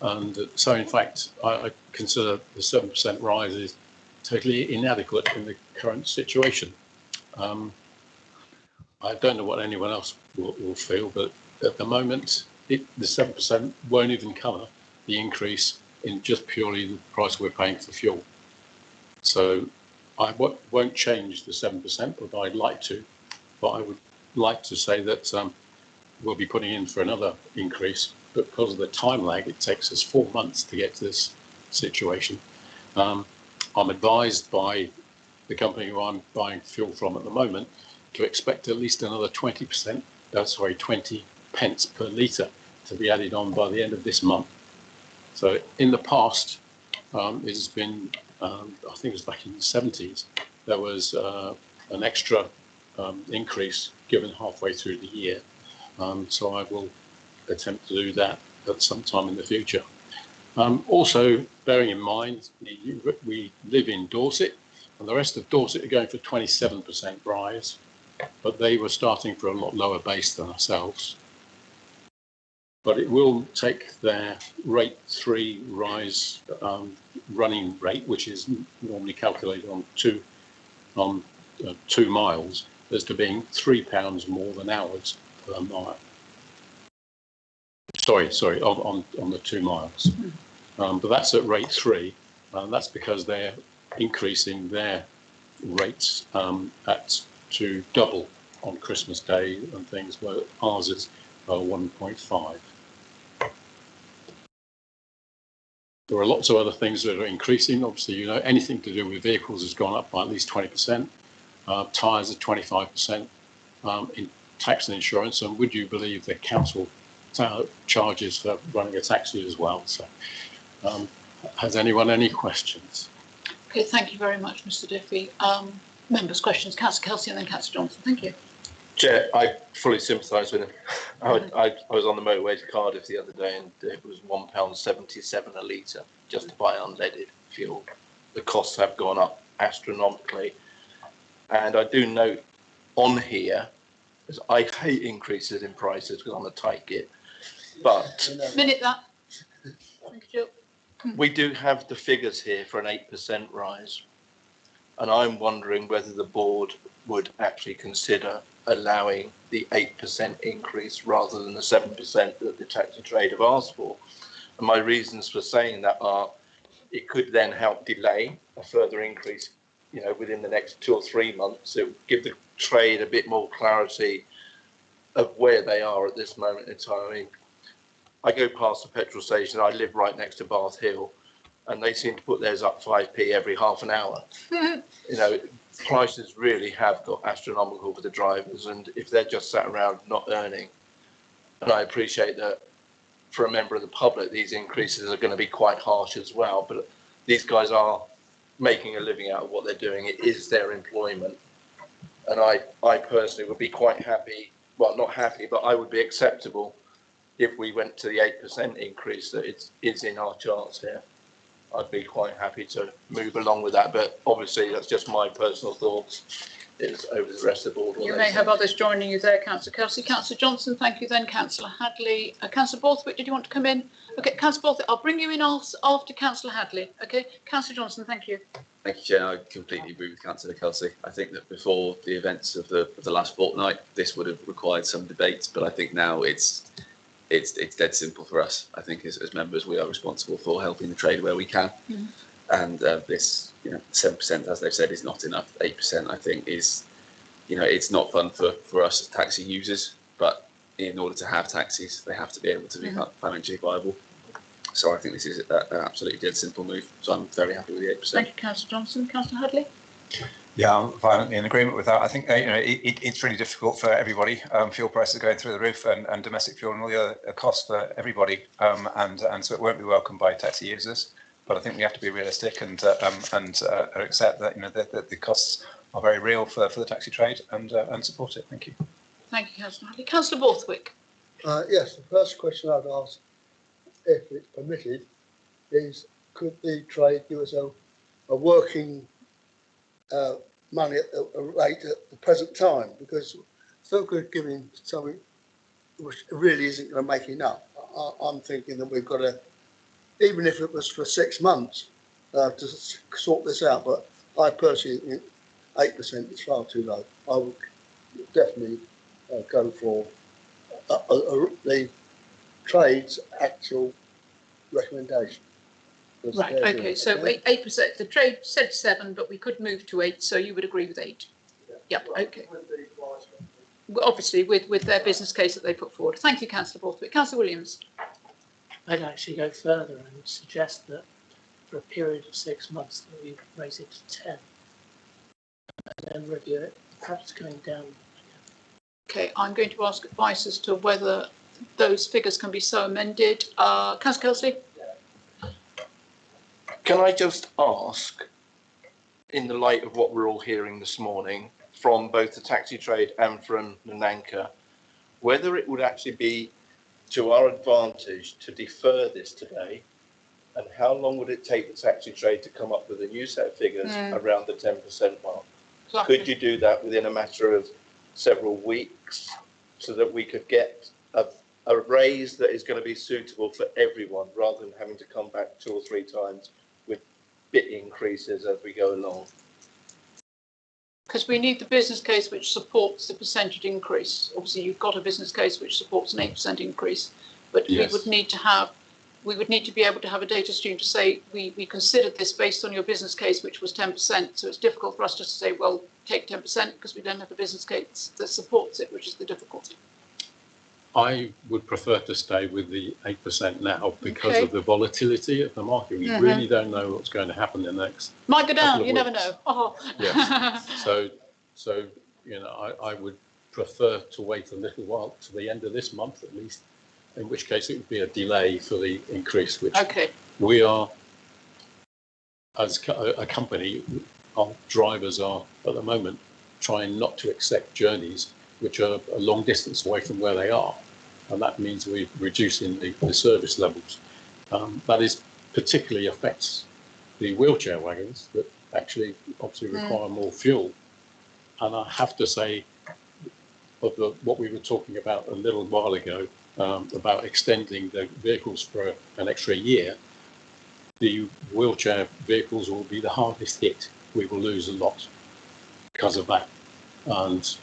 And so, in fact, I consider the 7% rise is totally inadequate in the current situation. I don't know what anyone else will feel, but at the moment, the 7% won't even cover the increase in just purely the price we're paying for fuel. So I won't change the 7%, but I'd like to. But I would like to say that we'll be putting in for another increase, but because of the time lag, it takes us 4 months to get to this situation. I'm advised by the company who I'm buying fuel from at the moment to expect at least another 20 pence per litre to be added on by the end of this month. So in the past, it has been, I think it was back in the 70s, there was an extra increase given halfway through the year. So I will attempt to do that at some time in the future. Also, bearing in mind, we live in Dorset, and the rest of Dorset are going for 27% rise, but they were starting for a lot lower base than ourselves. But it will take their rate 3 rise running rate, which is normally calculated on 2 miles, as to being £3 more than ours per mile. Sorry, on the 2 miles. But that's at rate 3, and that's because they're increasing their rates to double on Christmas Day and things, where ours is 1.5. There are lots of other things that are increasing. Obviously, you know, anything to do with vehicles has gone up by at least 20%. Tyres are 25% in tax and insurance. And would you believe the council charges for running a taxi as well? So, has anyone any questions? Okay, thank you very much, Mr. Diffie. Members' questions. Councillor Kelsey and then Councillor Johnson. Thank you. Chair, I fully sympathise with him. I was on the motorway to Cardiff the other day, and it was £1.77 a litre just to buy unleaded fuel. The costs have gone up astronomically, and I do note on here, because I hate increases in prices because I'm a tight git, but Minute that. Thank you, Jill. We do have the figures here for an 8% rise, and I'm wondering whether the board would actually consider allowing the 8% increase rather than the 7% that the taxi trade have asked for. And my reasons for saying that are, it could then help delay a further increase, you know, within the next 2 or 3 months. It would give the trade a bit more clarity of where they are at this moment in time. I mean, I go past the petrol station, I live right next to Bath Hill, and they seem to put theirs up 5p every half an hour. You know, prices really have got astronomical for the drivers, and if they're just sat around not earning, and I appreciate that for a member of the public, these increases are going to be quite harsh as well, but these guys are making a living out of what they're doing. It is their employment. And I personally would be quite happy, well, not happy, but I would be acceptable if we went to the 8% increase that is in our charts here. I'd be quite happy to move along with that, but obviously that's just my personal thoughts. It's over the rest of the board. You may have others joining you there, Councillor Kelsey. Councillor Johnson, thank you. Then Councillor Hadley. Councillor Borthwick, did you want to come in? Okay, Councillor Borthwick, I'll bring you in after Councillor Hadley. Okay, Councillor Johnson, thank you. Thank you, Chair. I completely agree with Councillor Kelsey. I think that before the events of the last fortnight, this would have required some debate, but I think now it's dead simple for us. I think as members, we are responsible for helping the trade where we can. Mm-hmm. And this, 7%, as they've said, is not enough. 8%, I think, is, it's not fun for us as taxi users, but in order to have taxis, they have to be able to be financially viable. So I think this is an absolutely dead simple move. So I'm very happy with the 8%. Thank you, Councillor Johnson. Councillor Hadley? Yeah, I'm violently in agreement with that. I think it's really difficult for everybody. Fuel prices are going through the roof, and domestic fuel and all the other costs for everybody, and so it won't be welcomed by taxi users. But I think we have to be realistic and accept that the costs are very real for the taxi trade and support it. Thank you. Thank you, Councillor Hadley. Councillor Borthwick. Yes, the first question I'd ask, if it's permitted, is could the trade give us a working money at a rate at the present time, because so good giving something which really isn't going to make enough. I'm thinking that we've got to, even if it was for 6 months, to sort this out. But I personally think 8% is far too low. I would definitely go for the trade's actual recommendation. Right, okay, so 8%, the trade said 7, but we could move to 8, so you would agree with 8? Yeah, okay. Well, obviously, with their business case that they put forward. Thank you, Councillor Borthwick. Councillor Williams. I'd actually go further and suggest that for a period of 6 months that we raise it to 10 and then review it, perhaps going down Okay, I'm going to ask advice as to whether those figures can be so amended. Councillor Kelsey? Can I just ask, in the light of what we're all hearing this morning from both the taxi trade and from Nananka, whether it would actually be to our advantage to defer this today, and how long would it take the taxi trade to come up with a new set of figures around the 10% mark? Exactly. Could you do that within a matter of several weeks so that we could get a raise that is going to be suitable for everyone rather than having to come back 2 or 3 times with bit increases as we go along? Because we need the business case which supports the percentage increase. Obviously, you've got a business case which supports an 8% increase, but Yes. we would need to be able to have a data stream to say we considered this based on your business case, which was 10%. So it's difficult for us just to say, well, take 10% because we don't have a business case that supports it, which is the difficulty. I would prefer to stay with the 8% now because Okay. of the volatility of the market. We really don't know what's going to happen in the next Might go down, couple of you never weeks. know. Oh. Yes. So you know, I would prefer to wait a little while to the end of this month at least, in which case it would be a delay for the increase, which we are, as a company, our drivers are at the moment trying not to accept journeys which are a long distance away from where they are. And that means we're reducing the service levels. That is particularly affects the wheelchair wagons that actually obviously require more fuel. And I have to say, of what we were talking about a little while ago, about extending the vehicles for an extra year, the wheelchair vehicles will be the hardest hit. We will lose a lot because of that. And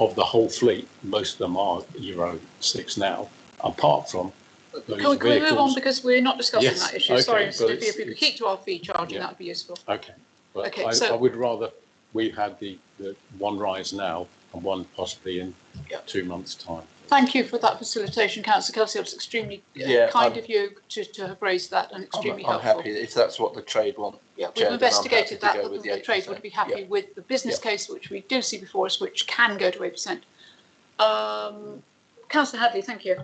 of the whole fleet, most of them are Euro 6 now, apart from those Can we move on, vehicles. because we're not discussing Yes, that issue? okay, Sorry, but Mr. Diffie, it's- if we could keep to our fee charging, that would be useful. Okay, but Okay, I would rather we had the one rise now and one possibly in 2 months' time. Thank you for that facilitation, Councillor Kelsey. It's extremely kind of you to have raised that, and extremely I'm helpful. happy if that's what the trade want. Yeah, we've Chair, then I'm investigated happy to that. go with The trade would be happy with the business case, which we do see before us, which can go to 8%. Councillor Hadley, thank you.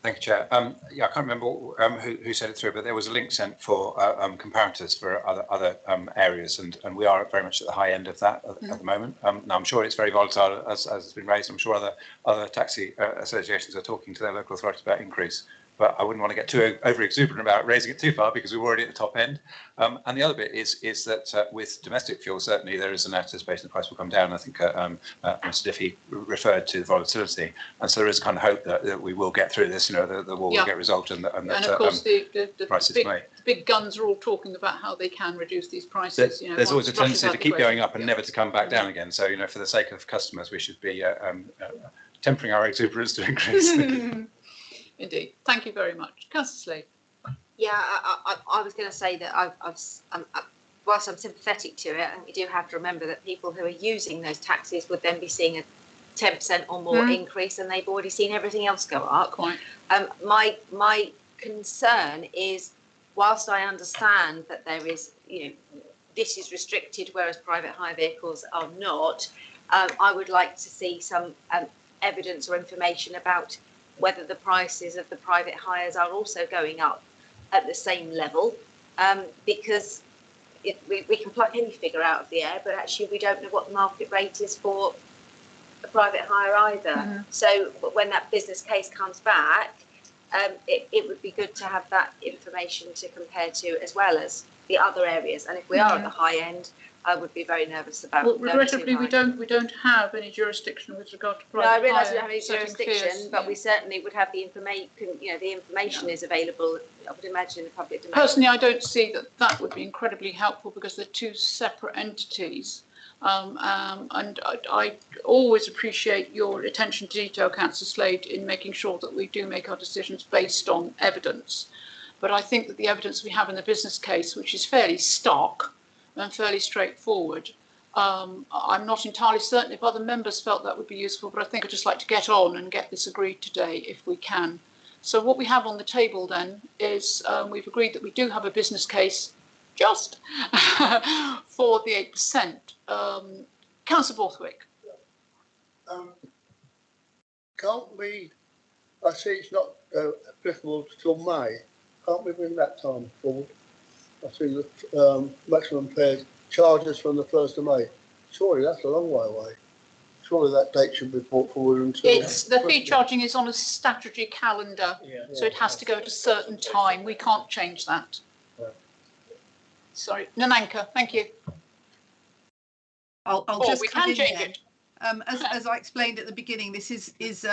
Thank you, Chair. Yeah, I can't remember who said it through, but there was a link sent for comparators for other areas, and we are very much at the high end of that at the moment. Now, I'm sure it's very volatile, as has been raised. I'm sure other taxi associations are talking to their local authorities about increase, but I wouldn't want to get too over exuberant about raising it too far because we're already at the top end. And the other bit is that with domestic fuel, certainly there is an anticipation the price will come down. I think Mr. Diffie referred to the volatility, and so there is a kind of hope that we will get through this. You know, the war will get resolved, and that of course the big guns are all talking about how they can reduce these prices. You know, there's always a tendency to keep going up and never to come back down again. So, you know, for the sake of customers, we should be tempering our exuberance to increase. Indeed. Thank you very much. Councillor Slade. Yeah, I was going to say that whilst I'm sympathetic to it, I think we do have to remember that people who are using those taxis would then be seeing a 10% or more increase, and they've already seen everything else go up. Quite. My concern is, whilst I understand that there is, you know, this is restricted, whereas private hire vehicles are not, I would like to see some evidence or information about whether the prices of the private hires are also going up at the same level, because we can pluck any figure out of the air, but actually we don't know what the market rate is for a private hire either. So when that business case comes back, it would be good to have that information to compare to, as well as the other areas. And if we are at the high end, I would be very nervous about. Well, regrettably, we don't have any jurisdiction with regard to private hire. No, I realise we don't have any jurisdiction, fears, but we certainly would have the information. You know, the information is available, I would imagine, in the public domain. Personally, I don't see that would be incredibly helpful, because they're two separate entities. And I always appreciate your attention to detail, Councillor Slade, in making sure that we do make our decisions based on evidence. But I think that the evidence we have in the business case, which is fairly stark and fairly straightforward, I'm not entirely certain if other members felt that would be useful, but I think I'd just like to get on and get this agreed today if we can. So what we have on the table then is we've agreed that we do have a business case just for the 8%. Councillor Borthwick. Can't we, I see it's not applicable till May, can't we bring that time forward? I see the maximum fares charges from the 1st of May. Surely that's a long way away. Surely that date should be brought forward until... It's, the fee charging is on a statutory calendar, so it has to go at a certain time. We can't change that. Yeah. Sorry, Nananka, thank you. I'll Or just we come can in change there. it. As I explained at the beginning, this is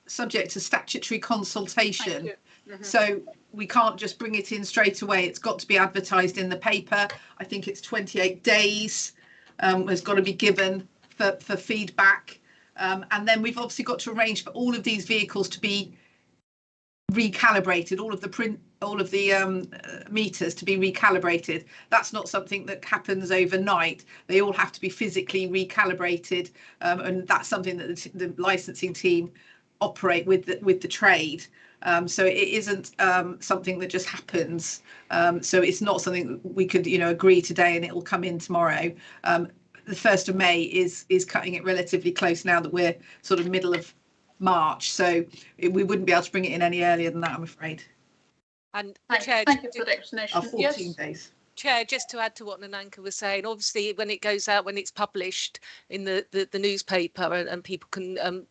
subject to statutory consultation. Thank you. So we can't just bring it in straight away. It's got to be advertised in the paper. I think it's 28 days has got to be given for feedback. And then we've obviously got to arrange for all of these vehicles to be recalibrated, all of the meters to be recalibrated. That's not something that happens overnight. They all have to be physically recalibrated, and that's something that the licensing team operate with the trade. So it isn't something that just happens. So it's not something that we could agree today and it will come in tomorrow. The 1st of May is cutting it relatively close now that we're sort of middle of March, so we wouldn't be able to bring it in any earlier than that, I'm afraid. And Chair, thank you for the explanation. 14 days. Chair, just to add to what Nananka was saying, obviously when it goes out, when it's published in the newspaper and people can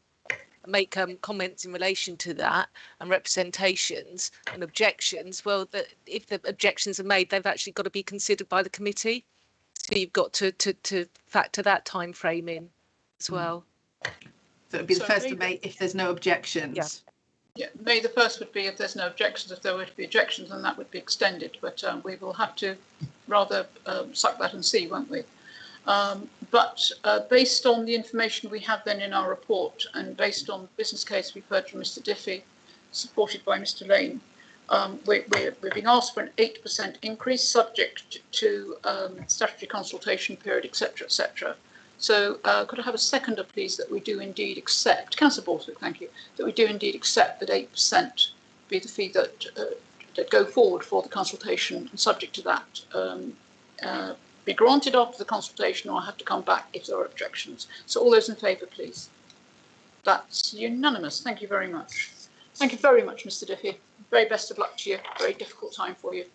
make comments in relation to that and representations and objections, well, if the objections are made, they've actually got to be considered by the committee. So you've got to factor that time frame in as well. So it would be the 1st of May if there's no objections. Yeah, May the 1st would be if there's no objections. If there were to be objections, then that would be extended. But we will have to rather suck that and see, won't we? But based on the information we have then in our report and based on the business case we've heard from Mr. Diffie, supported by Mr. Lane, we're being asked for an 8% increase subject to statutory consultation period, etc., etc. So could I have a seconder, please, that we do indeed accept, Councillor Borthwick, thank you, that we do indeed accept that 8% be the fee that go forward for the consultation, and subject to that be granted after the consultation, or have to come back if there are objections. So all those in favour, please. That's unanimous. Thank you very much. Thank you very much, Mr. Diffie. Very best of luck to you. Very difficult time for you.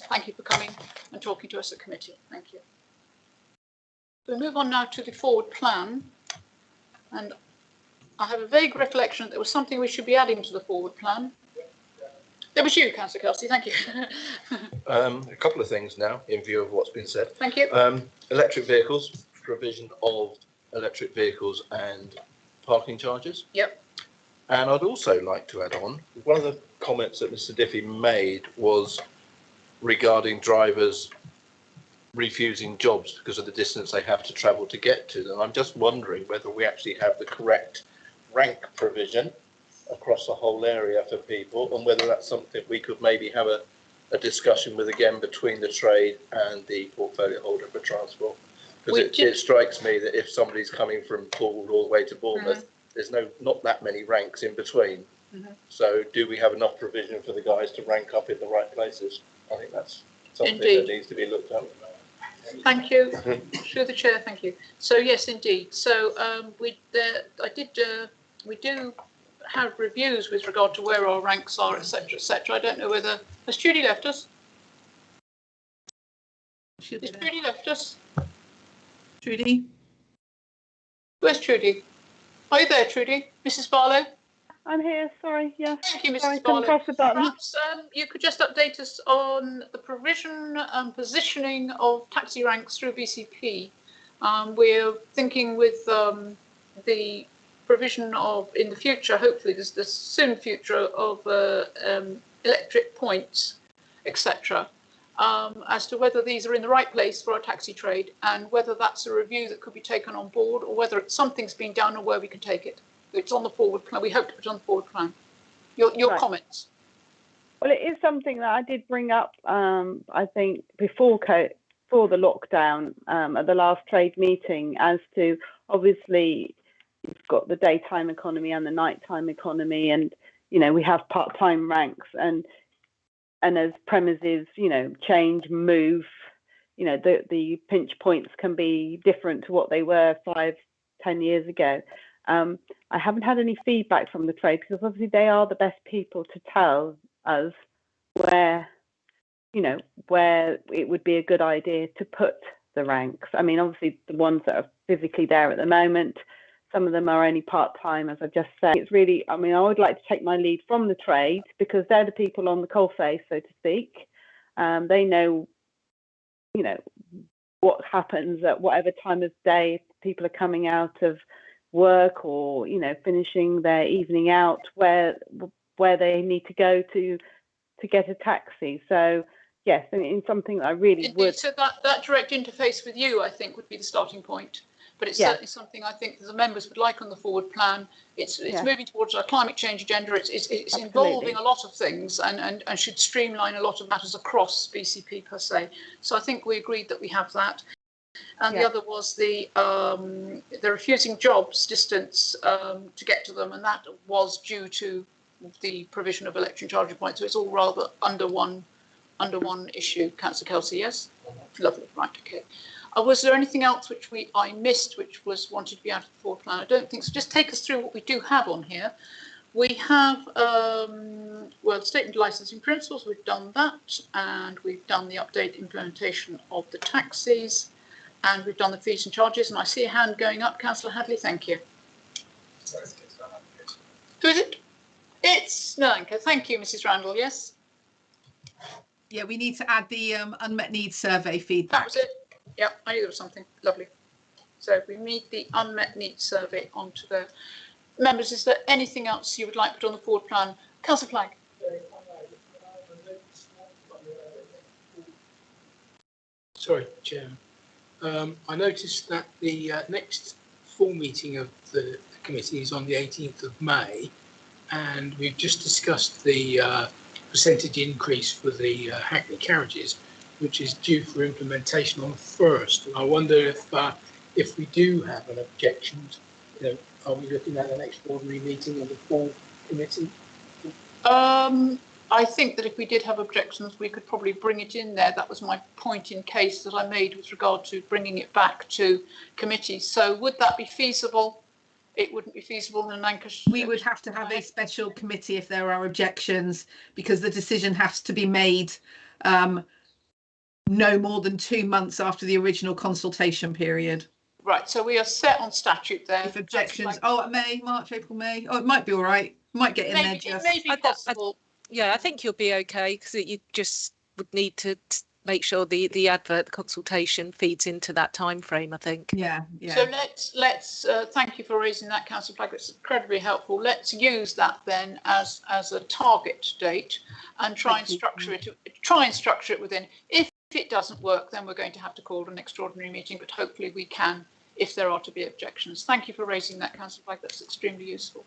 Thank you for coming and talking to us at committee. Thank you. We'll move on now to the forward plan. And I have a vague recollection that there was something we should be adding to the forward plan. That was you, Councillor Kelsey. Thank you. A couple of things now in view of what's been said. Thank you. Electric vehicles, provision of electric vehicles and parking charges. Yep. And I'd also like to add on, one of the comments that Mr. Diffie made was regarding drivers refusing jobs because of the distance they have to travel to get to them. I'm just wondering whether we actually have the correct rank provision across the whole area for people, and whether that's something we could maybe have a discussion with again between the trade and the portfolio holder for transport. Because it strikes me that if somebody's coming from Poole all the way to Bournemouth, there's not that many ranks in between. So do we have enough provision for the guys to rank up in the right places? I think that's something that needs to be looked at. Thank you. Through the chair, thank you. So yes, indeed. So we do have reviews with regard to where our ranks are, etc., etc. I don't know whether has Trudy left us. Has Trudy left us? Trudy? Where's Trudy? Are you there, Trudy? Mrs. Barlow? I'm here, sorry, yes. Thank you, Mrs. Sorry, Barlow. press the button. Perhaps you could just update us on the provision and positioning of taxi ranks through BCP. We're thinking with the provision of, in the future, hopefully there's the soon future of electric points, etc. As to whether these are in the right place for our taxi trade, and whether that's a review that could be taken on board, or whether something's been done and where we can take it. It's on the forward plan. We hope to put it on the forward plan. Your Right. comments. Well, it is something that I did bring up, I think, before the lockdown at the last trade meeting, as to obviously you've got the daytime economy and the nighttime economy, and we have part-time ranks, and as premises change, move, the pinch points can be different to what they were 5-10 years ago. I haven't had any feedback from the trade because obviously they are the best people to tell us where, you know, where it would be a good idea to put the ranks. I mean, obviously the ones that are physically there at the moment, some of them are only part-time, as I just said. It's really, I mean, I would like to take my lead from the trade because they're the people on the coalface, so to speak. They know, you know, what happens at whatever time of day people are coming out of work or, you know, finishing their evening out, where they need to go to get a taxi. So yes, I mean, something I really would. So that direct interface with you, I think, would be the starting point. But it's certainly something I think the members would like on the forward plan. It's moving towards our climate change agenda. It's involving a lot of things and should streamline a lot of matters across BCP per se. So I think we agreed that we have that. And the other was the refusing jobs distance to get to them, and that was due to the provision of election charging points. So it's all rather under one issue. Councillor Kelsey, yes? Lovely, right, okay. Was there anything else which I missed, which was wanted to be out of the forward plan? I don't think so. Just take us through what we do have on here. We have, well, the statement of licensing principles, we've done that, and we've done the update implementation of the taxis, and we've done the fees and charges, and I see a hand going up. Councillor Hadley, thank you. Who is it? It's Nalanka. Thank you, Mrs. Randall, yes? Yeah, we need to add the unmet needs survey feedback. That was it. Yeah, I knew there was something. Lovely. So we need the unmet needs survey onto the members. Is there anything else you would like to put on the forward plan? Councillor Flagg. Sorry, Chairman. I noticed that the next full meeting of the committee is on the 18th of May, and we've just discussed the percentage increase for the Hackney carriages, which is due for implementation on the 1st. And I wonder if we do have an objection, you know, are we looking at an extraordinary meeting of the full committee? I think that if we did have objections, we could probably bring it in there. That was my point in case that I made with regard to bringing it back to committee. So would that be feasible? It wouldn't be feasible in Lancashire. We would have to have a special committee if there are objections, because the decision has to be made no more than 2 months after the original consultation period. Right, so we are set on statute there. If objections, May, March, April, May. Oh, it might be all right. Might get in there just. It may be possible. Yeah, I think you'll be okay because you just would need to make sure the advert, the consultation feeds into that time frame, I think. Yeah. So let's thank you for raising that, Councillor Flagg. It's incredibly helpful. Let's use that then as a target date and try and structure it within. If it doesn't work, then we're going to have to call an extraordinary meeting, but hopefully we can if there are to be objections. Thank you for raising that, Councillor Flagg. That's extremely useful.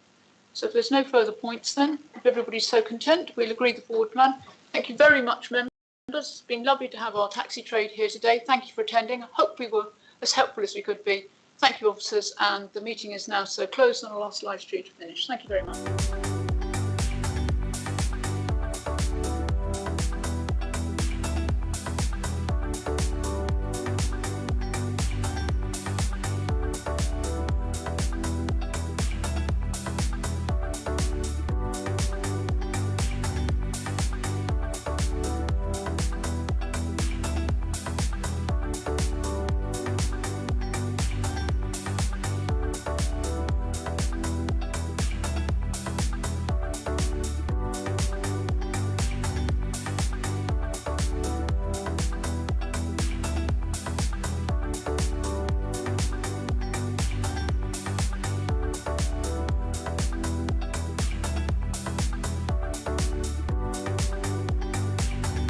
So if there's no further points then, if everybody's so content, we'll agree the forward plan. Thank you very much, members. It's been lovely to have our taxi trade here today. Thank you for attending. I hope we were as helpful as we could be. Thank you, officers, and the meeting is now so closed and I'll ask live stream to finish. Thank you very much.